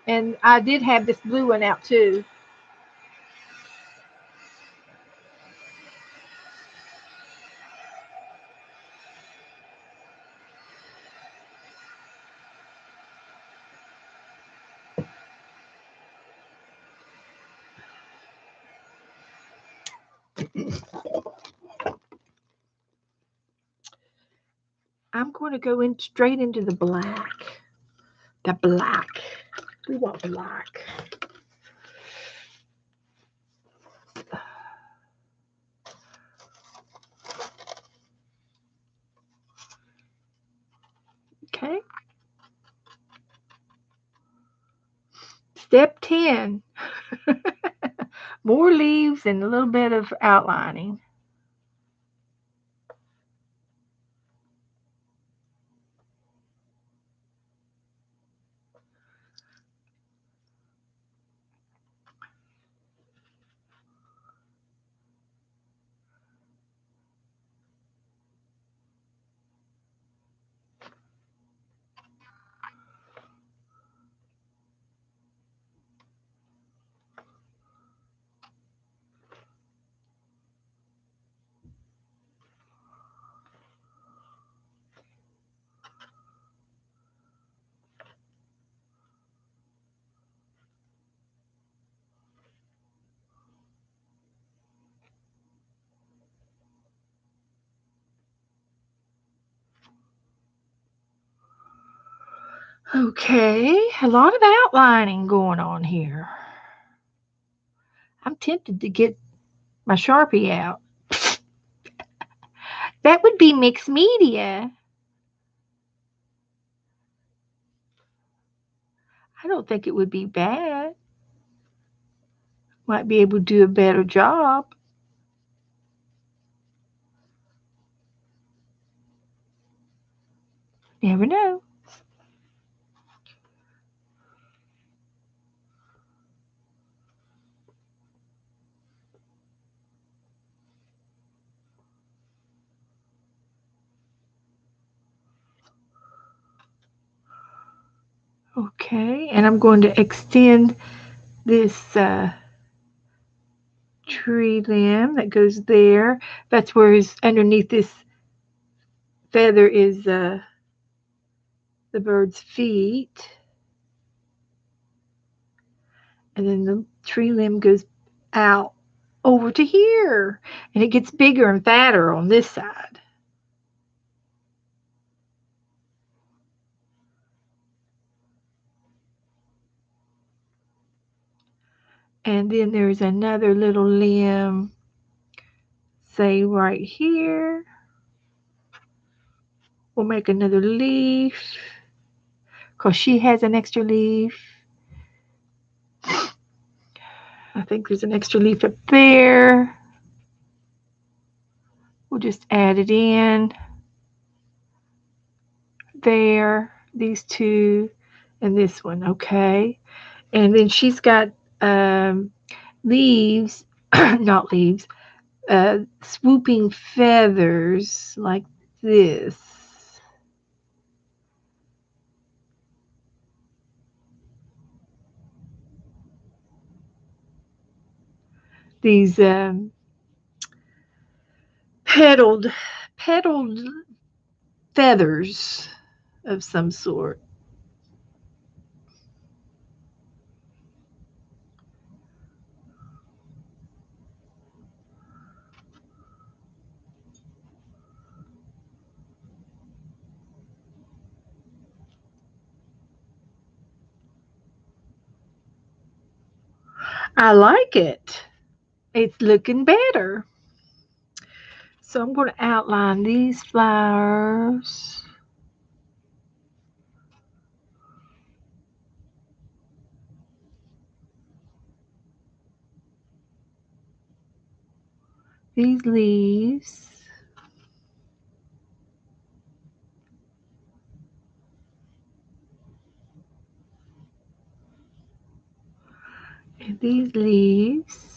And I did have this blue one out too. I'm going to go in straight into the black. The black. We want black. Okay. Step 10. More leaves and a little bit of outlining. Okay, a lot of outlining going on here. I'm tempted to get my Sharpie out. That would be mixed media. I don't think it would be bad. Might be able to do a better job. Never know. Okay, and I'm going to extend this tree limb that goes there. That's where is underneath this feather is the bird's feet. And then the tree limb goes out over to here. And it gets bigger and fatter on this side. And then there's another little limb, say right here. We'll make another leaf because she has an extra leaf. I think there's an extra leaf up there. We'll just add it in there, these two, and this one, okay? And then she's got leaves, not leaves, swooping feathers like this. These petaled feathers of some sort. I like it. It's looking better. So I'm going to outline these flowers. These leaves. And these leaves.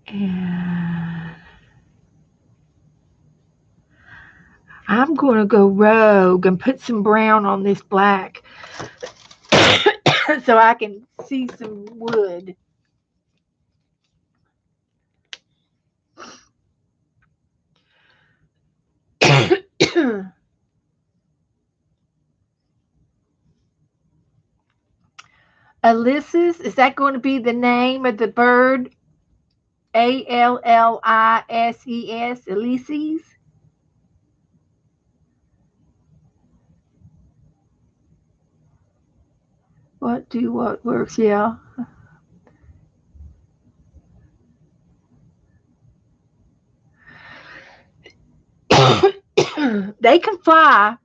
And I'm going to go rogue and put some brown on this black so I can see some wood. Allisses, is that going to be the name of the bird? Allisses, Ulysses. What works? Yeah. They can fly,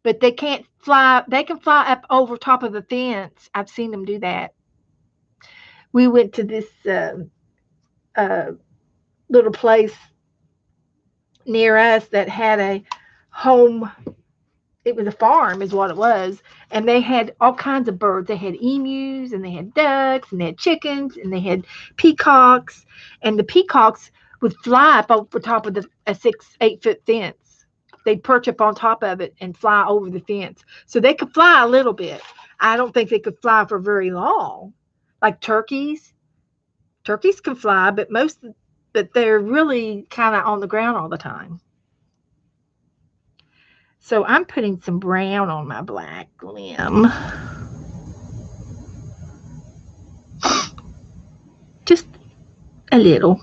but they can't fly. They can fly up over top of the fence. I've seen them do that. We went to this uh, little place near us that had a home. It was a farm, is what it was, and they had all kinds of birds. They had emus, and they had ducks, and they had chickens, and they had peacocks, and the peacocks would fly up over top of a 6, 8 foot fence. They'd perch up on top of it and fly over the fence, so they could fly a little bit. I don't think they could fly for very long, like turkeys. Turkeys can fly, but they're really kind of on the ground all the time. So I'm putting some brown on my black limb. Just a little.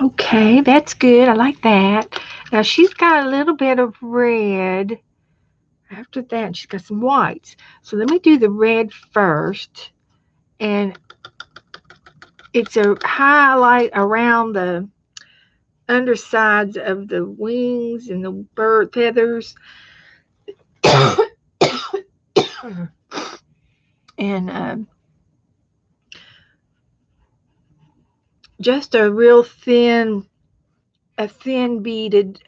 Okay, that's good. I like that. Now she's got a little bit of red. After that, she's got some whites. So let me do the red first. And it's a highlight around the undersides of the wings and the bird feathers. And just a thin beaded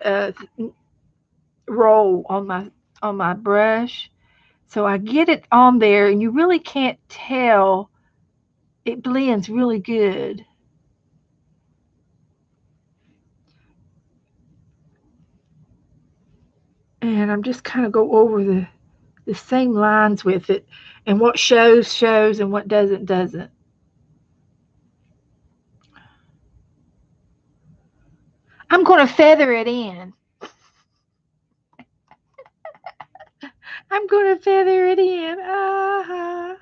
roll on my brush. So I get it on there, and you really can't tell. It blends really good. And I'm just kind of go over the same lines with it, and what shows, and what doesn't. I'm going to feather it in. I'm going to feather it in. Uh-huh.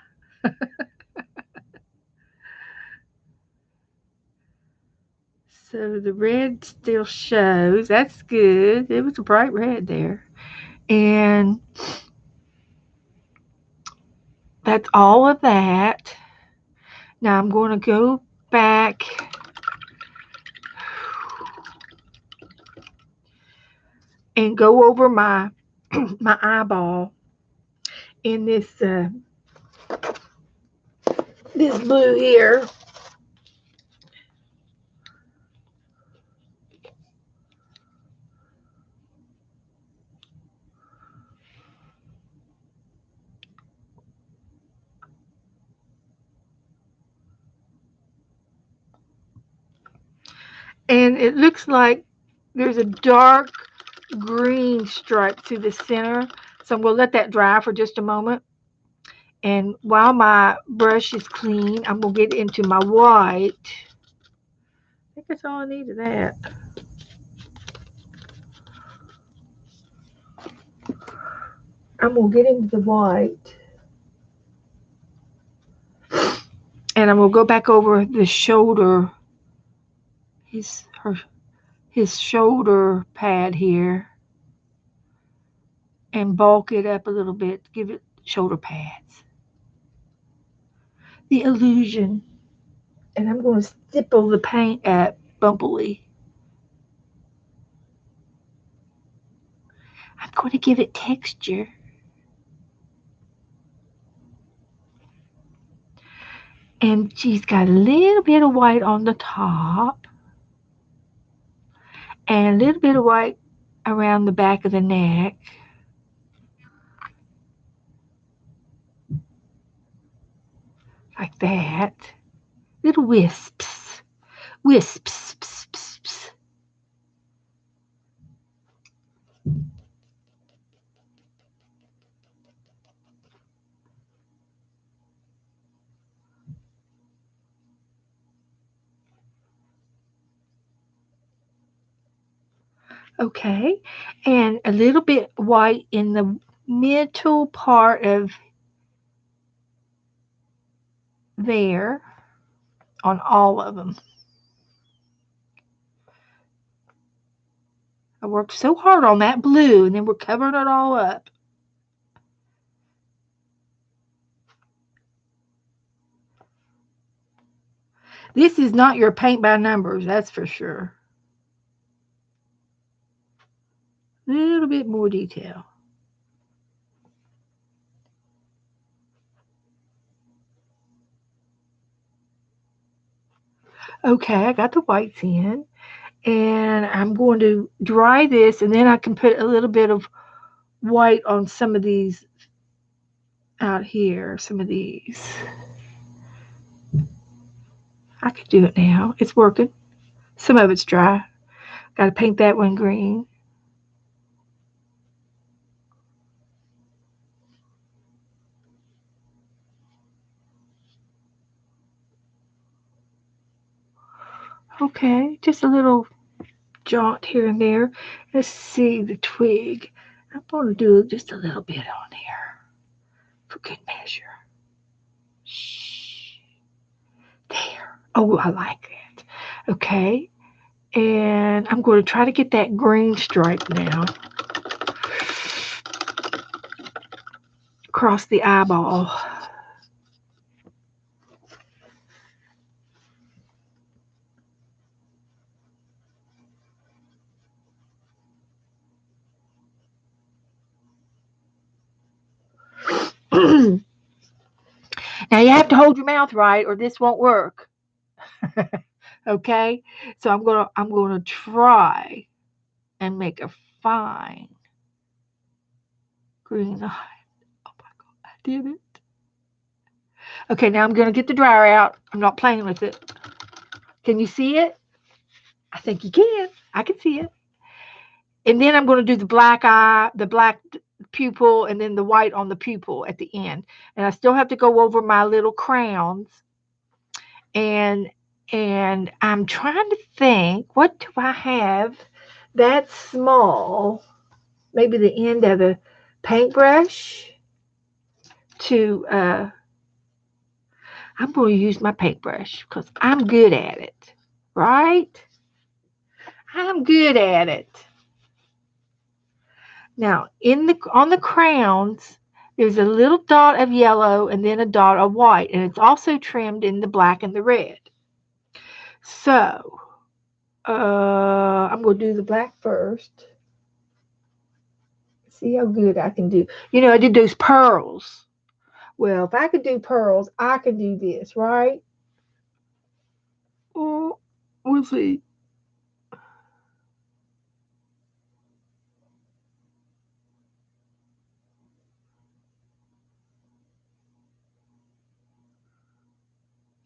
So the red still shows. That's good. It was a bright red there. And that's all of that. Now I'm going to go back and go over my my eyeball in this blue here. And it looks like there's a dark green stripe through the center. So I'm going to let that dry for just a moment. And while my brush is clean, I'm going to get into my white. I think that's all I need of that. I'm going to get into the white. And I'm going to go back over the shoulder, his shoulder pad here, and bulk it up a little bit, give it shoulder pads. The illusion. And I'm going to stipple the paint at bumpily. I'm going to give it texture. And she's got a little bit of white on the top and a little bit of white around the back of the neck. Like that. Little wisps. Wisps. Pss, pss, pss. Okay. And a little bit white in the middle part of there on all of them. I worked so hard on that blue, and then we're covering it all up. This is not your paint by numbers, that's for sure. A little bit more detail. Okay, I got the whites in, and I'm going to dry this, and then I can put a little bit of white on some of these out here, some of these. I could do it now. It's working. Some of it's dry. Got to paint that one green. Okay, just a little jaunt here and there. Let's see the twig. I'm going to do just a little bit on here for good measure. Shh. There. Oh, I like it. Okay. And I'm going to try to get that green stripe now across the eyeball. Now you have to hold your mouth right or this won't work. Okay? So I'm gonna try and make a fine green line. Oh my god, I did it. Okay, now I'm gonna get the dryer out. I'm not playing with it. Can you see it? I think you can. I can see it. And then I'm gonna do the black eye, the black pupil, and then the white on the pupil at the end. And I still have to go over my little crowns and I'm trying to think, what do I have that's small? Maybe the end of a paintbrush to I'm going to use my paintbrush because I'm good at it, right? I'm good at it. Now, on the crowns, there's a little dot of yellow and then a dot of white, and it's also trimmed in the black and the red. So, I'm going to do the black first. See how good I can do. You know, I did those pearls. Well, if I could do pearls, I could do this, right? Oh, we'll see.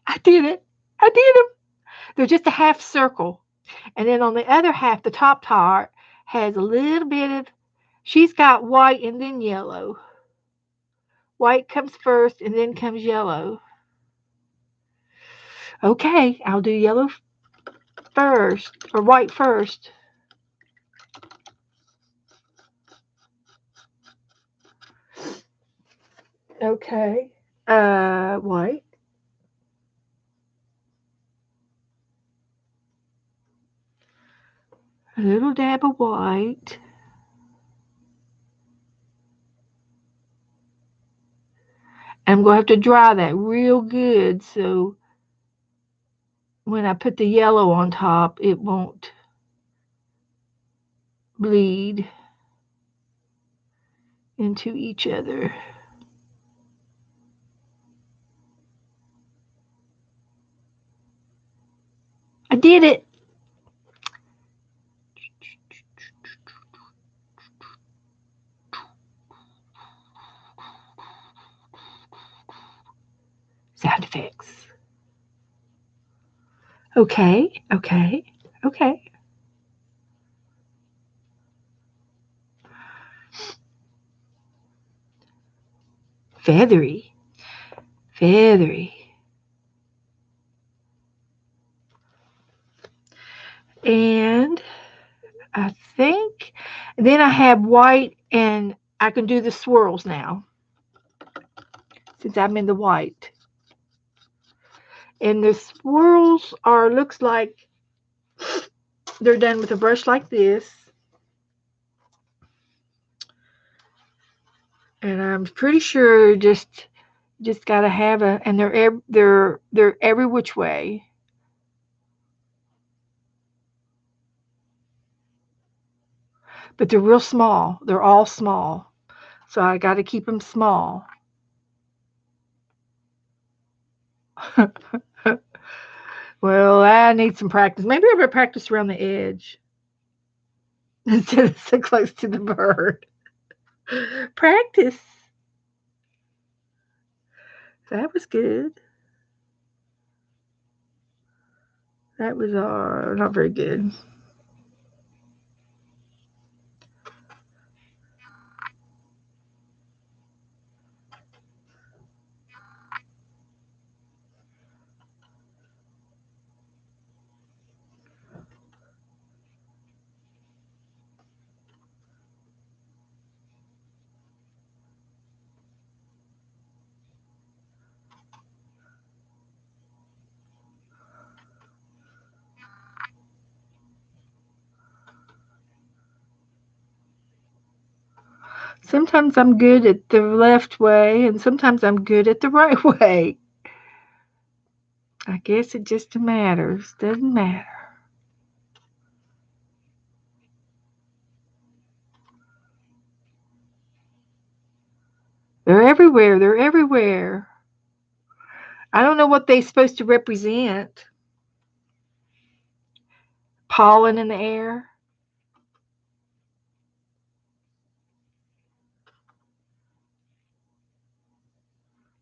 I did it. I did them. They're just a half circle. And then on the other half, the top part has a little bit of, she's got white and then yellow. White comes first and then comes yellow. Okay, I'll do yellow first, or white first. Okay, white. A little dab of white. I'm going to have to dry that real good so when I put the yellow on top, it won't bleed. into each other. I did it. Sound effects. Okay, okay, okay. Feathery, feathery. And I think then I have white and I can do the swirls now since I'm in the white. And the swirls are looks like they're done with a brush like this. And I'm pretty sure just gotta have a and they're every which way. But they're real small. They're all small. So I got to keep them small. Well, I need some practice. Maybe I better practice around the edge instead of so close to the bird. Practice. That was good. That was not very good. Sometimes I'm good at the left way, and sometimes I'm good at the right way. I guess it just matters. Doesn't matter. They're everywhere. They're everywhere. I don't know what they're supposed to represent. Pollen in the air,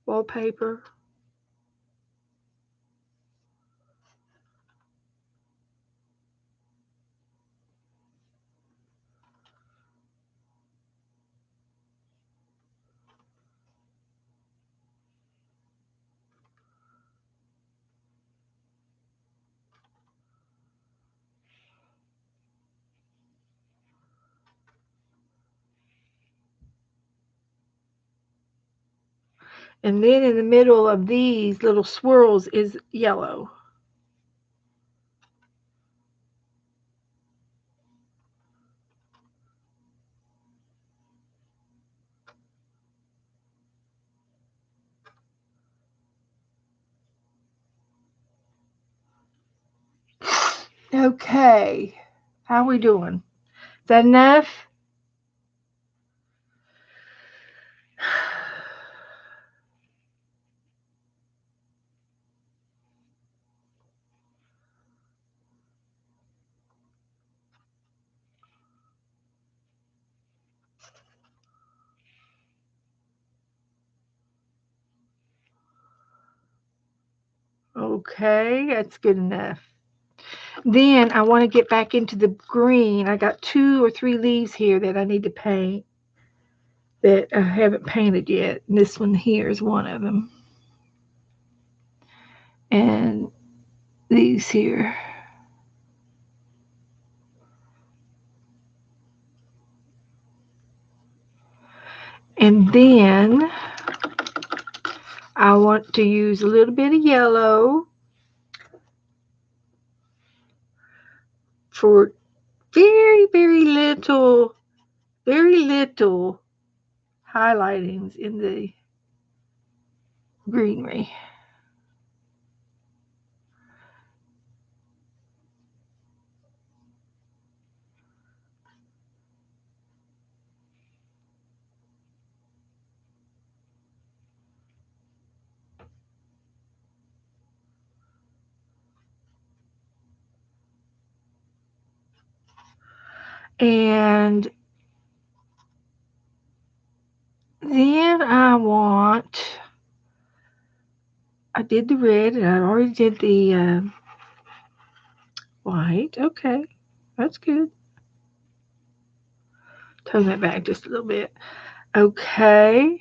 wallpaper. And then in the middle of these little swirls is yellow. Okay. How are we doing? Is that enough? Okay, that's good enough. Then I want to get back into the green. I got 2 or 3 leaves here that I need to paint that I haven't painted yet. And this one here is one of them. And these here. And then I want to use a little bit of yellow for very little highlightings in the greenery. And then I did the red, and I already did the white. Okay, that's good. Turn that back just a little bit. Okay.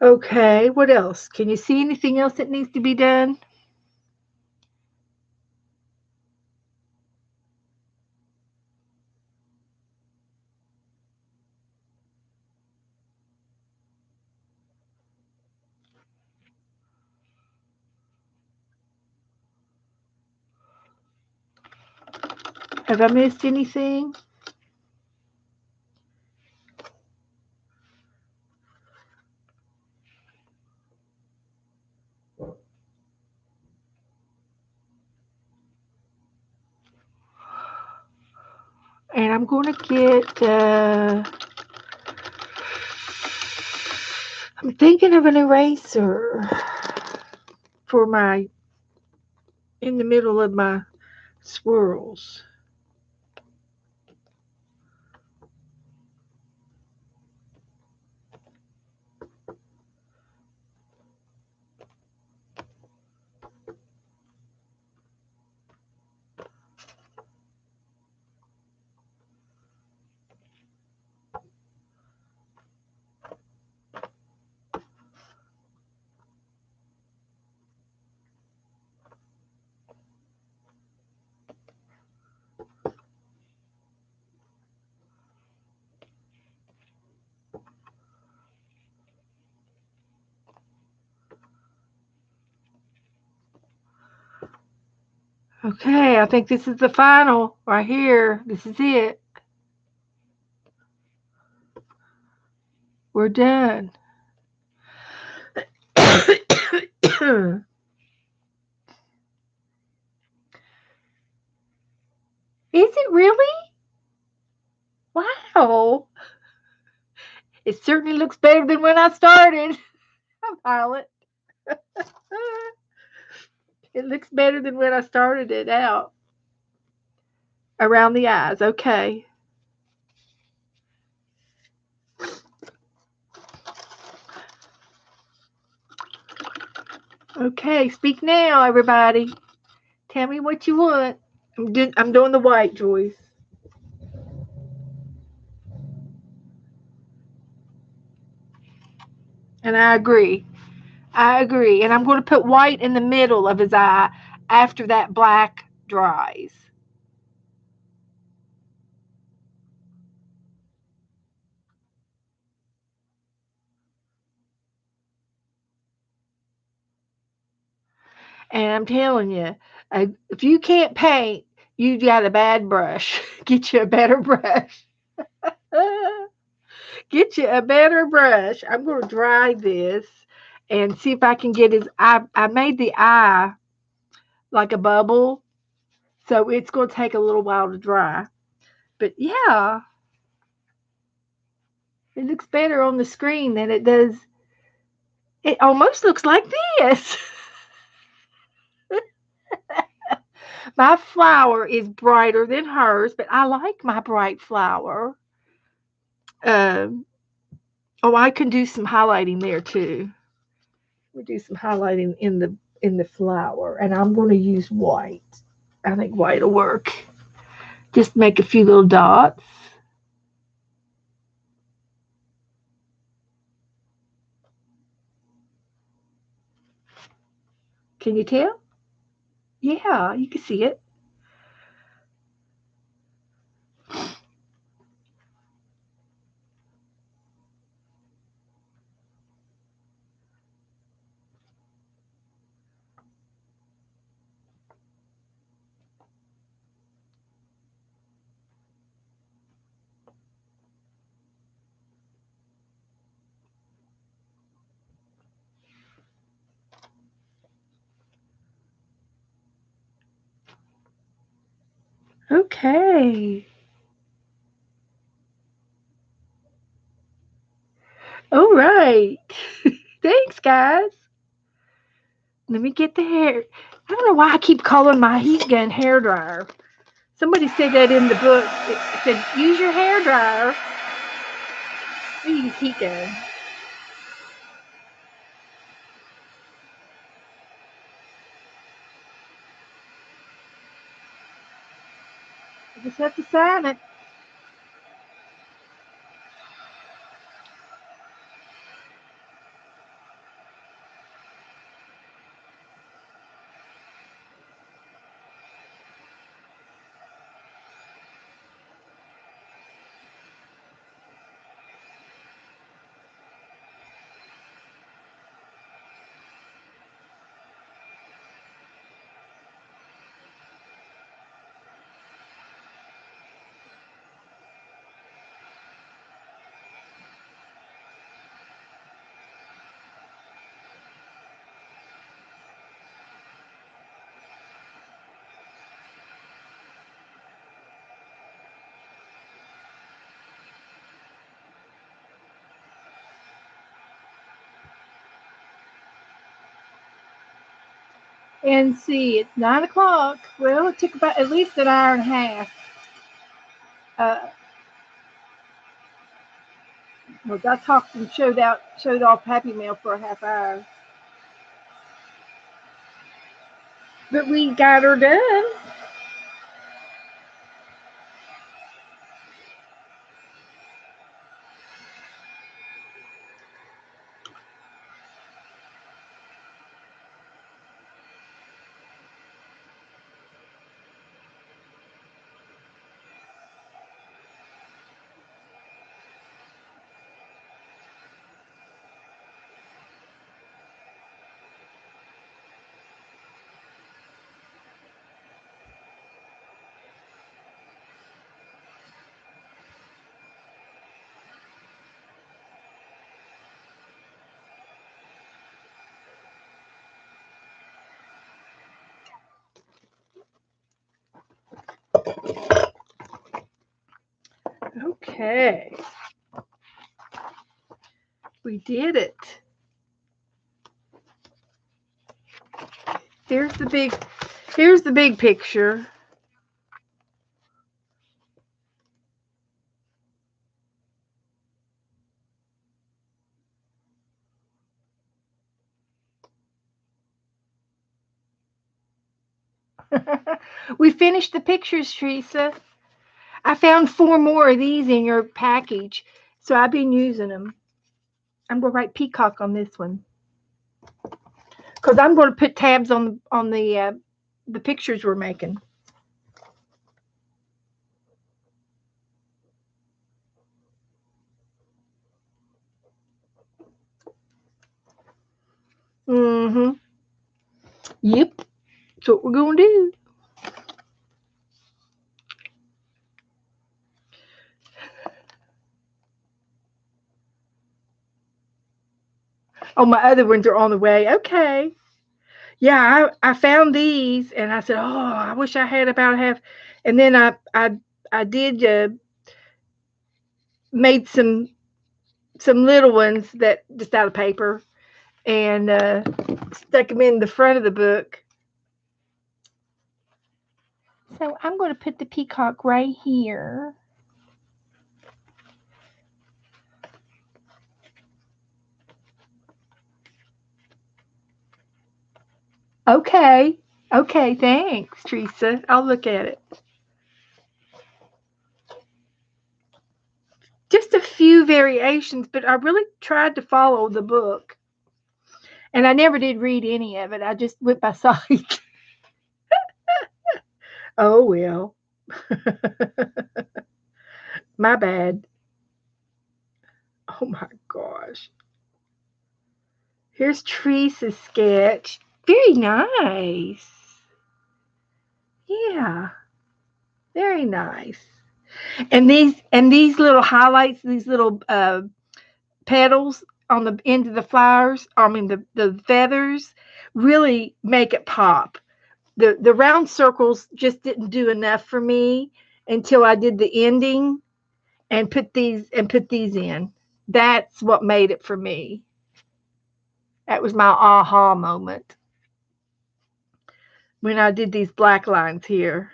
Okay, what else? Can you see anything else that needs to be done? Have I missed anything? And I'm going to get, I'm thinking of an eraser for my, in the middle of my swirls. Okay, I think this is the final right here. This is it. We're done. Is it really? Wow. It certainly looks better than when I started. Violet. It looks better than when I started it out. Around the eyes. Okay. Okay, speak now, everybody. Tell me what you want. I'm doing the white, Joyce. And I agree. I agree. And I'm going to put white in the middle of his eye after that black dries. And I'm telling you, if you can't paint, you got a bad brush. Get you a better brush. Get you a better brush. I'm going to dry this and see if I can get his eye. I made the eye like a bubble, so it's going to take a little while to dry. But yeah, it looks better on the screen than it does. It almost looks like this. My flower is brighter than hers, but I like my bright flower. Um, oh, I can do some highlighting there too. We'll do some highlighting in the flower, and I'm going to use white. I think white will work. Just make a few little dots. Can you tell? Yeah, you can see it. Okay. All right. Thanks, guys. Let me get the hair. I don't know why I keep calling my heat gun hair dryer. Somebody said that in the book. It said, use your hair dryer. We use heat gun. I just have to sign it. And see, it's 9 o'clock. Well, it took about at least an hour and a half. Uh, well, I talked and showed off Happy Meal for a half hour. But we got her done. Okay, we did it. Here's the big. Here's the big picture. We finished the pictures, Teresa. I found 4 more of these in your package, so I've been using them. I'm gonna write Peacock on this one because I'm gonna put tabs on the pictures we're making. Mm-hmm. Yep. That's what we're gonna do. Oh, my other ones are on the way. Okay. Yeah, I found these and I said, oh, I wish I had about half. And then I did made some little ones that just out of paper and stuck them in the front of the book. So I'm going to put the peacock right here. Okay. Okay, thanks, Teresa. I'll look at it. Just a few variations, but I really tried to follow the book. And I never did read any of it. I just went by sight. Oh, well. My bad. Oh, my gosh. Here's Teresa's sketch. Very nice. Yeah, very nice. And these little highlights, these little petals on the end of the flowers, I mean the feathers, really make it pop. The round circles just didn't do enough for me until I did the ending and put these in. That's what made it for me. That was my aha moment when I did these black lines here.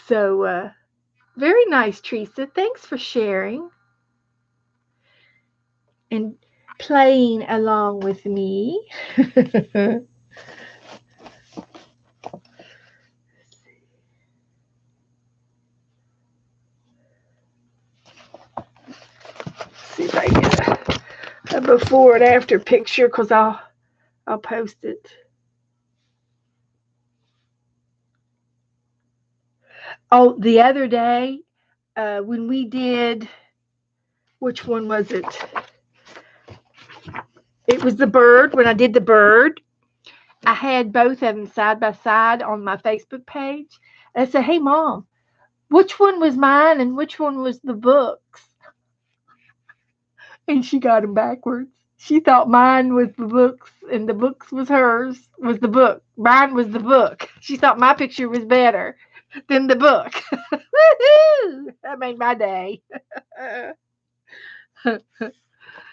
So very nice, Teresa. Thanks for sharing and playing along with me. See if I get a before and after picture, because I'll post it. Oh, the other day when we did, which one was it? It was the bird. When I did the bird, I had both of them side by side on my Facebook page. And I said, "Hey, Mom, which one was mine and which one was the book's?" And she got them backwards. She thought mine was the books and the books was hers, was the book. Mine was the book. She thought my picture was better than the book. Woohoo! That made my day.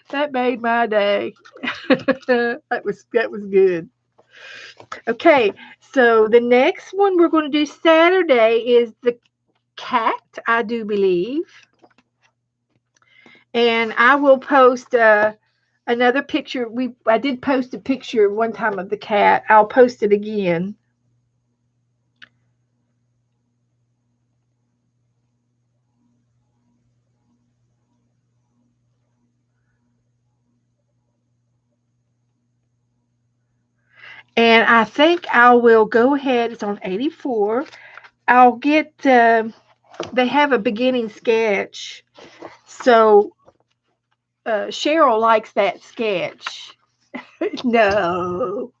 That made my day. that was good. Okay, so the next one we're going to do Saturday is the cat, I do believe. And I will post another picture. I did post a picture one time of the cat. I'll post it again. And I think I will go ahead. It's on 84. I'll get. They have a beginning sketch, so Cheryl likes that sketch. No,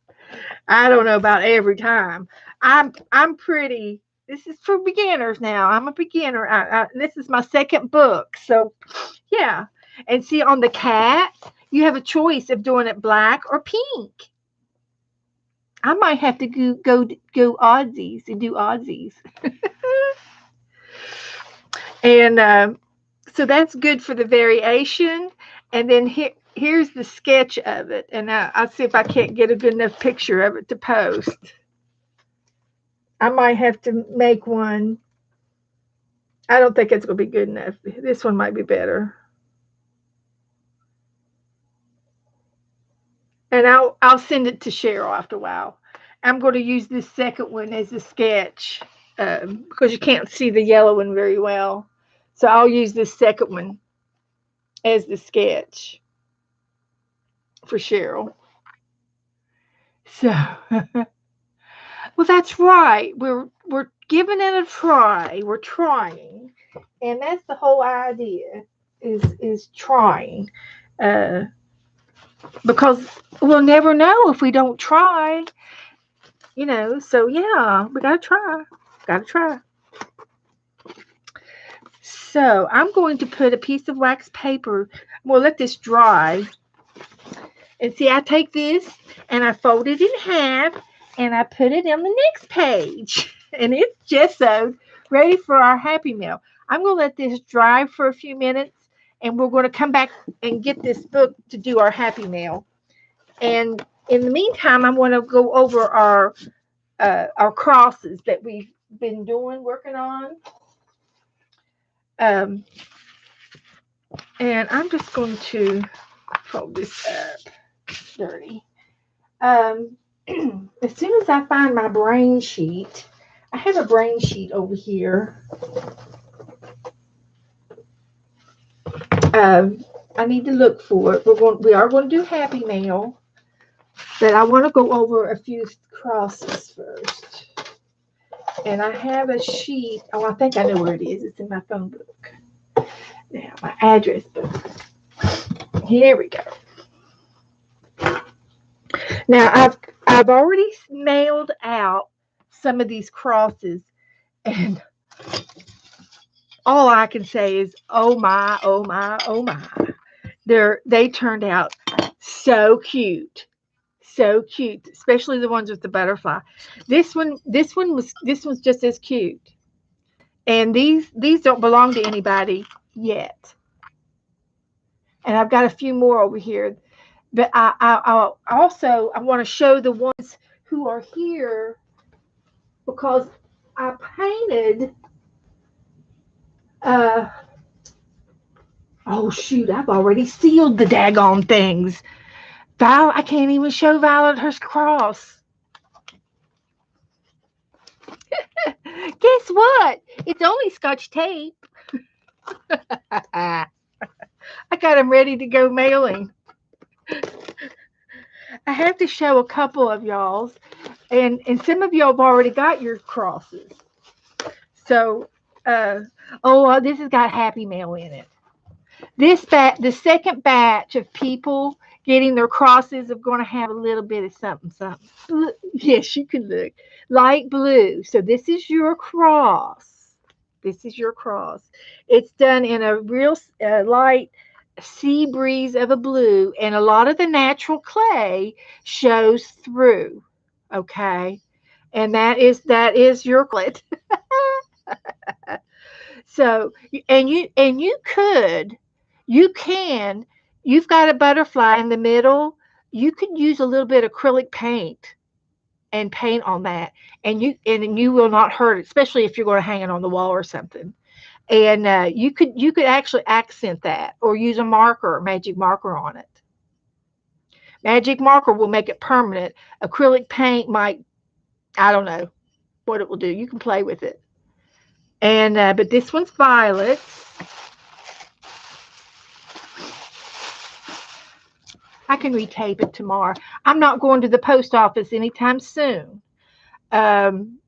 I don't know about every time. I'm pretty. This is for beginners now. I'm a beginner. This is my second book, so yeah. And see on the cat, you have a choice of doing it black or pink. I might have to go oddsies and do oddsies, and so that's good for the variation. And then here's the sketch of it, and I'll see if I can't get a good enough picture of it to post. I might have to make one. I don't think it's going to be good enough. This one might be better. And I'll send it to Cheryl after a while. I'm going to use this second one as a sketch because you can't see the yellow one very well. So I'll use this second one as the sketch for Cheryl. So, well, that's right. We're giving it a try. We're trying, and that's the whole idea is trying. Uh, because we'll never know if we don't try, So yeah, we gotta try. So I'm going to put a piece of wax paper. We'll let this dry. And see, I take this and I fold it in half and I put it on the next page. And it's gessoed, ready for our Happy Meal. I'm going to let this dry for a few minutes and we're going to come back and get this book to do our Happy Meal. And in the meantime, I'm going to go over our crosses that we've been working on. And I'm just going to fold this up. It's dirty. As soon as I find my brain sheet, I have a brain sheet over here. I need to look for it. We are going to do Happy Mail, but I want to go over a few crosses first. And I have a sheet. Oh, I think I know where it is. It's in my phone book. Now, my address book. Here we go. Now, I've already mailed out some of these crosses, and all I can say is, oh my, oh my, oh my. They turned out so cute. So cute, especially the ones with the butterfly. This one's just as cute. And these don't belong to anybody yet. And I've got a few more over here. But I want to show the ones who are here because I painted. Uh, oh shoot! I've already sealed the daggone things. I can't even show Violet her cross. Guess what? It's only Scotch tape. I got them ready to go mailing. I have to show a couple of y'all's, and some of y'all have already got your crosses. So, this has got Happy Mail in it. The second batch of people getting their crosses are going to have a little bit of something, something. Yes, you can look. Light blue. So this is your cross. This is your cross. It's done in a real light sea breeze of a blue, and a lot of the natural clay shows through. Okay, and that is your clit. So, you can, you've got a butterfly in the middle. You could use a little bit of acrylic paint and paint on that, and you will not hurt it, especially if you're going to hang it on the wall or something. And you could actually accent that or use a magic marker on it. Magic marker will make it permanent. Acrylic paint might, I don't know what it will do. You can play with it. And but this one's violet. I can retape it tomorrow. I'm not going to the post office anytime soon. Um,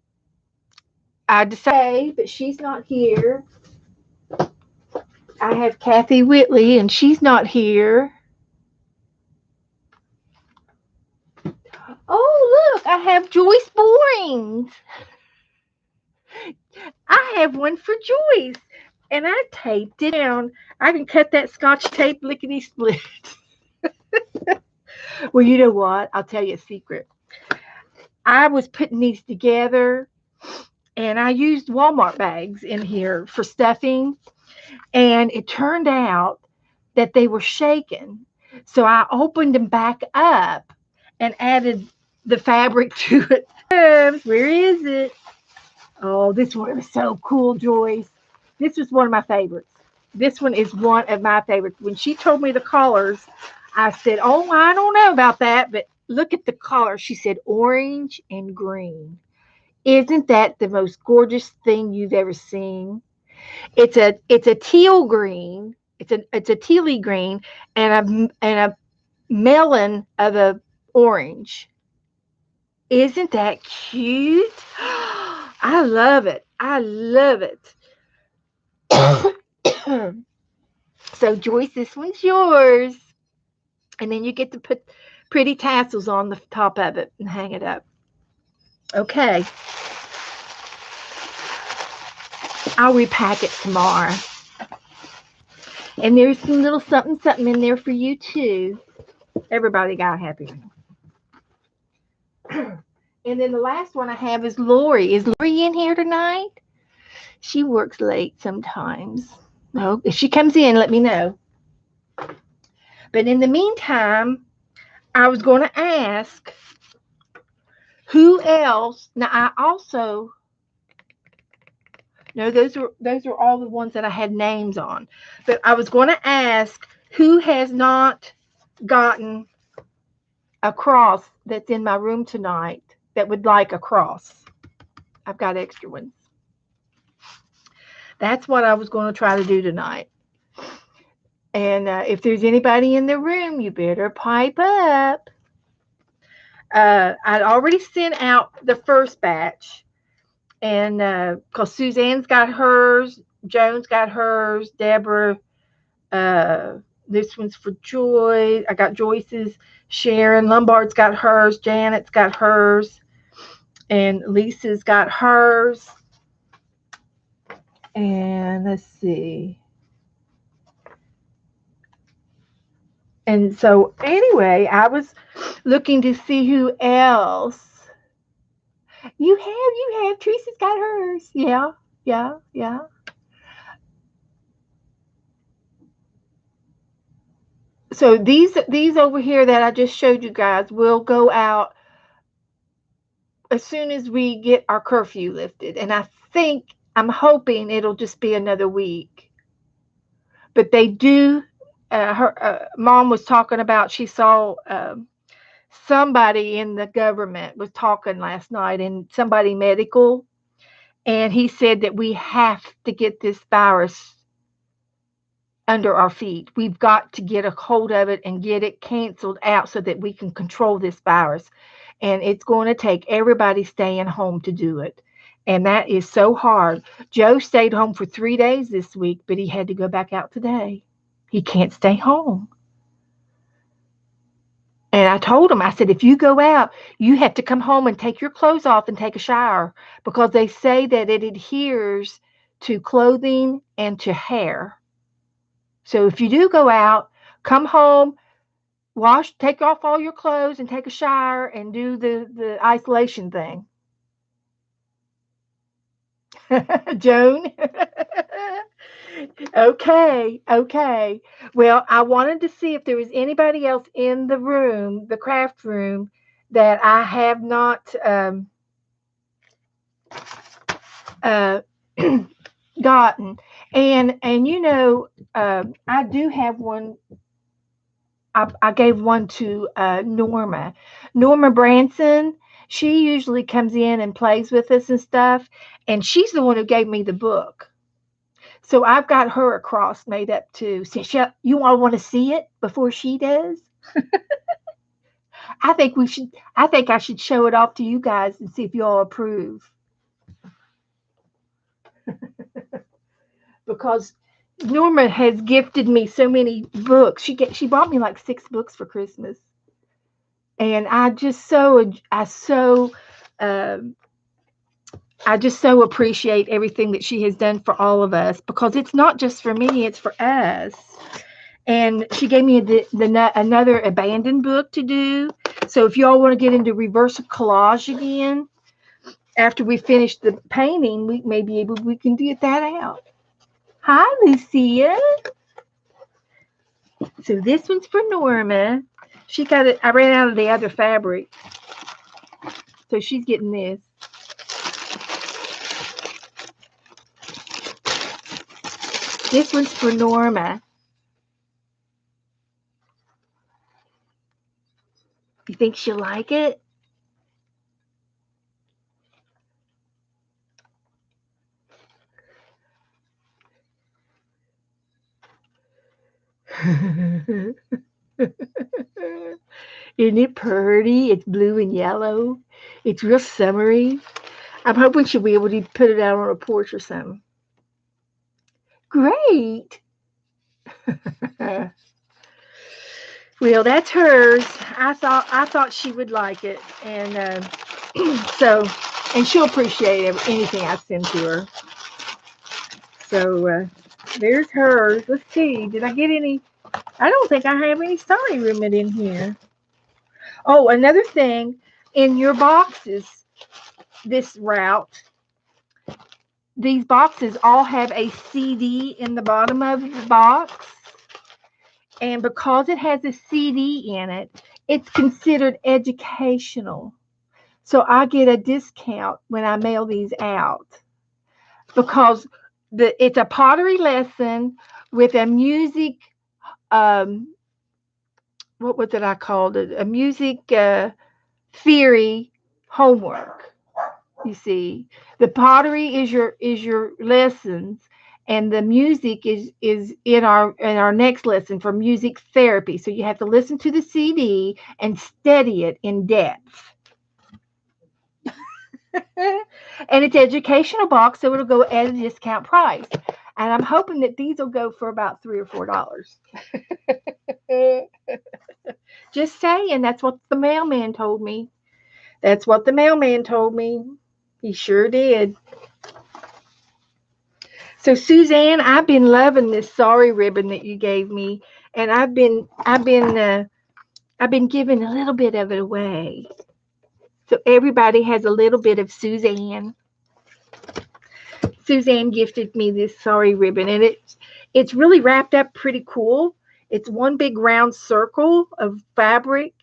I decided, but she's not here. I have Kathy Whitley, and she's not here. Oh, look, I have Joyce Borings. I have one for Joyce, and I taped it down. I can cut that Scotch tape lickety split. Well, you know what? I'll tell you a secret. I was putting these together, and I used Walmart bags in here for stuffing, and it turned out that they were shaken. So I opened them back up and added the fabric to it. Where is it? Oh, this one was so cool, Joyce. This was one of my favorites. This one is one of my favorites. When she told me the colors, I said, oh, I don't know about that, but look at the color. She said orange and green. Isn't that the most gorgeous thing you've ever seen? It's a teal green. It's a tealy green and a melon of a orange. Isn't that cute? I love it. I love it. So Joyce, this one's yours. And then you get to put pretty tassels on the top of it and hang it up. Okay. I'll repack it tomorrow. And there's some little something in there for you too. Everybody got happy. And then the last one I have is Lori. Is Lori in here tonight? She works late sometimes. No, if she comes in, let me know. But in the meantime, I was going to ask who else. Now I also no, those are all the ones that I had names on. But I was going to ask who has not gotten a cross that's in my room tonight that would like a cross. I've got extra ones. That's what I was going to try to do tonight. And if there's anybody in the room, you better pipe up. I'd already sent out the first batch, and because Suzanne's got hers, Joan's got hers, Deborah, uh, this one's for Joy. I got Joyce's. Sharon Lombard's got hers. Janet's got hers. And Lisa's got hers. And let's see. And so, anyway, I was looking to see who else. You have. Teresa's got hers. Yeah, yeah, yeah. So these over here that I just showed you guys will go out as soon as we get our curfew lifted. And I'm hoping it'll just be another week. But they do. Her mom was talking about she saw somebody in the government was talking last night, and somebody medical, and he said that we have to get this virus under our feet. We've got to get a hold of it and get it canceled out so that we can control this virus. And it's going to take everybody staying home to do it. And that is so hard. Joe stayed home for 3 days this week, but he had to go back out today. He can't stay home. And I told him, I said, if you go out, you have to come home and take your clothes off and take a shower, because they say that it adheres to clothing and to hair. So if you do go out, come home, take off all your clothes and take a shower and do the isolation thing. Joan? Okay. Well, I wanted to see if there was anybody else in the room, the craft room, that I have not uh, gotten. And I do have one. I gave one to Norma. Norma Branson. She usually comes in and plays with us and stuff. And she's the one who gave me the book. So I've got her a cross made up too. So you all want to see it before she does? I think we should. I think I should show it off to you guys and see if you all approve. Because Norma has gifted me so many books. She bought me like 6 books for Christmas, and um, I just so appreciate everything that she has done for all of us, because it's not just for me, it's for us. And she gave me another abandoned book to do. So if y'all want to get into reverse collage again, after we finish the painting, we can get that out. Hi, Lucia. So this one's for Norma. She got it. I ran out of the other fabric, so she's getting this. This one's for Norma. You think she'll like it? Isn't it pretty? It's blue and yellow. It's real summery. I'm hoping she'll be able to put it out on a porch or something. Great. Well, that's hers. I thought she would like it, and and she'll appreciate anything I send to her. So there's hers. Let's see. Did I get any? I don't think I have any sorry rooming in here. Oh, another thing, in your boxes, this route, these boxes all have a CD in the bottom of the box. And because it has a CD in it, it's considered educational. So I get a discount when I mail these out, because it's a pottery lesson with a music, what was it I called it? A music theory homework. You see, the pottery is your lessons, and the music is in our next lesson for music therapy. So you have to listen to the CD and study it in depth. And it's educational box, so it'll go at a discount price. And I'm hoping that these will go for about $3 or $4. Just saying, that's what the mailman told me. That's what the mailman told me. He sure did. So Suzanne, I've been loving this sorry ribbon that you gave me, and I've been giving a little bit of it away. So everybody has a little bit of Suzanne. Suzanne gifted me this sorry ribbon, and it's really wrapped up pretty cool. It's one big round circle of fabric,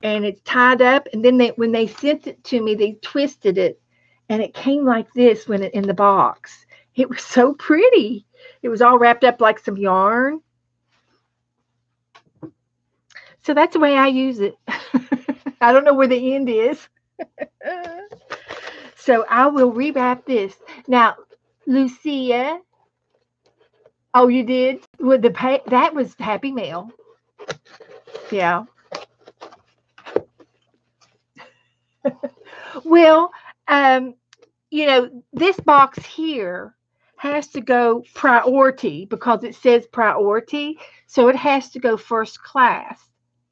and it's tied up. And then when they sent it to me, they twisted it, and it came like this when it in the box. It was so pretty. It was all wrapped up like some yarn. So that's the way I use it. I don't know where the end is. So I will rewrap this. Now, Lucia. Oh, you did? With that was Happy Mail. Yeah. Well, this box here has to go priority because it says priority. So it has to go first class,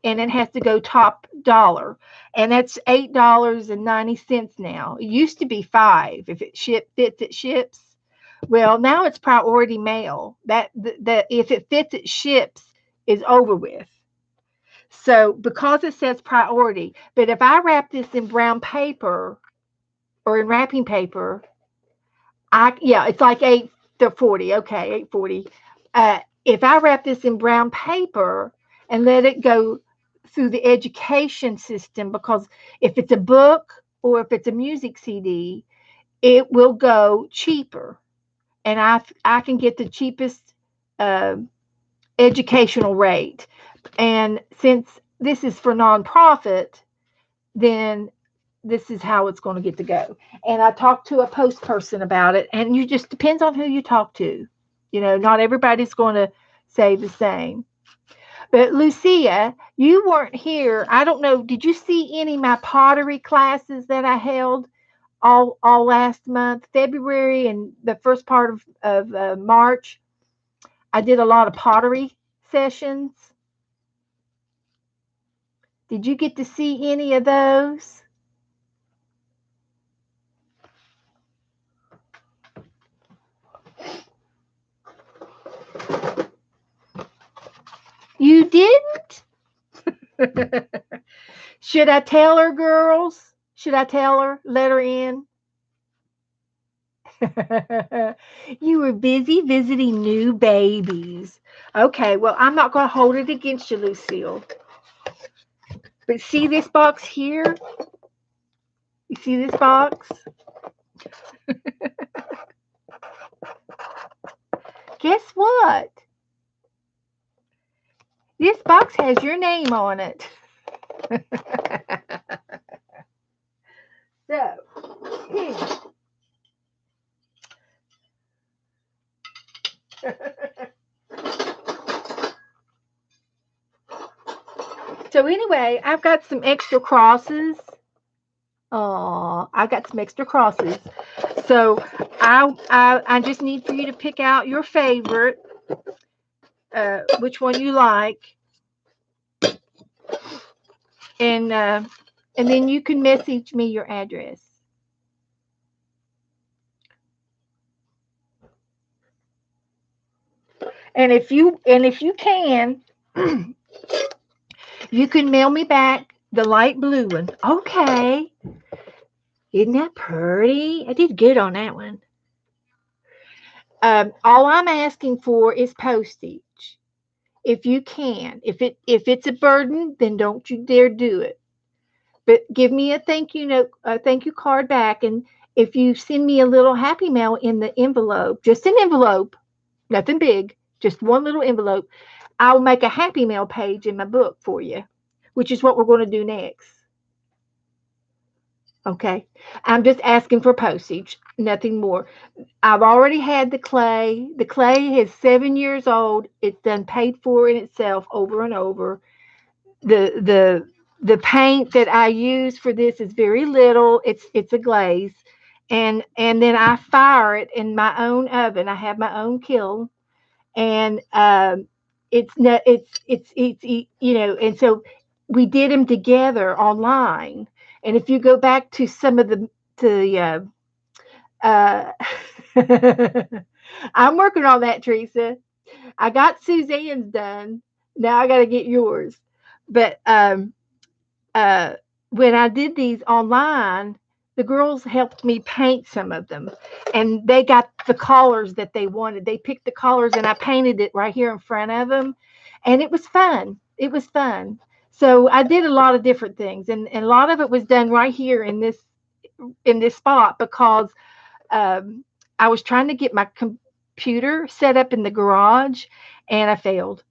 and it has to go top dollar. And that's $8.90 now. It used to be $5 if it fits, it ships. Well, now it's priority mail. That if it fits, it ships is over with. So because it says priority, but if I wrap this in brown paper or in wrapping paper, it's like 840. Okay, 840. If I wrap this in brown paper and let it go through the education system, because if it's a book or if it's a music CD, it will go cheaper, and I can get the cheapest educational rate. And since this is for nonprofit, then this is how it's going to get to go. And I talked to a post person about it, and you just depends on who you talk to. Not everybody's going to say the same. But Lucia, you weren't here. I don't know. Did you see any of my pottery classes that I held all last month, February, and the first part of March? I did a lot of pottery sessions. Did you get to see any of those? You didn't? Should I tell her, girls? Should I tell her? Let her in? You were busy visiting new babies. Okay, well, I'm not going to hold it against you, Lucille. But see this box here? You see this box? Guess what? This box has your name on it. So anyway, I've got some extra crosses. Oh, I got some extra crosses. So I just need for you to pick out your favorite, which one you like, and then you can message me your address. And if you can, you can mail me back the light blue one. Okay. Isn't that pretty? I did good on that one. All I'm asking for is postage. If you can. If it's a burden, then don't you dare do it. But give me a thank you note, a thank you card back, and if you send me a little happy mail in the envelope, just an envelope, nothing big, just one little envelope, I'll make a happy mail page in my book for you, which is what we're going to do next. Okay. I'm just asking for postage, nothing more. I've already had the clay. The clay is 7 years old. It's done paid for in itself over and over. The paint that I use for this is very little. It's a glaze. And then I fire it in my own oven. I have my own kiln, and it's no and so we did them together online. And if you go back to some of the uh, I'm working on that, Teresa. I got Suzanne's done. Now I got to get yours. But uh, when I did these online, the girls helped me paint some of them, and they got the colors that they wanted. They picked the colors, and I painted it right here in front of them, and it was fun. It was fun. So I did a lot of different things, and a lot of it was done right here in this spot because um, I was trying to get my computer set up in the garage, and I failed.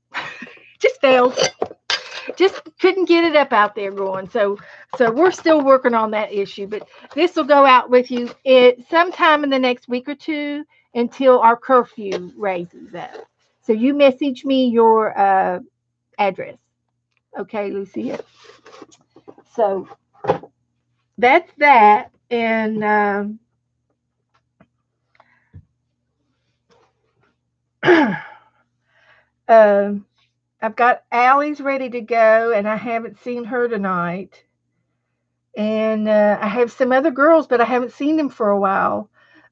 Just failed. Just couldn't get it up out there going. So we're still working on that issue. But this will go out with you sometime in the next week or two until our curfew raises up. So you message me your address, okay, Lucia? So that's that, and um, I've got Allie's ready to go, and I haven't seen her tonight. And I have some other girls, but I haven't seen them for a while.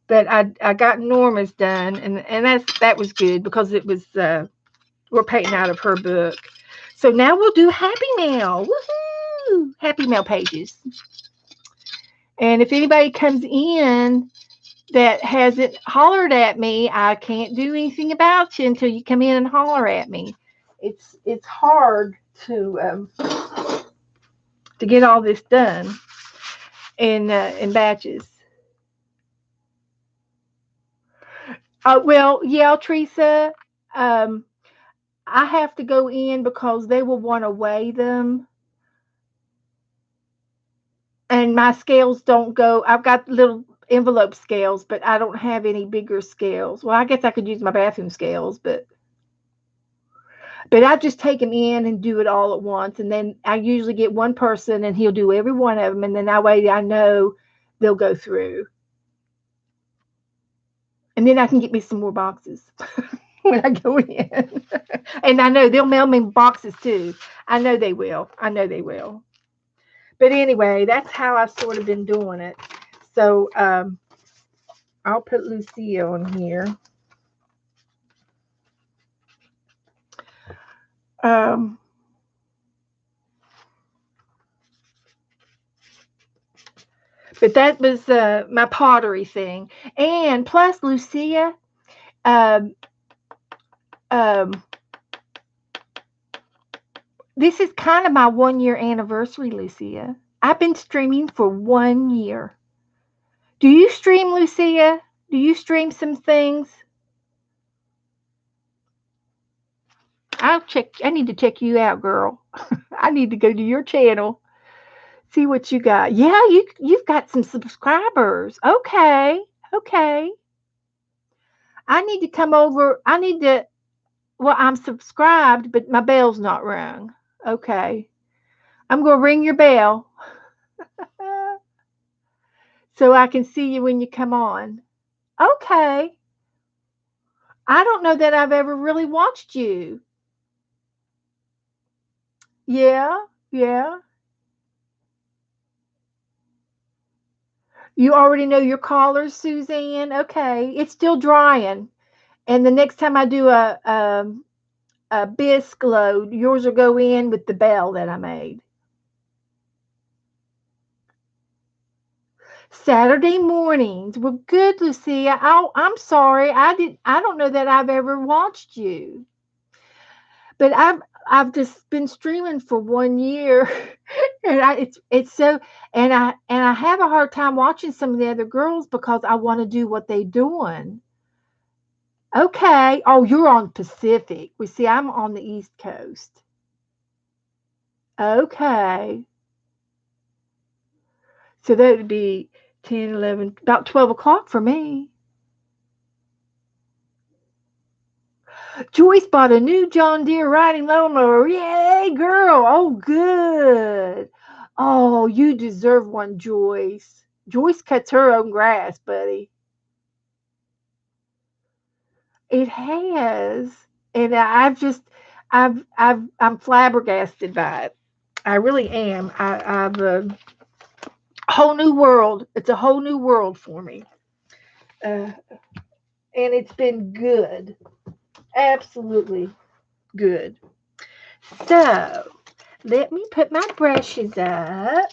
But I got Norma's done, and that was good because it was we're painting out of her book. So now we'll do Happy Mail. Woohoo! Happy Mail pages. And if anybody comes in that hasn't hollered at me, I can't do anything about you until you come in and holler at me. It's hard to get all this done in batches. Well, yeah, Teresa. Um, I have to go in because they will want to weigh them, and my scales don't go. I've got little envelope scales, but I don't have any bigger scales. Well, I guess I could use my bathroom scales, but I just take them in and do it all at once, and then I usually get one person, and he'll do every one of them, and then that way I know they'll go through, and then I can get me some more boxes when I go in. And I know they'll mail me boxes too. I know they will. I know they will. But anyway, that's how I've sort of been doing it. So I'll put Lucia on here. Um, but that was my pottery thing. And plus, Lucia, um, um, this is kind of my 1 year anniversary, Lucia. I've been streaming for 1 year. Do you stream, Lucia? Do you stream some things? I need to check you out, girl. I need to go to your channel, see what you got. Yeah, you've got some subscribers. Okay. Okay. I need to come over. I need to well, I'm subscribed, but my bell's not rung. Okay. I'm going to ring your bell so I can see you when you come on. Okay. I don't know that I've ever really watched you. Yeah. Yeah. You already know your callers, Suzanne. Okay. It's still drying. And the next time I do a bisque load, yours will go in with the bell that I made. Saturday mornings. Well, good, Lucia. Oh, I'm sorry. I don't know that I've ever watched you. But I've just been streaming for 1 year. And it's so and I have a hard time watching some of the other girls because I want to do what they doing. Okay. Oh, you're on Pacific. We see I'm on the East Coast. So that would be 10, 11, about 12 o'clock for me. Joyce bought a new John Deere riding lawnmower. Yay, girl. Oh, good. Oh, you deserve one, Joyce. Joyce cuts her own grass, buddy. It has. And I'm flabbergasted by it. I really am. I've a whole new world. It's a whole new world for me. Uh, and it's been good. Absolutely good. So, let me put my brushes up.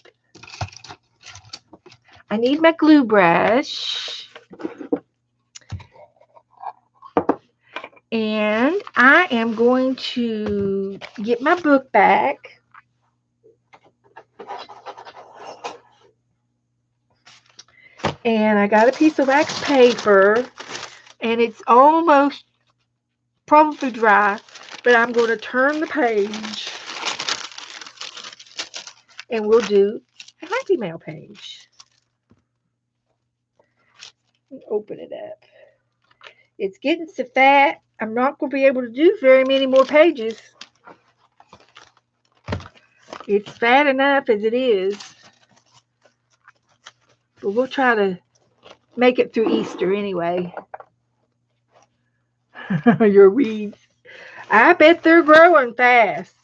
I need my glue brush. And I am going to get my book back. And I got a piece of wax paper. And it's almost probably dry. But I'm going to turn the page. And we'll do a Happy Mail page. Open it up. It's getting so fat, I'm not going to be able to do very many more pages. It's fat enough as it is. But we'll try to make it through Easter anyway. Your weeds. I bet they're growing fast.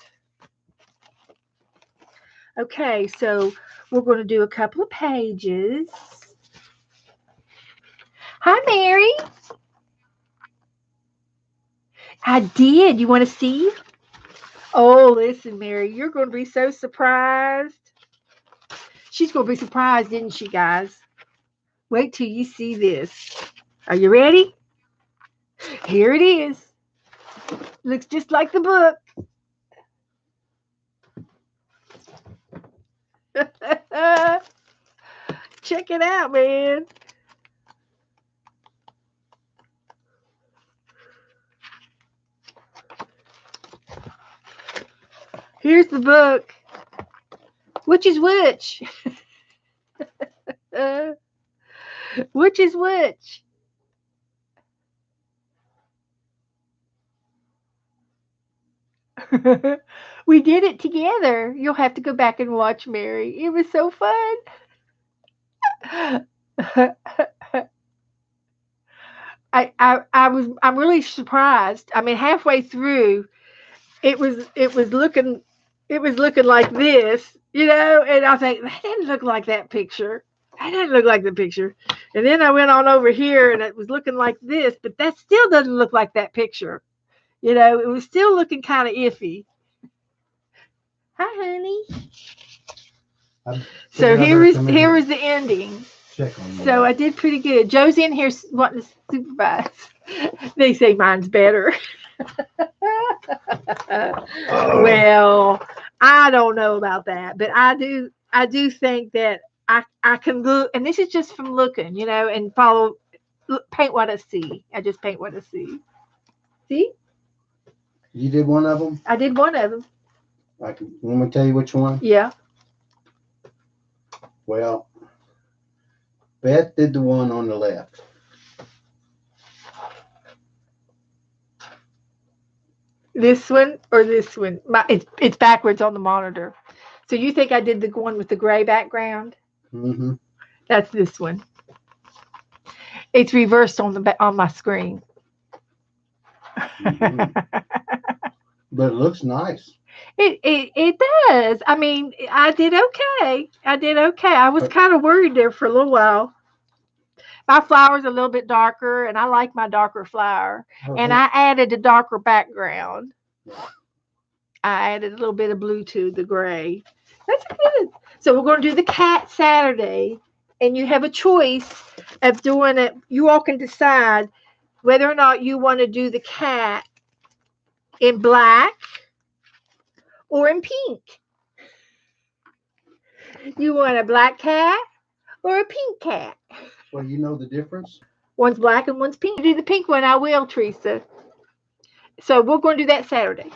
Okay, so we're going to do a couple of pages. Hi, Mary. I did. You want to see? Oh, listen, Mary, you're going to be so surprised. She's going to be surprised, isn't she, guys? Wait till you see this. Are you ready? Here it is. Looks just like the book. Check it out, man. Here's the book. Which is which? Which is which? We did it together. You'll have to go back and watch, Mary. It was so fun. I'm really surprised. I mean, halfway through, it was looking like this, and I think that didn't look like that picture. That didn't look like the picture. And then I went on over here and it was looking like this, but that still doesn't look like that picture. It was still looking kind of iffy. Hi, honey. So here is the ending. So I did pretty good. Joe's in here wanting to supervise. They say mine's better. Well, I don't know about that, but I do think that I can look, and this is just from looking, and paint what I see. I just paint what I see. See? You did one of them? I did one of them. Want me to tell you which one? Yeah. Well, Beth did the one on the left. This one or this one? It's backwards on the monitor. So you think I did the one with the gray background? Mm-hmm. That's this one. It's reversed on my screen. Mm-hmm. But it looks nice. It does. I mean, I did okay. I was kind of worried there for a little while. My flower's a little bit darker, and I like my darker flower. And I added a darker background. I added a little bit of blue to the gray. That's good. So we're going to do the cat Saturday, and you have a choice of doing it. You all can decide whether or not you want to do the cat in black or in pink. You want a black cat or a pink cat? Well, you know the difference? One's black and one's pink. Do the pink one, I will, Teresa. So we're going to do that Saturday.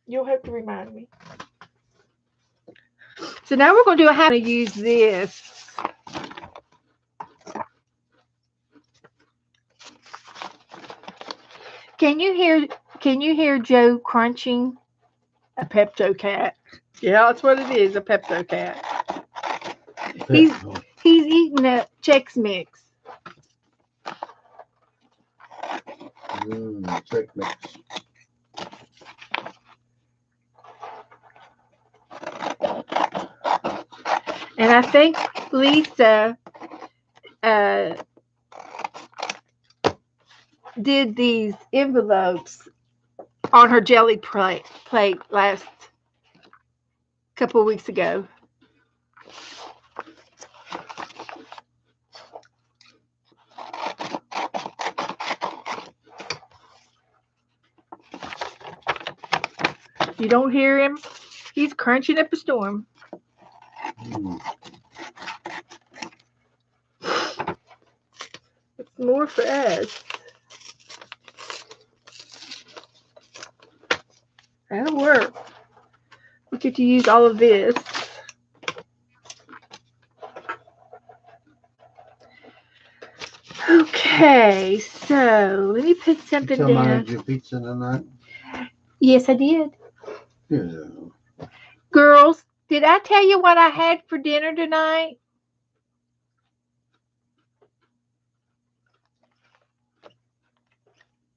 You'll have to remind me. So now we're going to do how to use this. Can you hear Joe crunching? A Pepto cat. Yeah, that's what it is, a Pepto cat. He's eating a Chex Mix. Chex Mix. And I think Lisa did these envelopes on her jelly plate last couple of weeks ago. You don't hear him? He's crunching up a storm. It's more for us. That'll work. We get to use all of this. Okay, so let me put something down. down. You had your pizza tonight? Yes, I did. Yeah. Girls, did I tell you what I had for dinner tonight?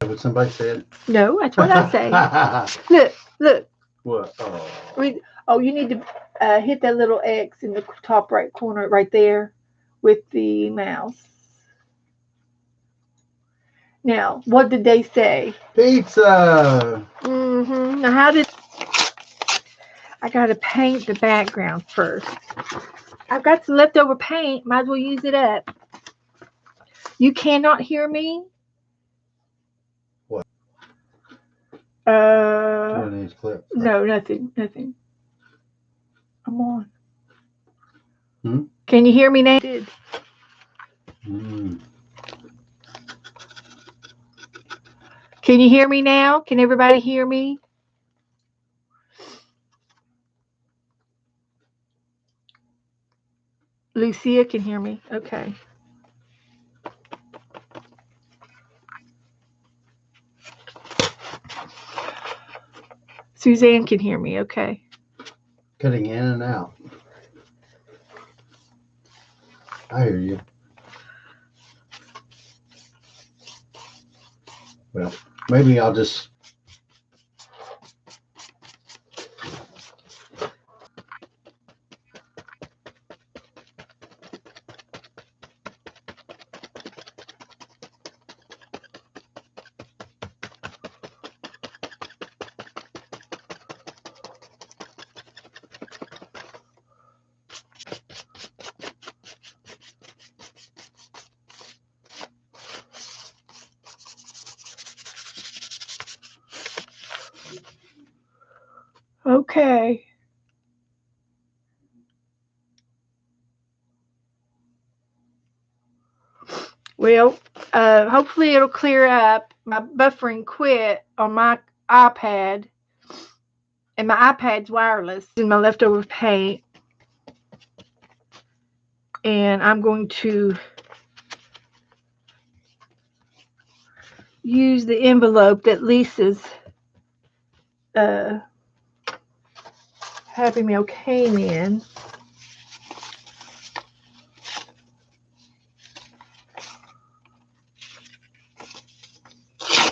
What somebody said? No, that's what I say. Look. What? Oh. Oh, you need to hit that little X in the top right corner right there with the mouse. Now, what did they say? Pizza! Now, how did... I got to paint the background first. I've got some leftover paint. Might as well use it up. You cannot hear me? What? One of these clips. No, nothing. I'm on. Can you hear me now? Can you hear me now? Can everybody hear me? Lucia can hear me. Okay. Suzanne can hear me. Okay. Cutting in and out. I hear you. Well, maybe I'll just... Okay. Well, hopefully it'll clear up. My buffering quit on my iPad, and my iPad's wireless. And my leftover paint, and I'm going to use the envelope that Lisa's Happy Meal came in.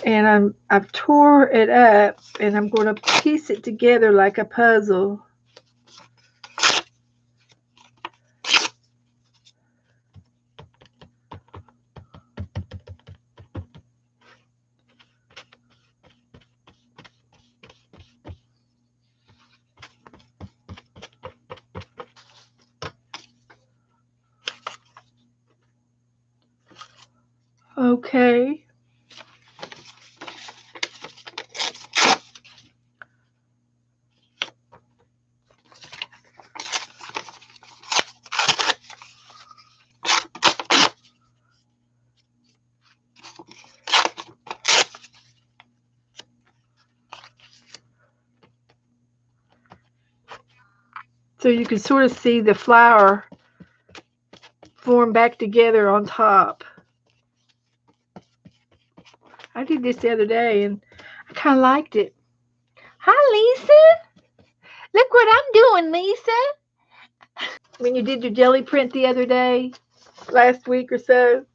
And I've tore it up, and I'm going to piece it together like a puzzle. Okay. So you can sort of see the flower form back together on top. I did this the other day and I kind of liked it. Hi, Lisa. Look what I'm doing, Lisa. When you did your jelly print the other day, last week or so.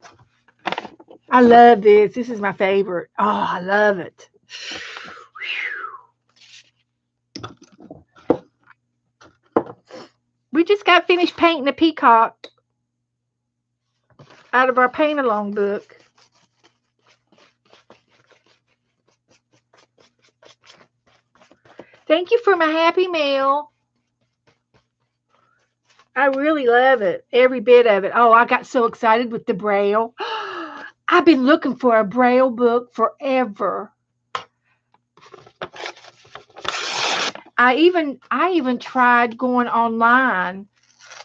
I love this. This is my favorite. Oh, I love it. We just got finished painting a peacock out of our paint along book. Thank you for my happy mail. I really love it. Every bit of it. Oh, I got so excited with the Braille. I've been looking for a Braille book forever. I even tried going online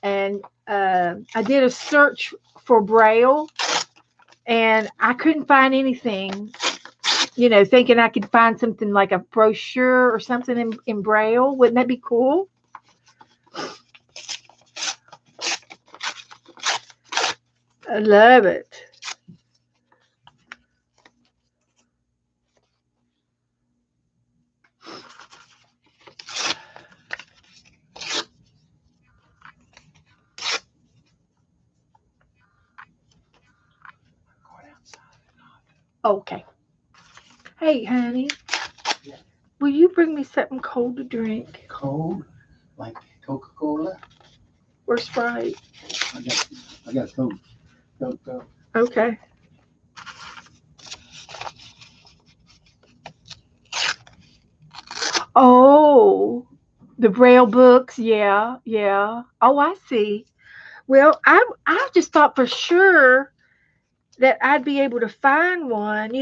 and I did a search for Braille and I couldn't find anything. Thinking I could find something like a brochure or something in Braille. Wouldn't that be cool? I love it. Okay. Hey, honey. Yeah. Will you bring me something cold to drink? Cold? Like Coca-Cola? Or Sprite? I got Coke. Coke. Okay. Oh, the Braille books. Yeah, yeah. Oh, I see. Well, I just thought for sure that I'd be able to find one,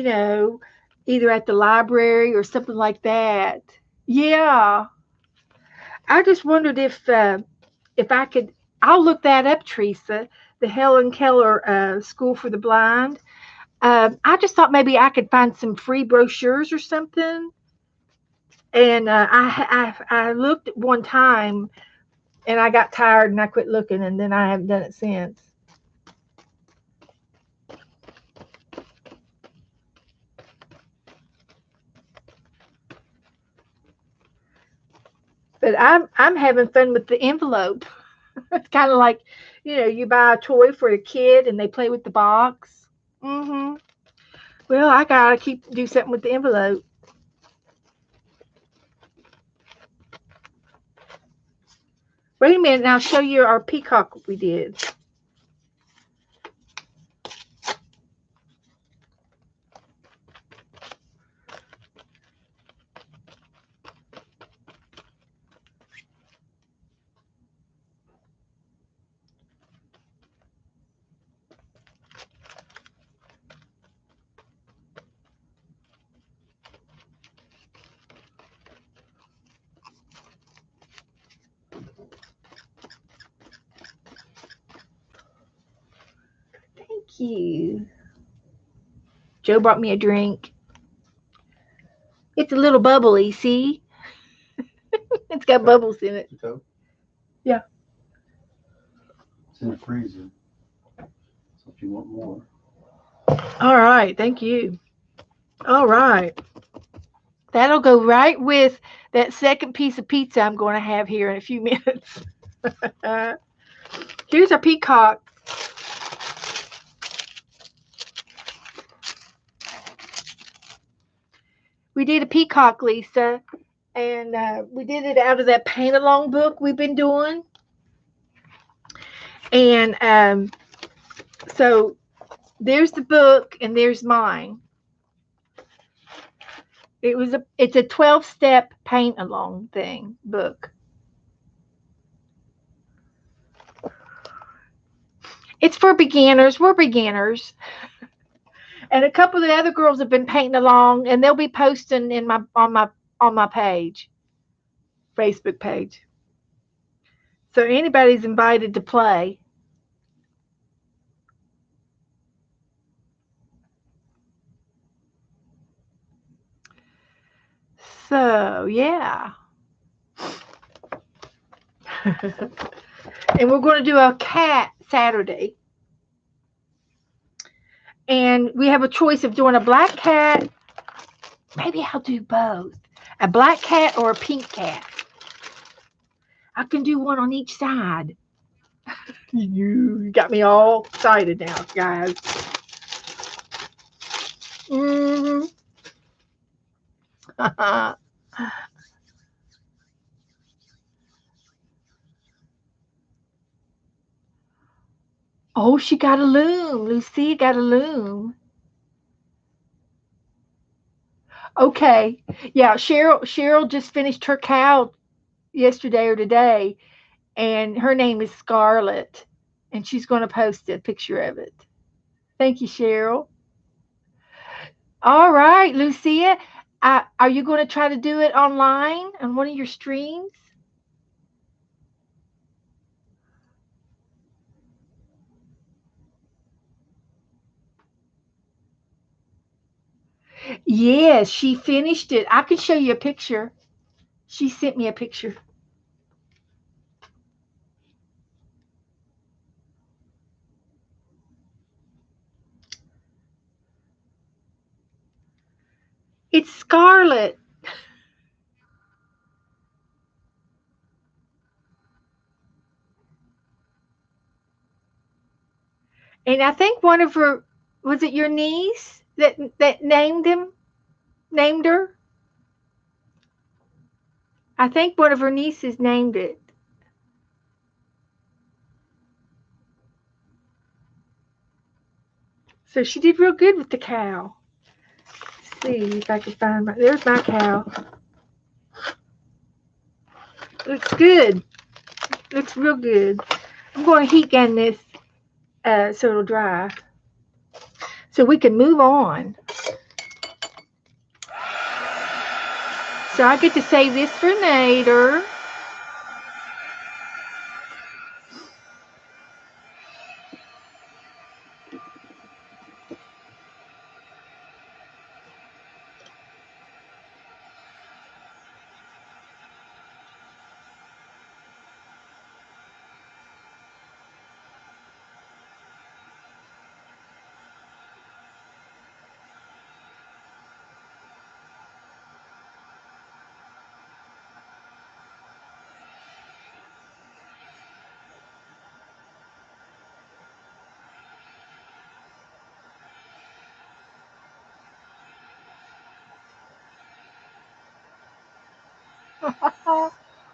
either at the library or something like that. Yeah. I just wondered if I could. I'll look that up, Teresa. The Helen Keller School for the Blind. I just thought maybe I could find some free brochures or something. And I looked at one time and I got tired and I quit looking and then I haven't done it since. But I'm having fun with the envelope. It's kind of like, you buy a toy for a kid and they play with the box. Mhm. Well, I gotta do something with the envelope. Wait a minute, and I'll show you our peacock we did. Thank you. Joe brought me a drink. It's a little bubbly, see? It's got bubbles in it. Coke? Yeah. It's in the freezer. So if you want more. All right, thank you. All right. That'll go right with that second piece of pizza I'm going to have here in a few minutes. Here's our peacock. We did a peacock, Lisa, and we did it out of that paint along book we've been doing. And so there's the book and there's mine. It's a 12-step paint along thing book. It's for beginners. We're beginners. And a couple of the other girls have been painting along and they'll be posting in my on my page, Facebook page. So anybody's invited to play. So, yeah. And we're going to do a cat Saturday. And we have a choice of doing a black cat. Maybe I'll do both. A black cat or a pink cat. I can do one on each side. You got me all excited now, guys. Mm-hmm. Oh, she got a loom. Lucia got a loom. Okay. Yeah, Cheryl just finished her cow yesterday or today, and her name is Scarlett, and she's going to post a picture of it. Thank you, Cheryl. All right, Lucia, are you going to try to do it online on one of your streams? Yes, she finished it. I can show you a picture. She sent me a picture. It's Scarlett. And I think one of her, was it your niece that named her? I think one of her nieces named it. So she did real good with the cow. Let's see if I can find there's my cow. Looks good. Looks real good. I'm going to heat gun this so it'll dry. So we can move on. So I get to save this for later.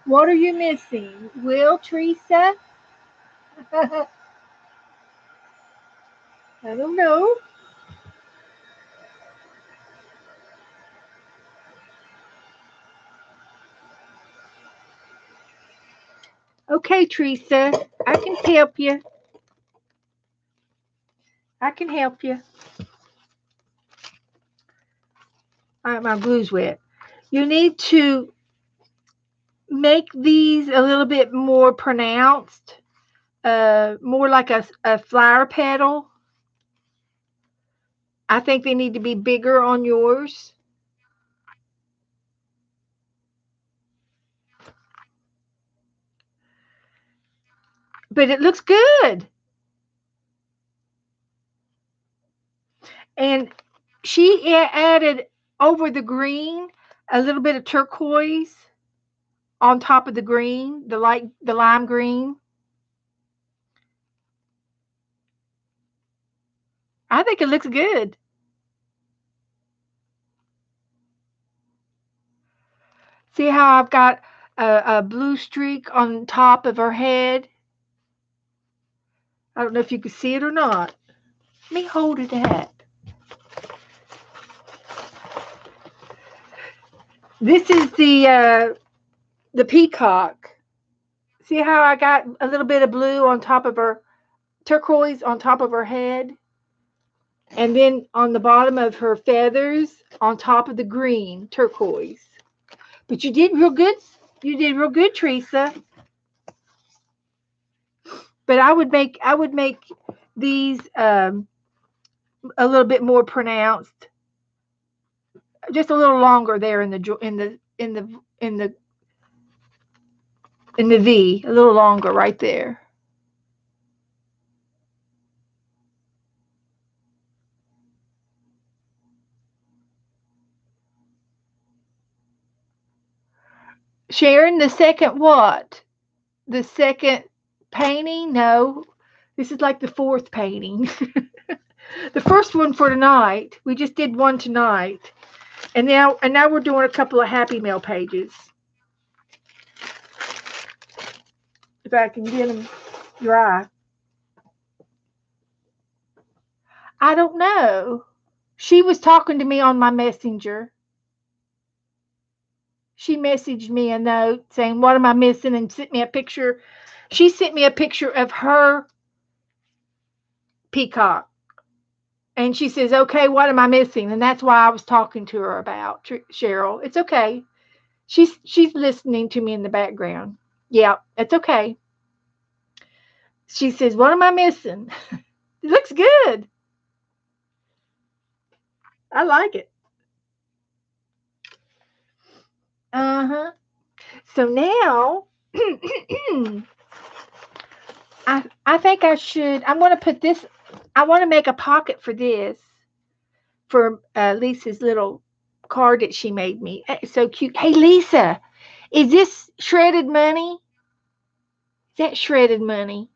What are you missing? Will, Teresa? I don't know. Okay, Teresa, I can help you. I can help you. All right, my glue's wet. You need to make these a little bit more pronounced, more like a flower petal. I think they need to be bigger on yours, but it looks good. And she added over the green a little bit of turquoise on top of the green, the lime green. I think it looks good. See how I've got a blue streak on top of her head? I don't know if you can see it or not. Let me hold it at. This is the peacock. See how I got a little bit of blue on top of her, turquoise on top of her head? And then on the bottom of her feathers, on top of the green turquoise. But you did real good. You did real good, Teresa. But I would make these a little bit more pronounced, just a little longer there in the V, a little longer right there. Sharon, the second what? The second painting? No. This is like the fourth painting. The first one for tonight. We just did one tonight. And now we're doing a couple of Happy Mail pages. If I can get them dry. I don't know. She was talking to me on my messenger. She messaged me a note saying, "What am I missing?" and sent me a picture. She sent me a picture of her peacock. And she says, "Okay, what am I missing?" And that's why I was talking to her about Cheryl. It's okay. She's listening to me in the background. Yeah, it's okay. She says, "What am I missing?" It looks good. I like it. Uh-huh. So now I think I should. I'm going to put this. I want to make a pocket for this for Lisa's little card that she made me. It's so cute. Hey, Lisa, is this shredded money? Is that shredded money?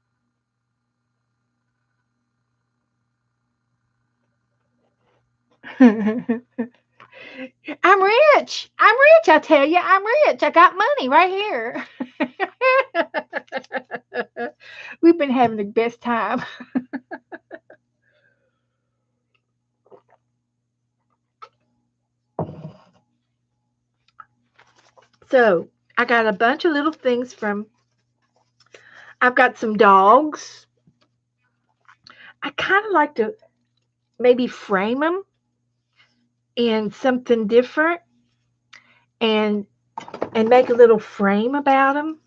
I'm rich. I'm rich. I tell you, I'm rich. I got money right here. We've been having the best time. So I got a bunch of little things from. I've got some dogs. I kind of like to maybe frame them in something different and make a little frame about them.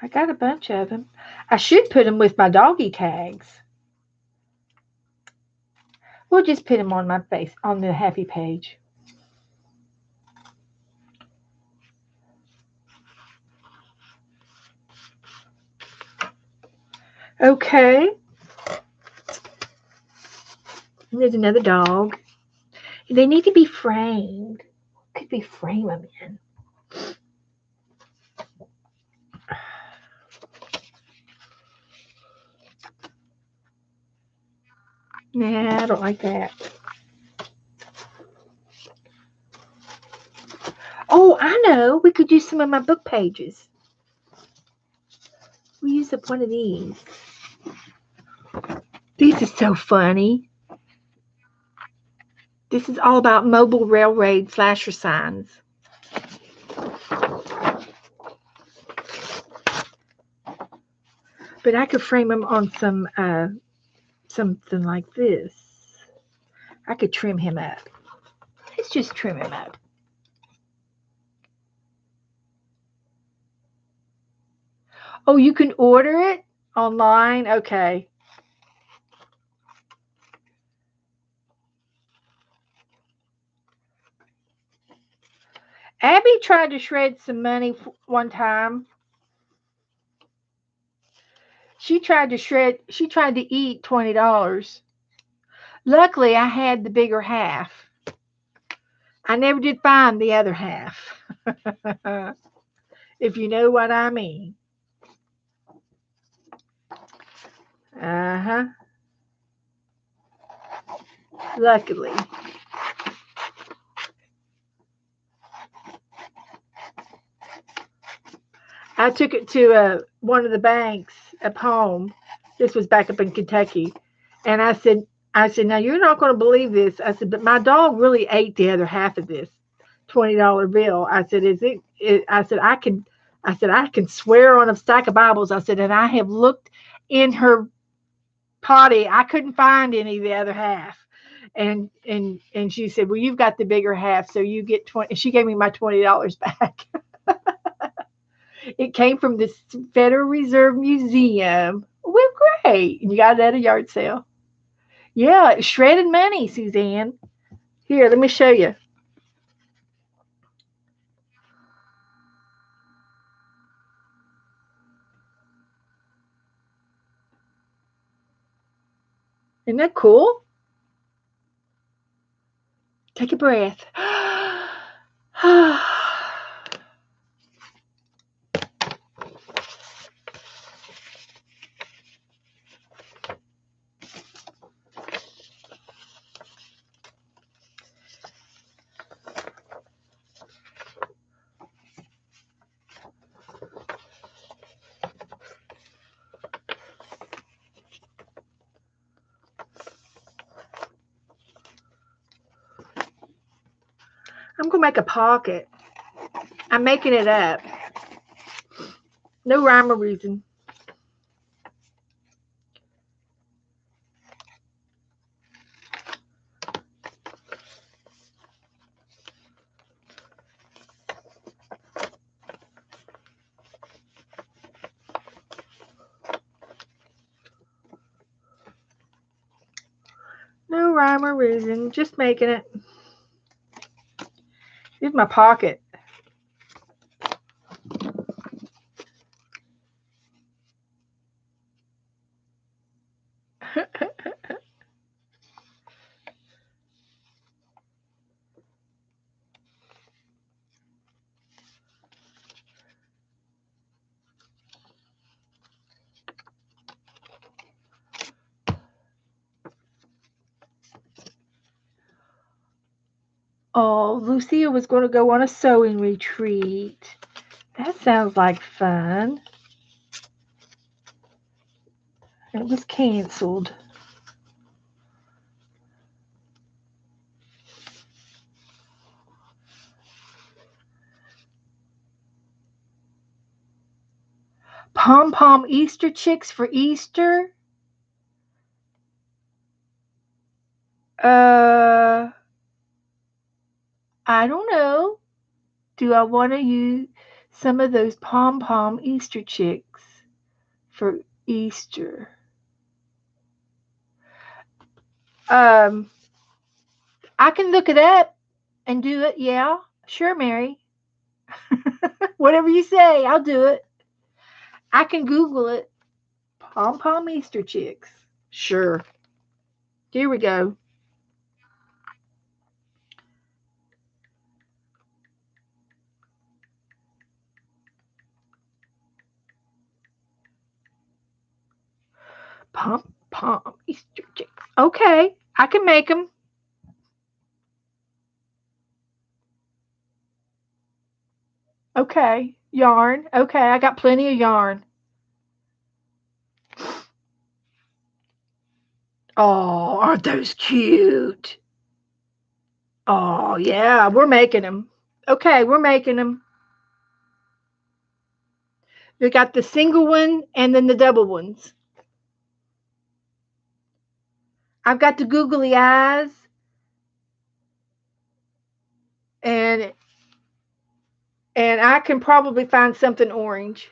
I got a bunch of them. I should put them with my doggy tags. We'll just put them on my face on the happy page. Okay. And there's another dog. They need to be framed. What could we frame them in? Nah, I don't like that. Oh, I know. We could use some of my book pages. We use up one of these. This is so funny. This is all about mobile railroad flasher signs. But I could frame them on something like this. I could trim him up. Let's just trim him up. Oh, you can order it online? Okay. Abby tried to shred some money one time. She tried to eat $20. Luckily, I had the bigger half. I never did find the other half. If you know what I mean. Uh-huh. Luckily. I took it to one of the banks up home. This was back up in Kentucky. And I said, now you're not going to believe this. I said, but my dog really ate the other half of this $20 bill. I said, I said, I can swear on a stack of Bibles. I said, and I have looked in her potty. I couldn't find any of the other half. And she said, well, you've got the bigger half, so you get 20. She gave me my $20 back. It came from the Federal Reserve Museum. Well, great. You got it at a yard sale. Yeah, shredded money, Suzanne. Here, let me show you. Isn't that cool? Take a breath. I'm gonna make a pocket. I'm making it up. No rhyme or reason. No rhyme or reason. Just making it. Here's my pocket. Oh, Lucia was going to go on a sewing retreat. That sounds like fun. It was canceled. Pom pom Easter chicks for Easter? Uh, I don't know. Do I want to use some of those pom pom Easter chicks for Easter? Um, I can look it up and do it. Yeah, sure, Mary. Whatever you say, I'll do it. I can Google it. Pom pom Easter chicks. Sure. Here we go. Pom pom Easter chicks. Okay, I can make them. Okay, yarn. Okay, I got plenty of yarn. Oh, aren't those cute? Oh, yeah, we're making them. Okay, we're making them. We got the single one and then the double ones. I've got the googly eyes and I can probably find something orange.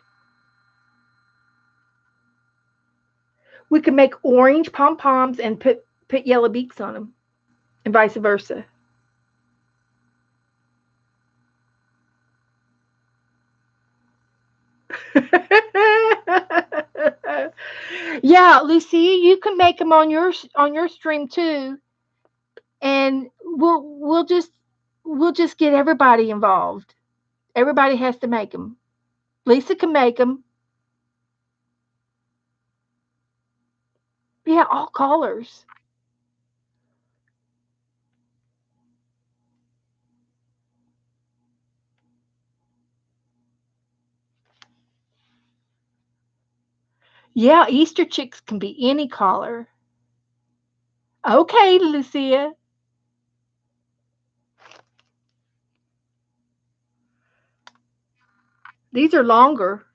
We can make orange pom poms and put yellow beaks on them, and vice versa. Yeah, Lucy, you can make them on your stream too, and we'll just get everybody involved. Everybody has to make them. Lisa can make them. Yeah, all colors. Yeah, Easter chicks can be any color. Okay, Lucia. These are longer.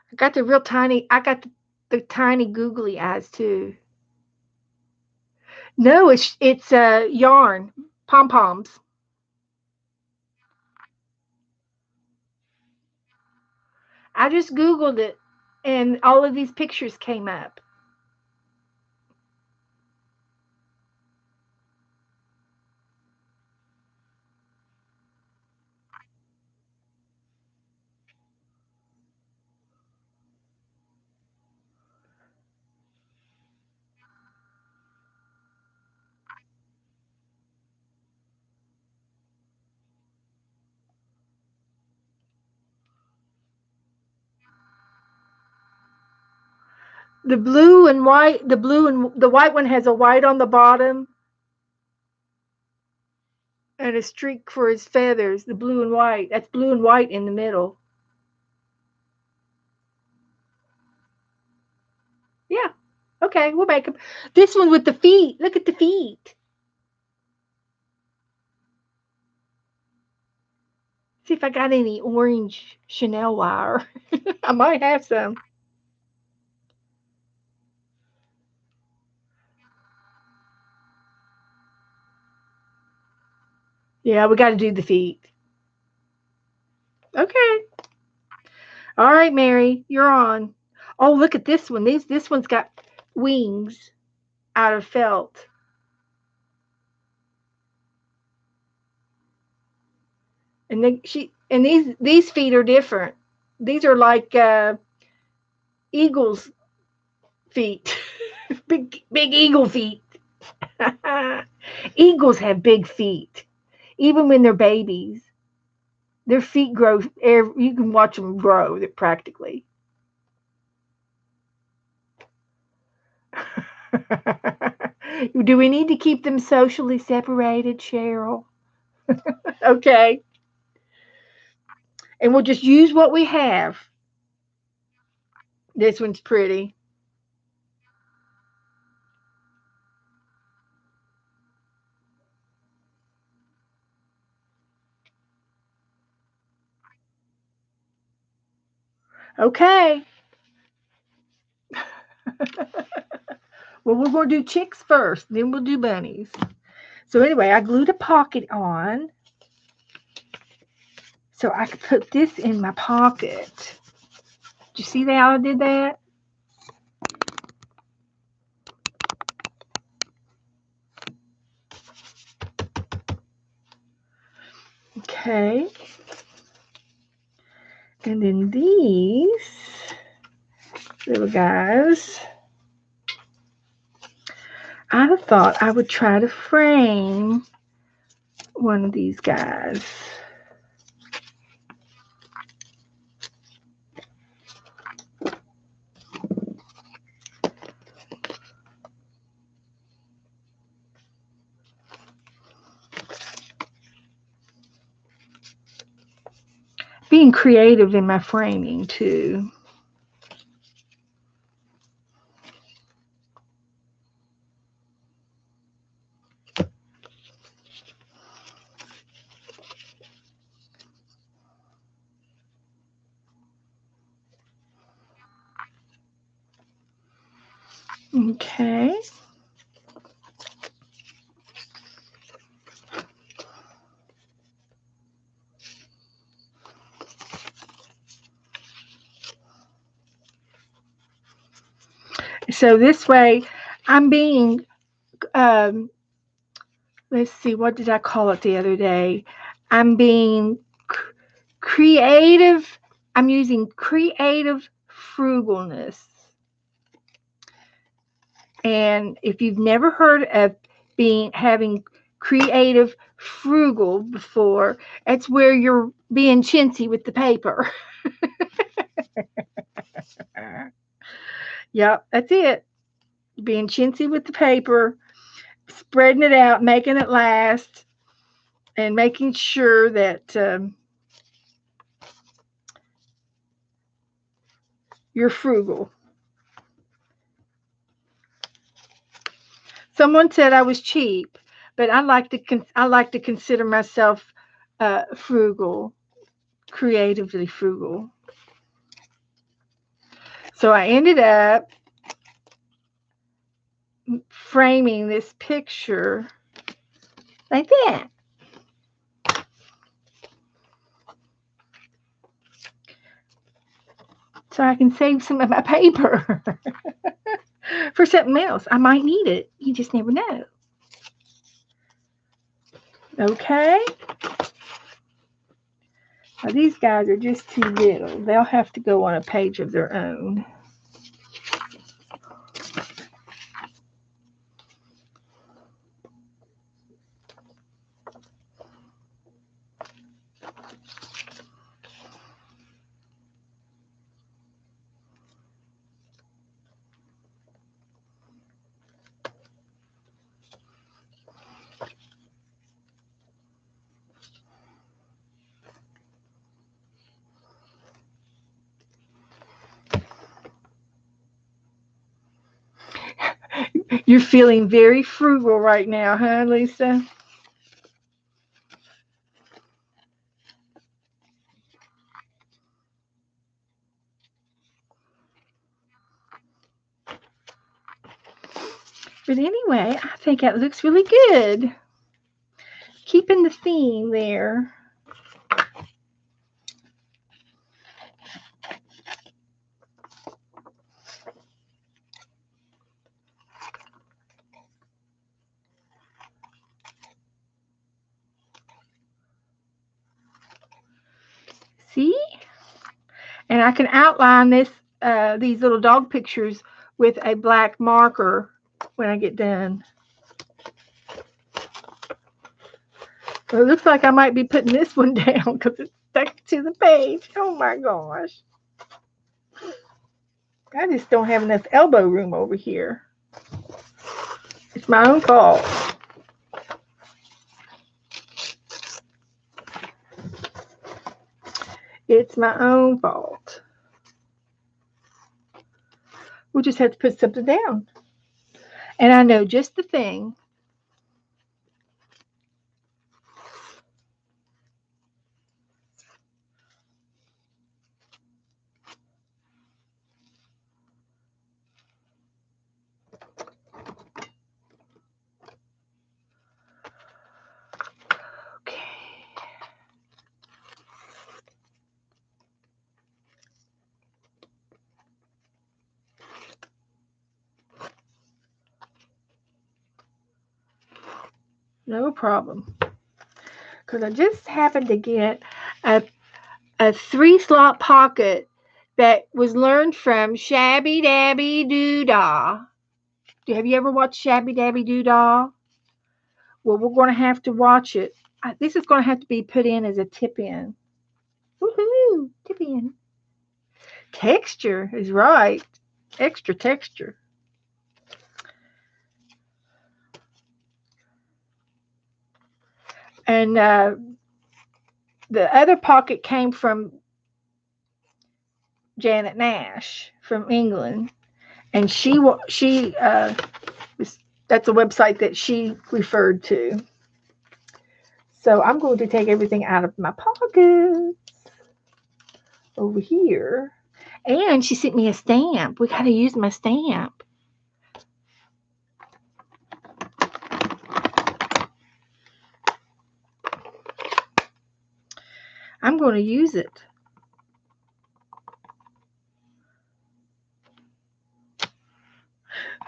I got the real tiny. I got the tiny googly eyes too. No, it's yarn pom poms. I just googled it, and all of these pictures came up. The blue and white, the white one has a white on the bottom and a streak for his feathers. The blue and white. That's blue and white in the middle. Yeah. Okay, we'll make them. This one with the feet. Look at the feet. See if I got any orange Chanel wire. I might have some. Yeah, we got to do the feet. Okay. All right, Mary, you're on. Oh, look at this one. This one's got wings out of felt. And these feet are different. These are like eagles' feet. big eagle feet. Eagles have big feet. Even when they're babies, their feet grow. You can watch them grow practically. Do we need to keep them socially separated, Cheryl? Okay. And we'll just use what we have. This one's pretty. Okay. Well, we're going to do chicks first, then we'll do bunnies. So anyway, I glued a pocket on so I could put this in my pocket. Did you see how I did that? Okay. And then these little guys, I thought I would try to frame one of these guys. Being creative in my framing too. Okay. So this way, I'm being, let's see, what did I call it the other day? I'm being creative. I'm using creative frugalness. And if you've never heard of having creative frugal before, it's where you're being chintzy with the paper. Yep, that's it. Being chintzy with the paper, spreading it out, making it last, and making sure that you're frugal. Someone said I was cheap, but I like to consider myself frugal, creatively frugal. So I ended up framing this picture like that. So I can save some of my paper for something else. I might need it. You just never know. Okay. Now these guys are just too little. They'll have to go on a page of their own. You're feeling very frugal right now, huh, Lisa? But anyway, I think that looks really good. Keeping the theme there. See? And I can outline these little dog pictures with a black marker when I get done. Well, it looks like I might be putting this one down because it's stuck to the page. Oh my gosh. I just don't have enough elbow room over here. It's my own fault. It's my own fault. We'll just have to put something down. And I know just the thing. Okay. No problem. Because I just happened to get a, a 3-slot pocket that was learned from Shabby Dabby Doodah. Have you ever watched Shabby Dabby Doodah? Well, we're going to have to watch it. This is going to have to be put in as a tip in. Woohoo! Tip in. Texture is right. Extra texture. And the other pocket came from Janet Nash from England, and that's a website that she referred to. So I'm going to take everything out of my pockets over here. And she sent me a stamp. We got to use my stamp. I'm going to use it.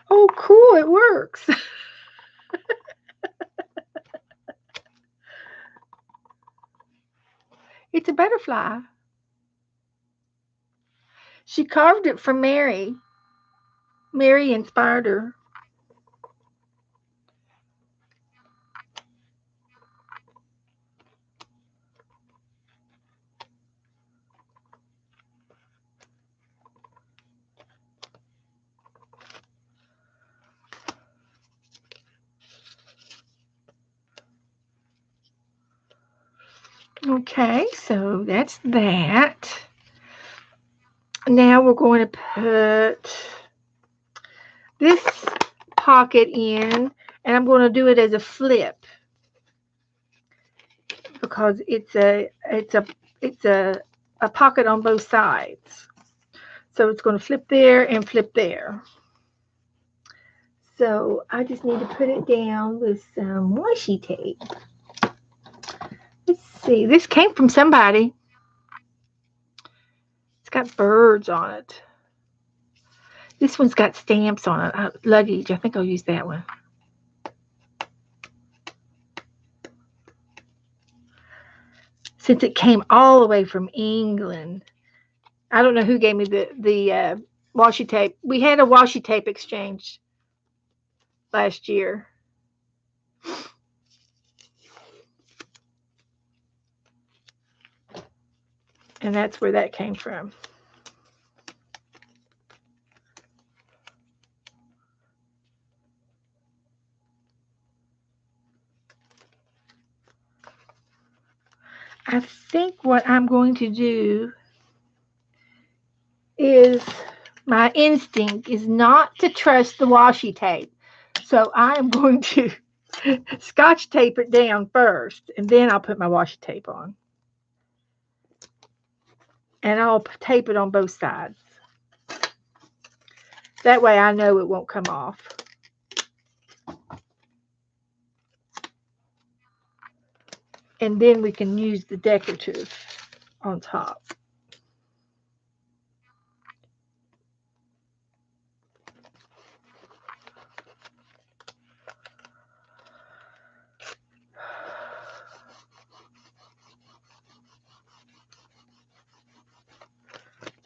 Oh, cool. It works. It's a butterfly. She carved it for Mary. Mary inspired her. Okay, so that's that. Now we're going to put this pocket in, and I'm going to do it as a flip because it's a pocket on both sides. So it's going to flip there and flip there. So I just need to put it down with some washi tape. Let's see. This came from somebody. It's got birds on it. This one's got stamps on it. Luggage. I think I'll use that one. Since it came all the way from England. I don't know who gave me the washi tape. We had a washi tape exchange last year. And that's where that came from. I think what I'm going to do is my instinct is not to trust the washi tape So I am going to scotch tape it down first, and then I'll put my washi tape on. And I'll tape it on both sides. That way I know it won't come off. And then we can use the decorative on top.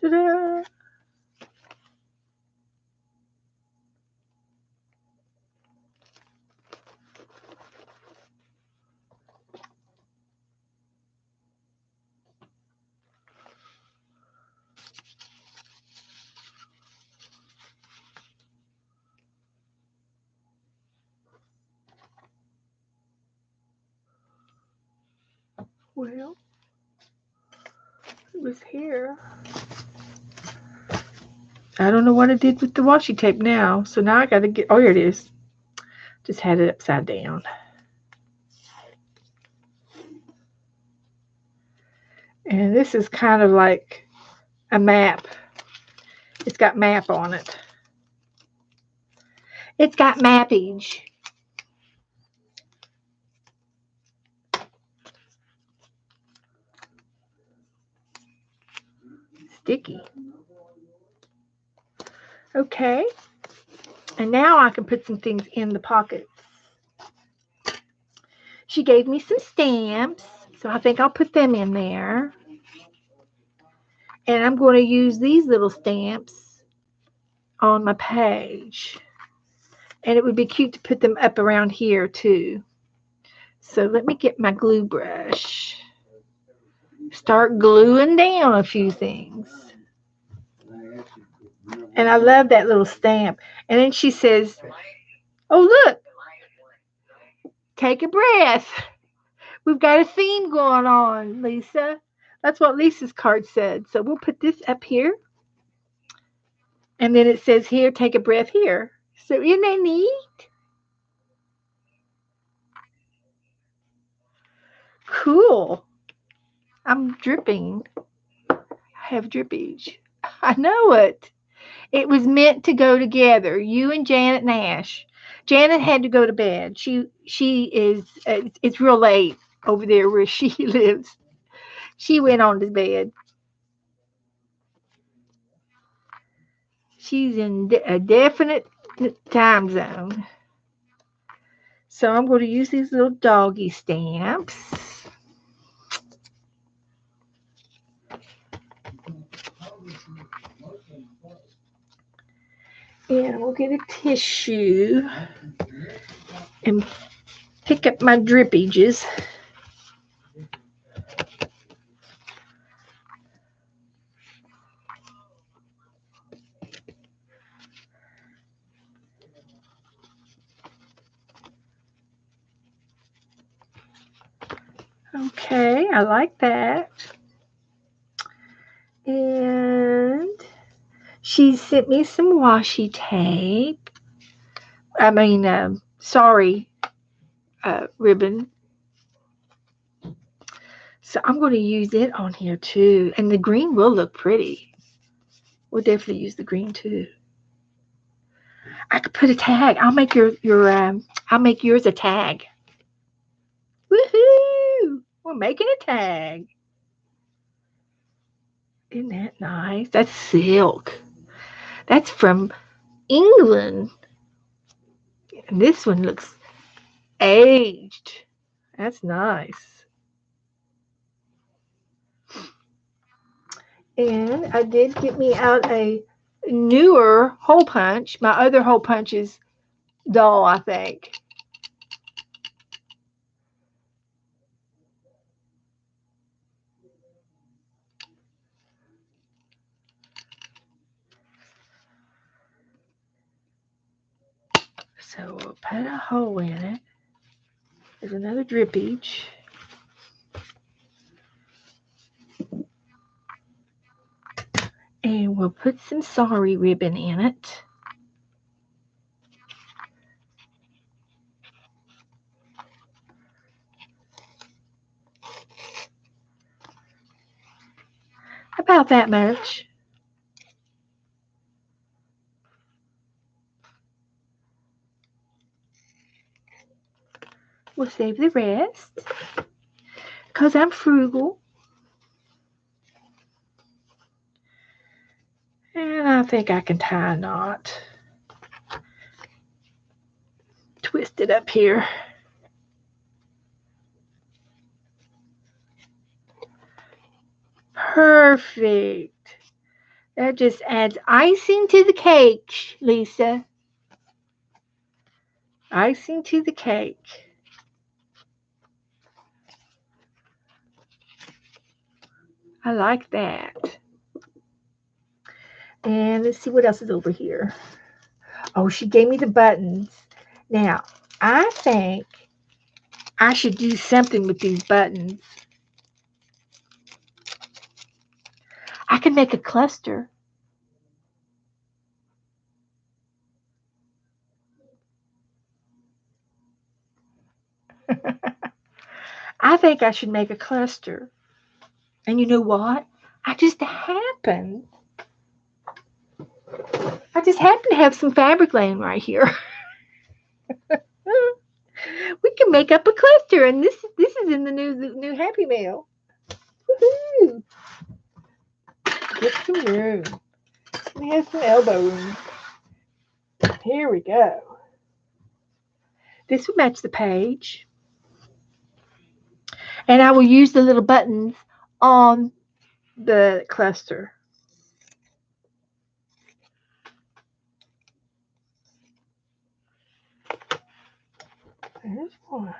Ta-da! Well, it was here. I don't know what I did with the washi tape now. So now I got to get, oh, here it is. Just had it upside down. And this is kind of like a map. It's got map on it. It's got mappage. Sticky. Okay. And now I can put some things in the pockets. She gave me some stamps, so I think I'll put them in there. And I'm going to use these little stamps on my page. And it would be cute to put them up around here too. So let me get my glue brush. Start gluing down a few things. And I love that little stamp. And then she says, oh, look, take a breath. We've got a theme going on, Lisa. That's what Lisa's card said. So we'll put this up here. And then it says here, take a breath here. So isn't that neat? Cool. I'm dripping. I have drippage. I know it. It was meant to go together. You and Janet Nash. Janet had to go to bed. She is. It's real late over there where she lives. She went on to bed. She's in a definite time zone. So I'm going to use these little doggy stamps. And we'll get a tissue and pick up my drippages. Okay, I like that. And she sent me some washi tape. Sorry, ribbon. So I'm going to use it on here too. And the green will look pretty. We'll definitely use the green too. I could put a tag. I'll make I'll make yours a tag. Woohoo! We're making a tag. Isn't that nice? That's silk. That's from England. And this one looks aged. That's nice. And I did get me out a newer hole punch. My other hole punch is dull, I think. So we'll put a hole in it. There's another drippage. And we'll put some sorry ribbon in it. About that much. We'll save the rest because I'm frugal. And I think I can tie a knot. Twist it up here. Perfect. That just adds icing to the cake, Lisa. Icing to the cake. I like that. And let's see what else is over here. Oh, she gave me the buttons. Now, I think I should do something with these buttons. I can make a cluster. I think I should make a cluster. And you know what? I just happen to have some fabric laying right here. We can make up a cluster, and this is in the new Happy Mail. Woohoo! Get some room. We have some elbow room. Here we go. This will match the page, and I will use the little buttons on the cluster. There's one.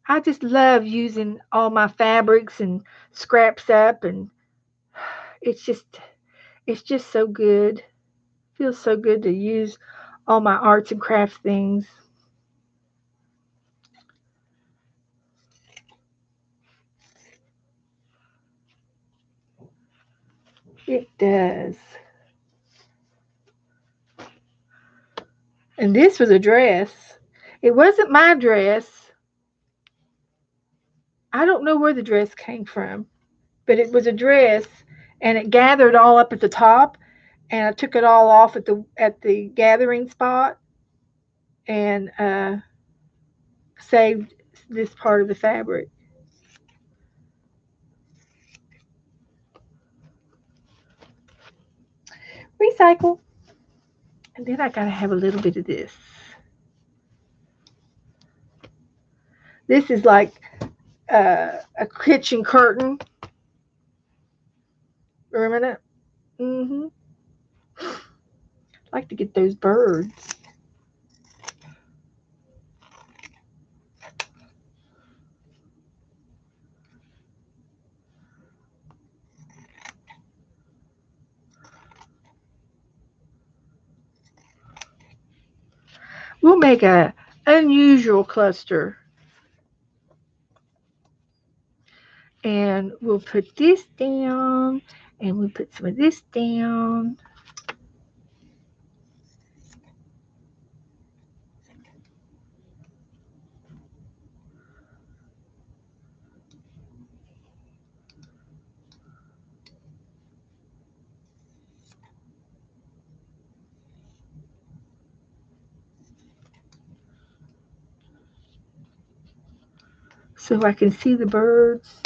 I just love using all my fabrics and scraps up, and it's just so good. Feels so good to use all my arts and crafts things. It does. And this was a dress. It wasn't my dress. I don't know where the dress came from, but it was a dress, and it gathered all up at the top, and I took it all off at the gathering spot, and saved this part of the fabric. Recycle. And then I gotta have a little bit of this. This is like a kitchen curtain. Remember that? Mm-hmm. Like to get those birds. We'll make a unusual cluster. And we'll put this down, and we'll put some of this down. So I can see the birds.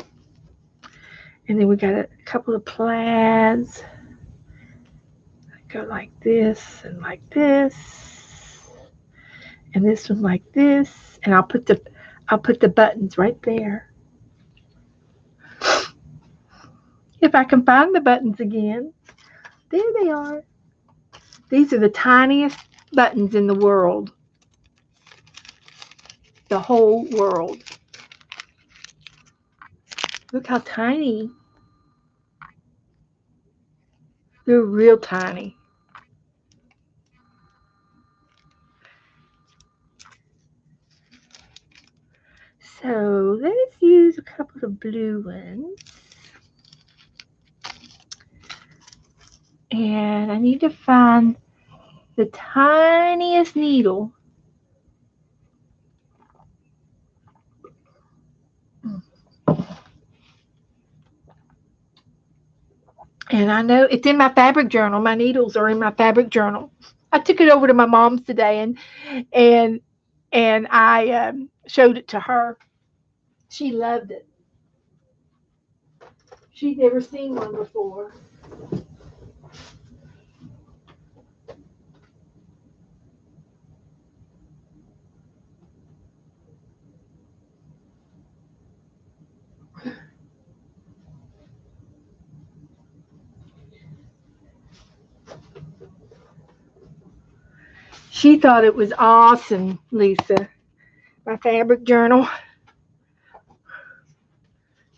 And then we got a couple of plaids. Go like this and like this. And this one like this. And I'll put the buttons right there. If I can find the buttons again. There they are. These are the tiniest buttons in the world. The whole world. Look how tiny. They're real tiny. So let's use a couple of blue ones. And I need to find the tiniest needle. And I know it's in my fabric journal. My needles are in my fabric journal. I took it over to my mom's today, and I showed it to her. She loved it. She'd never seen one before. She thought it was awesome, Lisa. My fabric journal.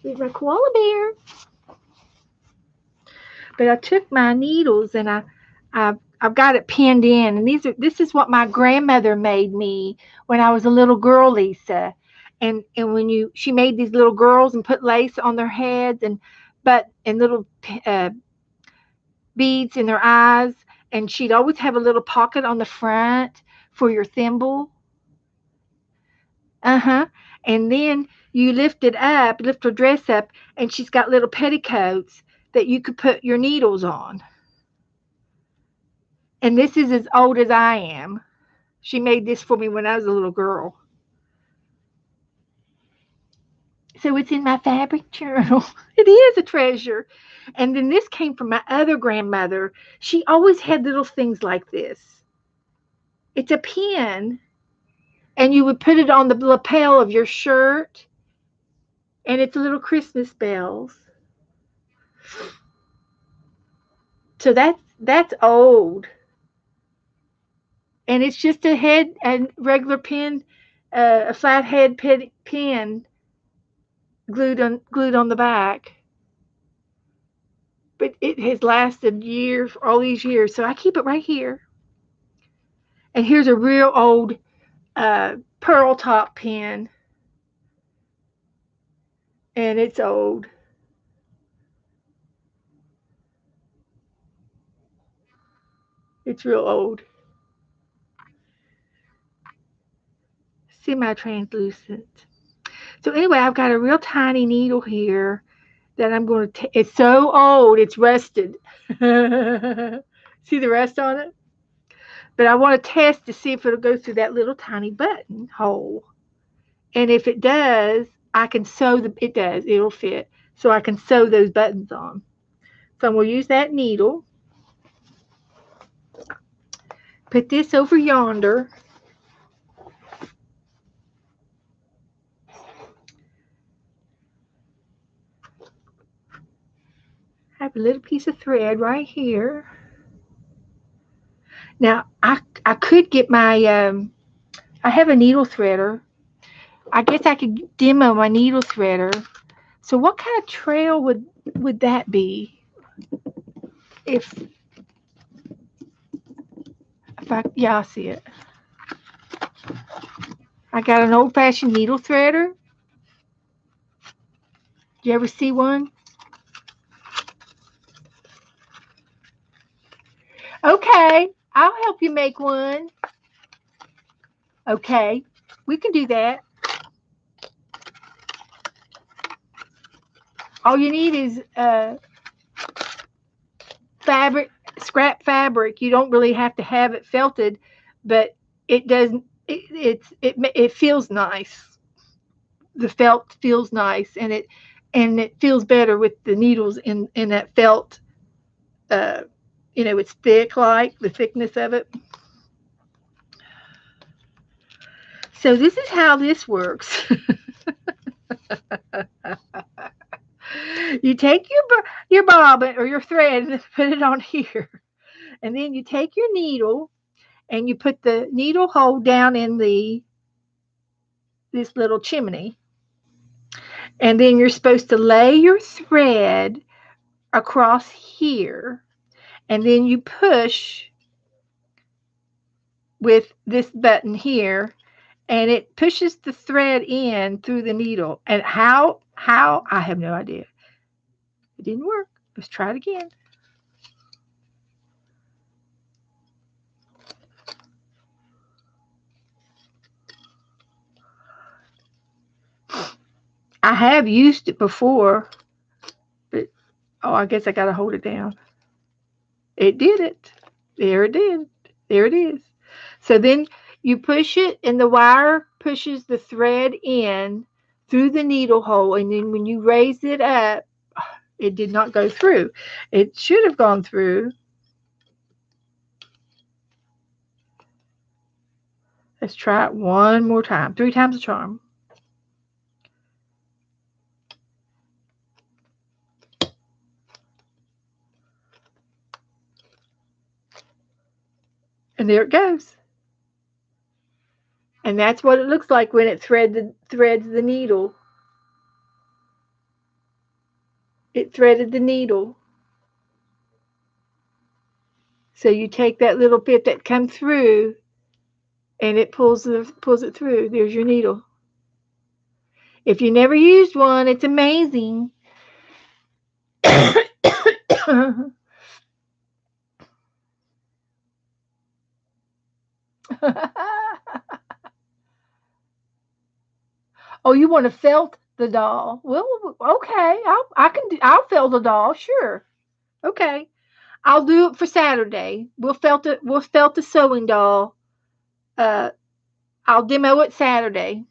Here's my koala bear. But I took my needles and I've got it pinned in, and this is what my grandmother made me when I was a little girl, Lisa. And when she made these little girls and put lace on their heads and little beads in their eyes, and she'd always have a little pocket on the front for your thimble. Uh-huh. And then you lift her dress up, and she's got little petticoats that you could put your needles on. And this is as old as I am. She made this for me when I was a little girl. So it's in my fabric journal. It is a treasure. And then this came from my other grandmother. She always had little things like this. It's a pin, and you would put it on the lapel of your shirt, and it's little Christmas bells. So that's old. And it's just a regular pin, a flathead pin glued on the back. But it has lasted years, all these years. So I keep it right here. And here's a real old pearl top pin, and it's old. It's real old. Semi-translucent. So anyway, I've got a real tiny needle here that I'm going to. It's so old, it's rusted. See the rust on it? But I want to test to see if it'll go through that little tiny button hole. And if it does, I can sew it does, it'll fit. So I can sew those buttons on. So I'm going to use that needle. Put this over yonder. I have a little piece of thread right here. Now I could get my I have a needle threader. I guess I could demo my needle threader. So what kind of trail would that be? If I yeah, I see it. I got an old fashioned needle threader. Do you ever see one? Okay, I'll help you make one. Okay, we can do that. All you need is fabric, scrap fabric. You don't really have to have it felted, but it doesn't. It feels nice. The felt feels nice, and it feels better with the needles in that felt. Uh, it's thick, like the thickness of it. So this is how this works. You take your bobbin or your thread and put it on here, and then you take your needle and you put the needle hole down in this little chimney, and then you're supposed to lay your thread across here, and then you push with this button here, and it pushes the thread in through the needle. And how I have no idea. It didn't work. Let's try it again. I have used it before, but Oh, I guess I got to hold it down. It did it. There it did. There it is. So then you push it, and the wire pushes the thread in through the needle hole. And then when you raise it up, it did not go through. It should have gone through. Let's try it one more time. 3 times the charm. And there it goes. And that's what it looks like when it threads the needle. It threaded the needle. So you take that little bit that comes through, and it pulls it through. There's your needle. If you never used one, it's amazing. Oh, you want to felt the doll? Well, okay. I'll felt the doll. Sure. Okay. I'll do it for Saturday. We'll felt it. We'll felt the sewing doll. Uh, I'll demo it Saturday.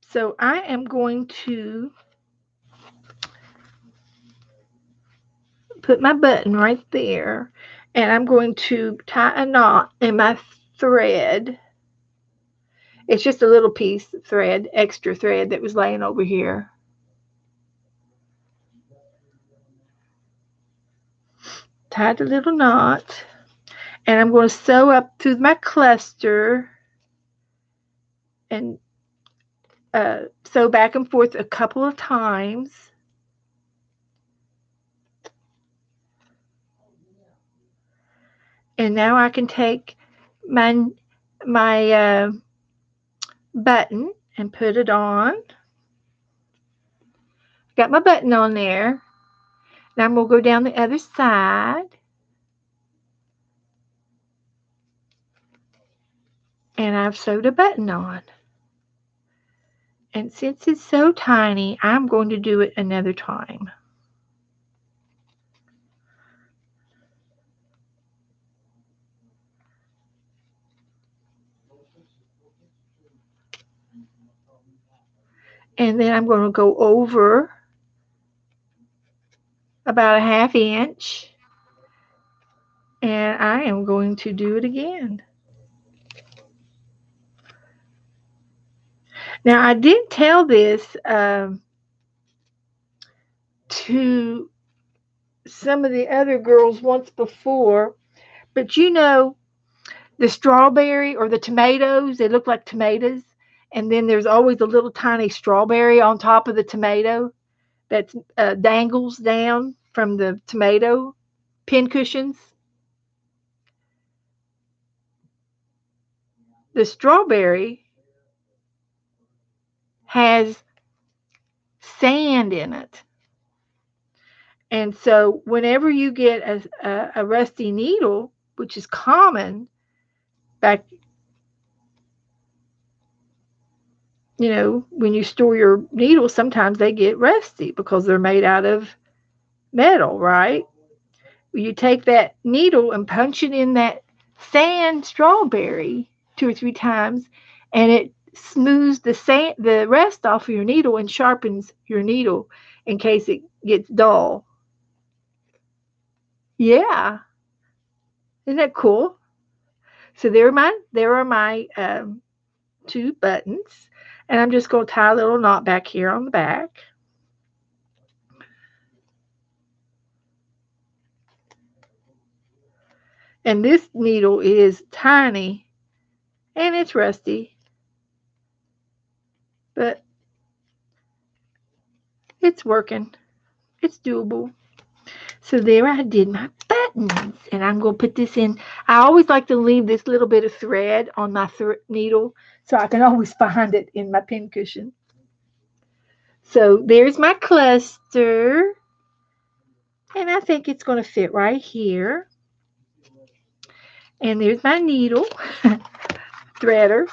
So I am going to put my button right there, and I'm going to tie a knot in my thread. It's just a little piece of thread, extra thread that was laying over here. Tie the little knot, and I'm going to sew up through my cluster and sew back and forth a couple of times. And now I can take my button and put it on. Got my button on there. Now I'm going to go down the other side. And I've sewed a button on. And since it's so tiny, I'm going to do it another time. And then I'm going to go over about a ½ inch. And I am going to do it again. Now, I did tell this to some of the other girls once before, but you know, the strawberry or the tomatoes, they look like tomatoes, and then there's always a little tiny strawberry on top of the tomato that dangles down from the tomato pin cushions. The strawberry has sand in it. And so whenever you get a rusty needle, which is common back, when you store your needles, sometimes they get rusty because they're made out of metal, right? You take that needle and punch it in that sand strawberry 2 or 3 times, and it smooths the rest off of your needle and sharpens your needle in case it gets dull. Yeah, isn't that cool? So there are my 2 buttons, and I'm just going to tie a little knot back here on the back. And this needle is tiny and it's rusty, but it's working. It's doable. So there I did my buttons, and I'm going to put this in. I always like to leave this little bit of thread on my needle so I can always find it in my pin cushion. So there's my cluster, and I think it's going to fit right here. And there's my needle threader.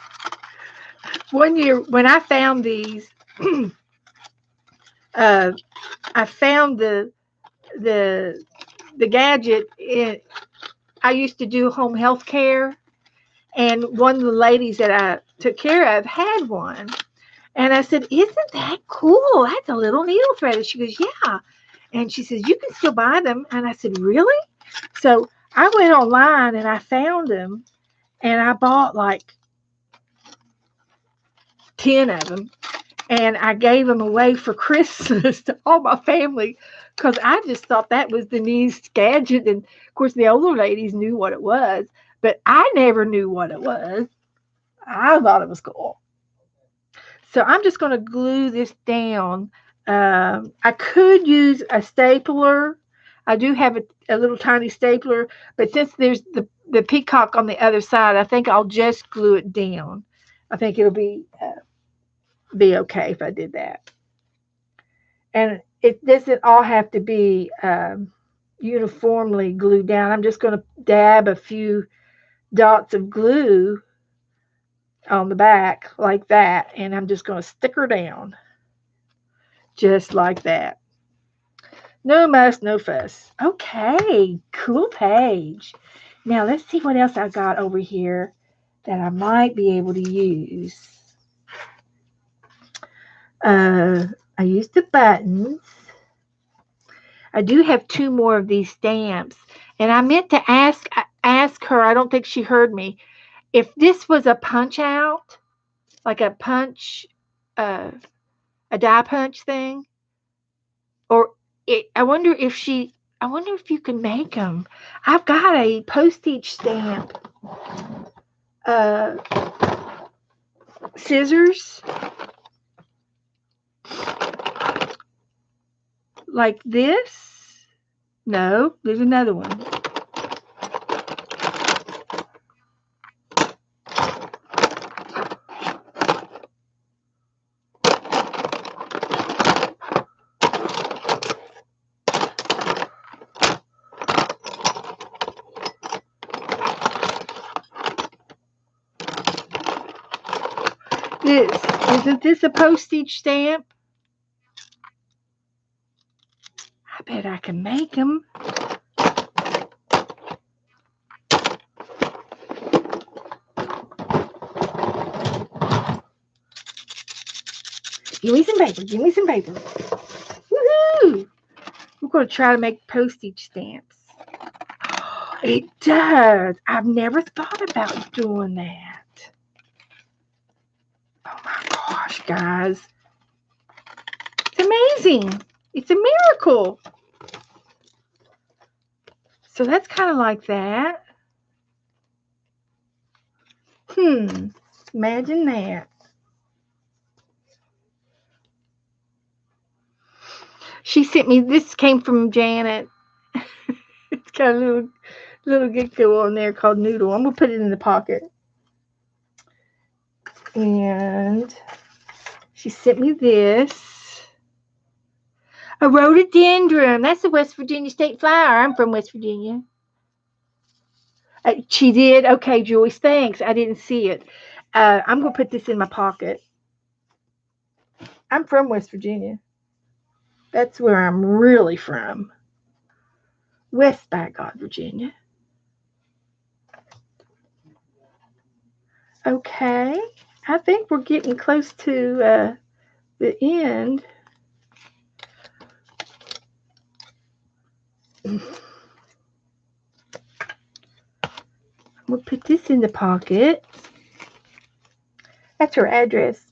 One year when I found these, uh, I found the the gadget. I used to do home health care, and one of the ladies that I took care of had one. And I said, "Isn't that cool? That's a little needle thread." And she goes, "Yeah." And she says, "You can still buy them." And I said, "Really?" So I went online and I found them, and I bought like 10 of them, and I gave them away for Christmas to all my family because I just thought that was the neatest gadget. And of course, the older ladies knew what it was, but I never knew what it was. I thought it was cool. So I'm just going to glue this down. I could use a stapler. I do have a little tiny stapler, but since there's the peacock on the other side, I think I'll just glue it down. I think it'll be okay if I did that. And it doesn't all have to be uniformly glued down. I'm just going to dab a few dots of glue on the back like that, and I'm just going to stick her down just like that. No muss, no fuss. Okay, cool page. Now let's see what else I got over here that I might be able to use. Uh, I used the buttons. I do have two more of these stamps, and I meant to ask her. I don't think she heard me. If this was a punch out, like a punch, uh, a die punch thing, or I wonder if she. I wonder if you can make them. I've got a postage stamp, uh, scissors like this. No, there's another one. This isn't this a postage stamp? I bet I can make them. Give me some paper. Give me some paper. Woohoo! We're going to try to make postage stamps. It does. I've never thought about doing that. Oh my gosh, guys. It's amazing. It's a miracle. So that's kind of like that. Imagine that. She sent me, this came from Janet. It's got a little gecko on there called Noodle. I'm going to put it in the pocket. And she sent me this. A rhododendron. That's the West Virginia state flower. I'm from West Virginia. She did? Okay, Joyce, thanks. I didn't see it. I'm going to put this in my pocket. I'm from West Virginia. That's where I'm really from. West by God, Virginia. Okay. I think we're getting close to the end. We'll put this in the pocket. That's her address.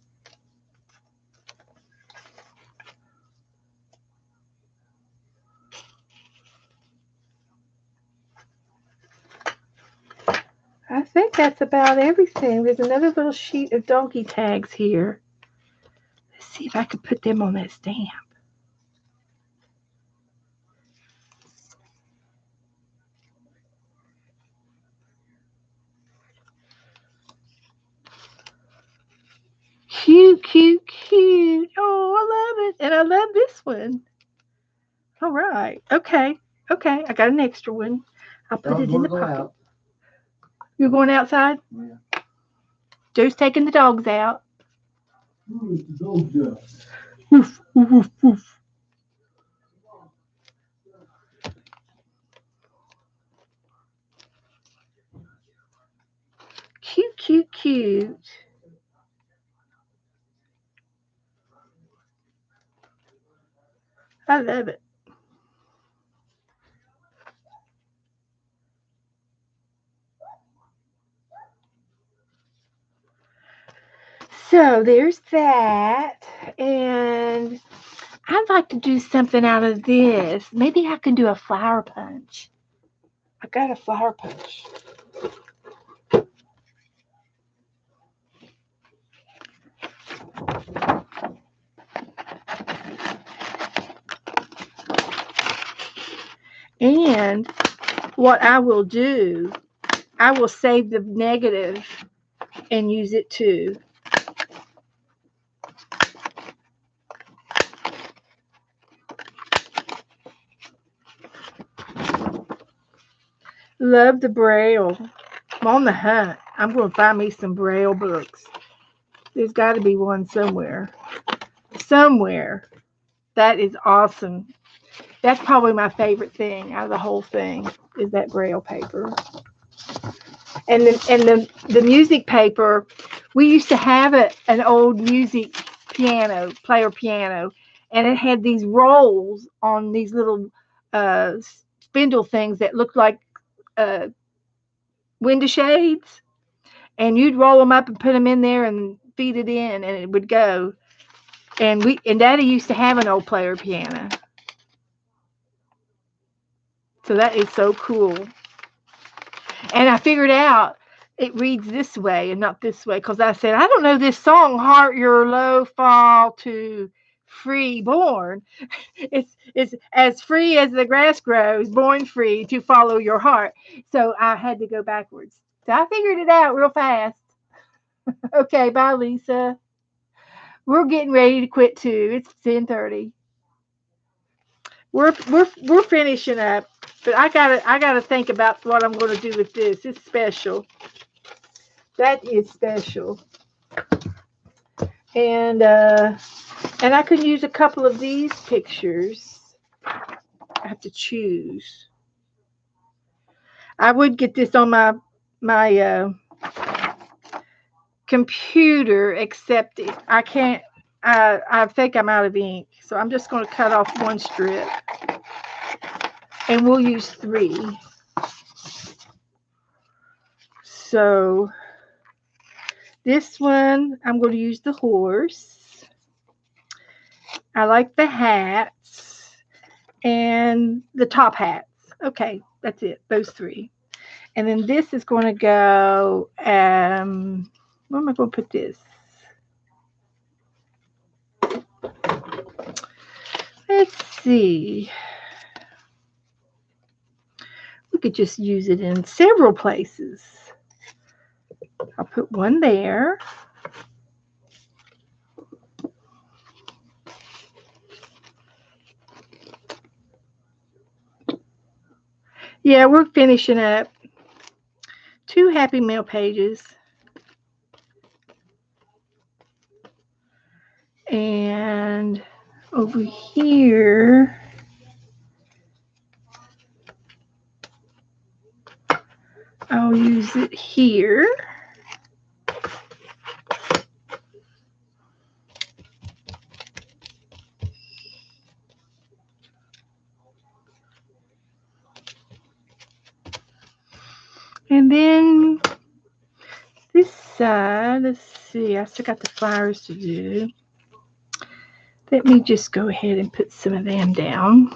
I think that's about everything. There's another little sheet of donkey tags here. Let's see if I can put them on that stamp. Cute, cute, cute. Oh, I love it. And I love this one. All right. Okay. Okay. I got an extra one. I'll put it in the pocket. Out. You're going outside? Yeah. Joe's taking the dogs out. Who's the dog out? Woof, Woof, woof, woof. Cute, cute, cute. I love it. So there's that. And I'd like to do something out of this. Maybe I can do a flower punch. I got a flower punch. And what I will do, I will save the negative and use it too. Love the Braille. I'm on the hunt. I'm going to find me some Braille books. There's got to be one somewhere. Somewhere. That is awesome. That's probably my favorite thing out of the whole thing is that Braille paper. And the music paper, we used to have an old music player piano, and it had these rolls on these little uh, spindle things that looked like uh, window shades, and you'd roll them up and put them in there and feed it in, and it would go. And Daddy used to have an old player piano, so that is so cool. And I figured out it reads this way and not this way because I said, I don't know this song, Heart Your Low Fall to Free Born. It's as free as the grass grows, born free to follow your heart. So I had to go backwards. So I figured it out real fast. Okay, bye, Lisa. We're getting ready to quit too. It's 10:30. We're finishing up, but I gotta think about what I'm gonna do with this. It's special. That is special. And I could use a couple of these pictures. I have to choose. I would get this on my computer, except I can't. I think I'm out of ink, so I'm just going to cut off one strip, and we'll use three. So this one, I'm going to use the horse. I like the hats and the top hats. Okay, that's it. Those three. And then this is going to go, where am I going to put this? Let's see. We could just use it in several places. I'll put one there. Yeah, we're finishing up 2 Happy Mail pages. And over here, I'll use it here. And then this side, let's see, I still got the flowers to do. Let me just go ahead and put some of them down.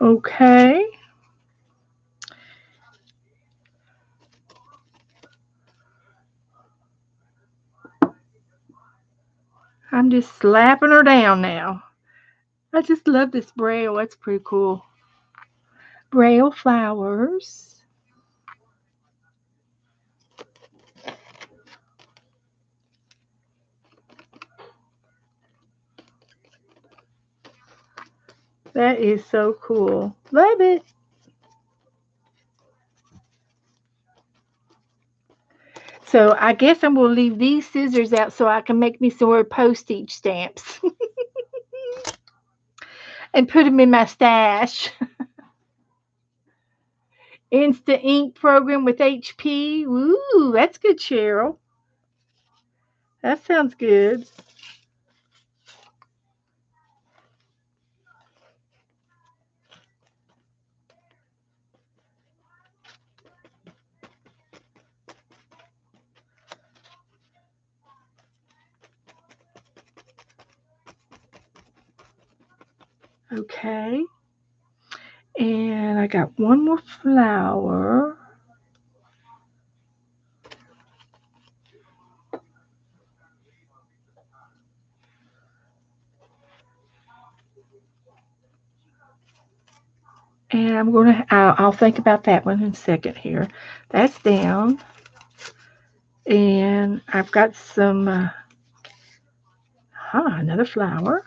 Okay. I'm just slapping her down now. I just love this braille. That's pretty cool. Braille flowers. That is so cool. Love it. So I guess I'm going to leave these scissors out so I can make me some more postage stamps and put them in my stash. Instant ink program with HP. Ooh, that's good, Cheryl. That sounds good. Okay. And I got one more flower. And I'll think about that one in a second here. That's down. And I've got some, another flower.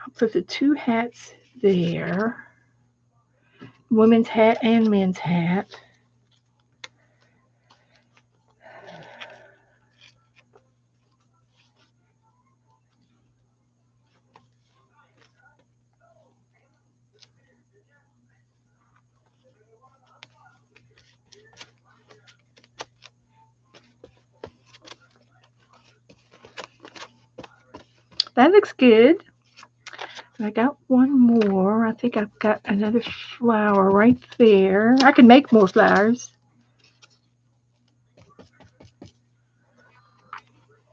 I'll put the two hats there. Women's hat and men's hat. That looks good. And I got one more. I think I've got another flower right there. I can make more flowers.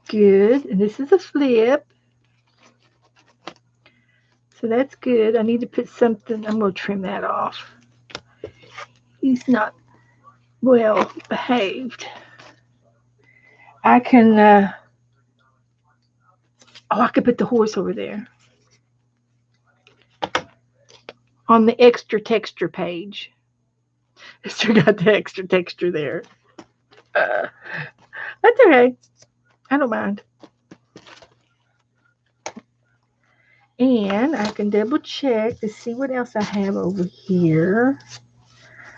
Good. And this is a flip. So that's good. I need to put something. I'm going to trim that off. He's not well behaved. I can, I could put the horse over there on the extra texture page. I still got the extra texture there. Uh, that's okay. I don't mind. And I can double check to see what else I have over here.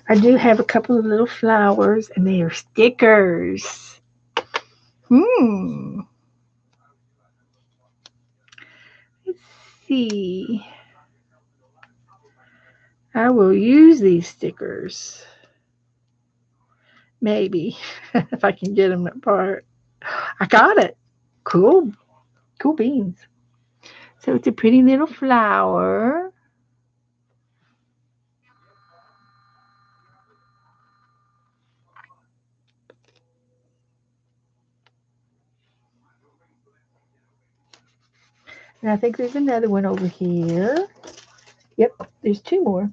I do have a couple of little flowers, and they are stickers. Hmm. Let's see. I will use these stickers. Maybe. If I can get them apart. I got it. Cool. Cool beans. So it's a pretty little flower. And I think there's another one over here. Yep, there's two more.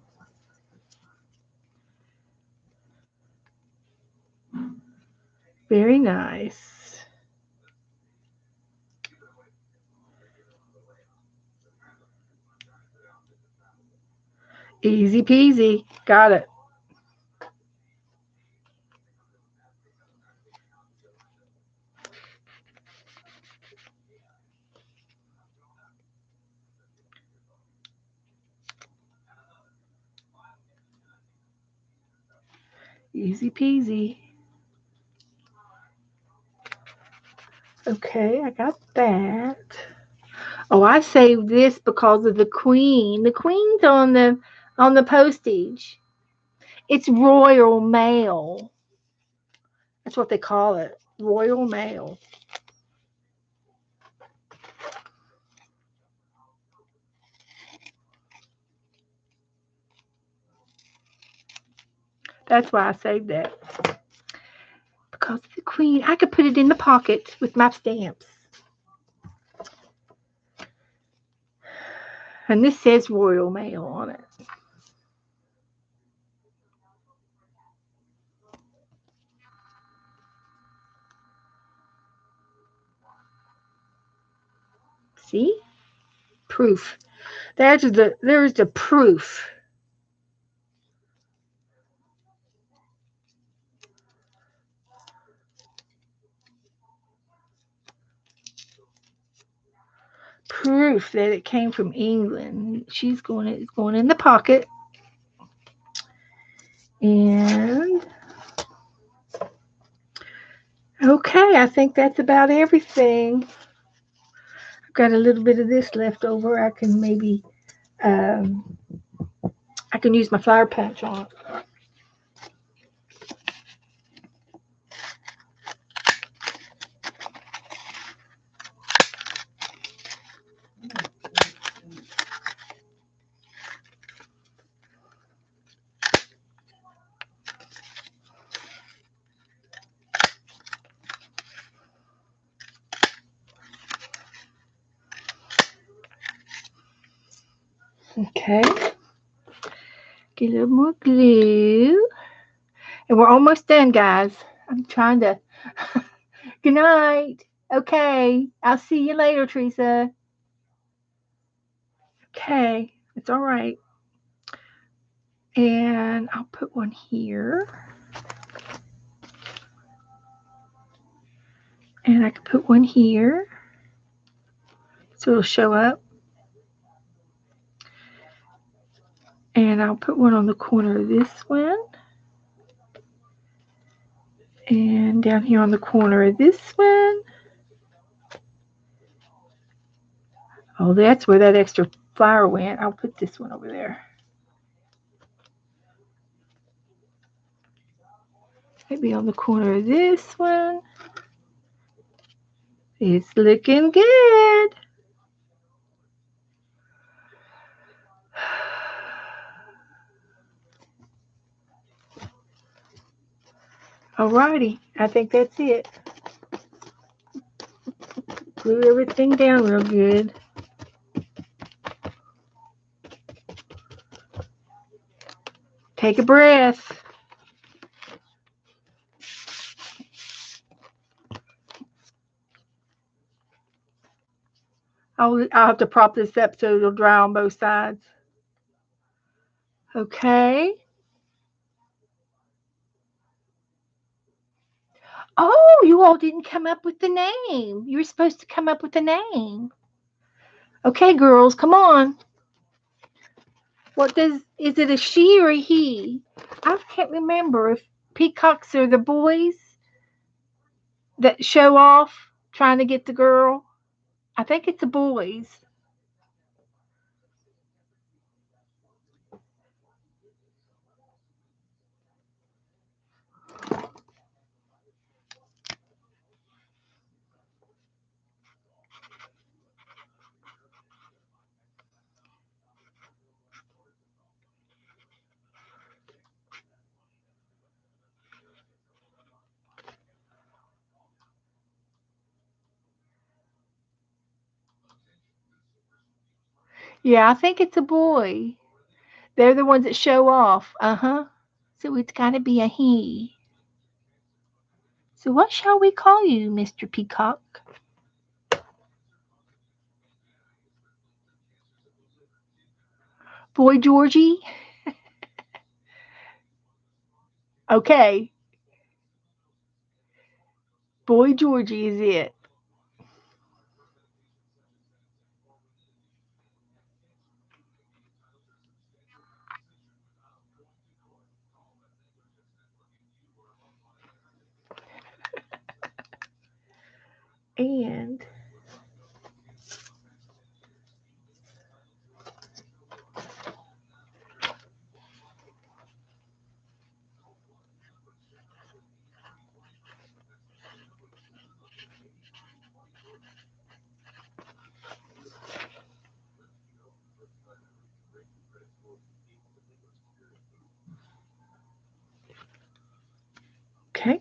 Very nice. Easy peasy. Got it. Easy peasy. Okay, I got that. Oh, I saved this because of the queen. The queen's on the postage. It's Royal Mail. That's what they call it. Royal Mail. That's why I saved that. Because of the queen. I could put it in the pocket with my stamps. And this says Royal Mail on it. See? Proof. There's the proof. proof that it came from England. It's going in the pocket. And okay, I think that's about everything. I've got a little bit of this left over. Um, I can use my flower patch on. Okay, get a little more glue. And we're almost done, guys. I'm trying to. Good night. Okay, I'll see you later, Teresa. Okay, it's all right. And I'll put one here. And I can put one here. So it'll show up. And I'll put one on the corner of this one. And down here on the corner of this one. Oh, that's where that extra flower went. I'll put this one over there. Maybe on the corner of this one. It's looking good. Alrighty, I think that's it. Glue everything down real good. Take a breath. I'll have to prop this up so it'll dry on both sides. Okay. Oh, you all didn't come up with the name. You were supposed to come up with a name. Okay, girls, come on. Is it a she or a he? I can't remember if peacocks are the boys that show off trying to get the girl. I think it's the boys. Yeah, I think it's a boy. They're the ones that show off. Uh-huh. So it's got to be a he. So what shall we call you, Mr. Peacock? Boy Georgie? Okay. Boy Georgie is it. And okay.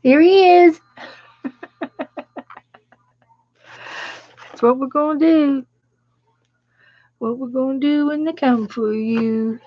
Here he is. That's what we're going to do. What we're going to do when they come for you.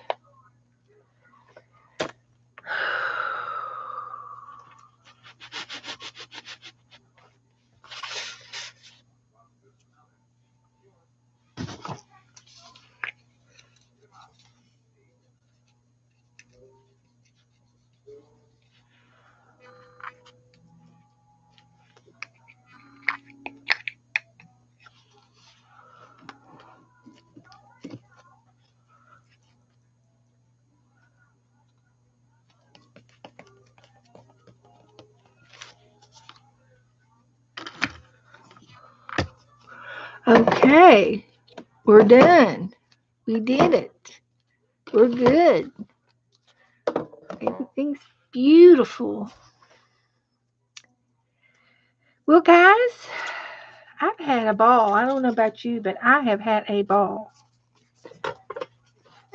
Okay, we're done. We did it. We're good. Everything's beautiful. Well, guys, I've had a ball. I don't know about you, but I have had a ball.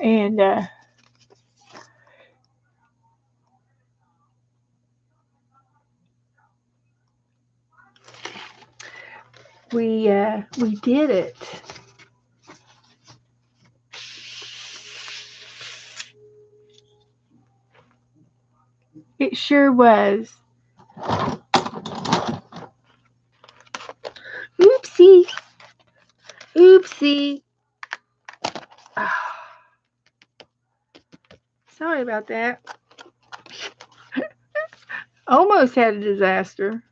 And we did it. It sure was. Oopsie. Oopsie. Sorry about that. Almost had a disaster.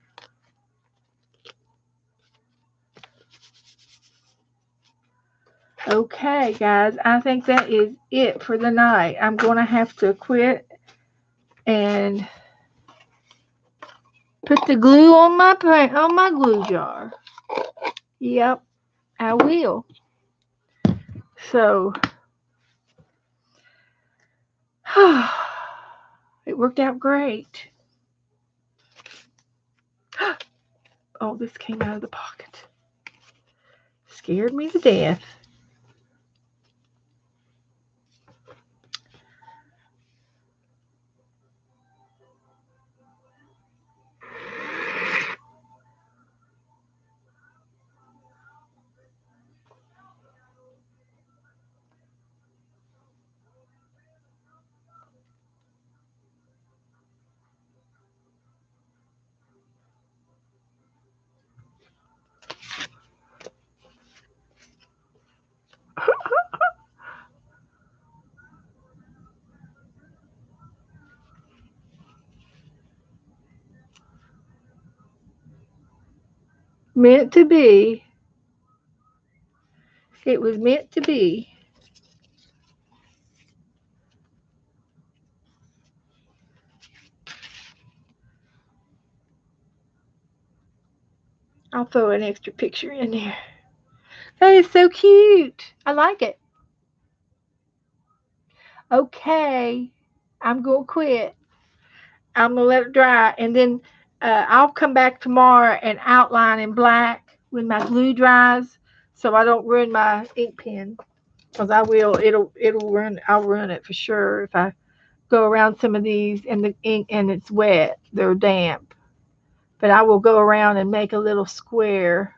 Okay, guys, I think that is it for the night. I'm going to have to quit and put the glue on my glue jar. Yep, I will. So, it worked out great. Oh, this came out of the pocket. Scared me to death. Meant to be. It was meant to be. I'll throw an extra picture in there. That is so cute. I like it. Okay, I'm going to quit. I'm going to let it dry. And then I'll come back tomorrow and outline in black when my glue dries so I don't ruin my ink pen. Because I will. It'll run. I'll ruin it for sure if I go around some of these and the ink and it's wet. They're damp. But I will go around and make a little square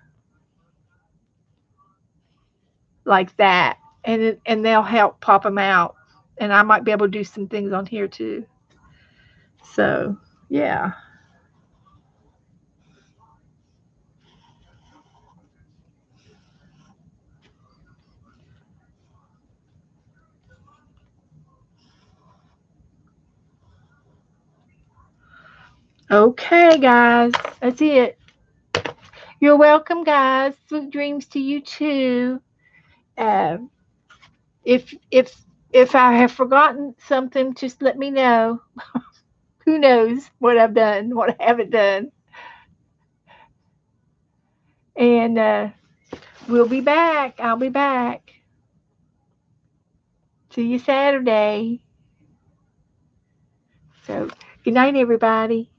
like that, and they'll help pop them out. And I might be able to do some things on here too. So yeah. Okay, guys, that's it. You're welcome, guys. Sweet dreams to you too. Uh, if I have forgotten something, just let me know. Who knows what I've done, what I haven't done, and we'll be back. I'll be back. See you Saturday. So, good night, everybody.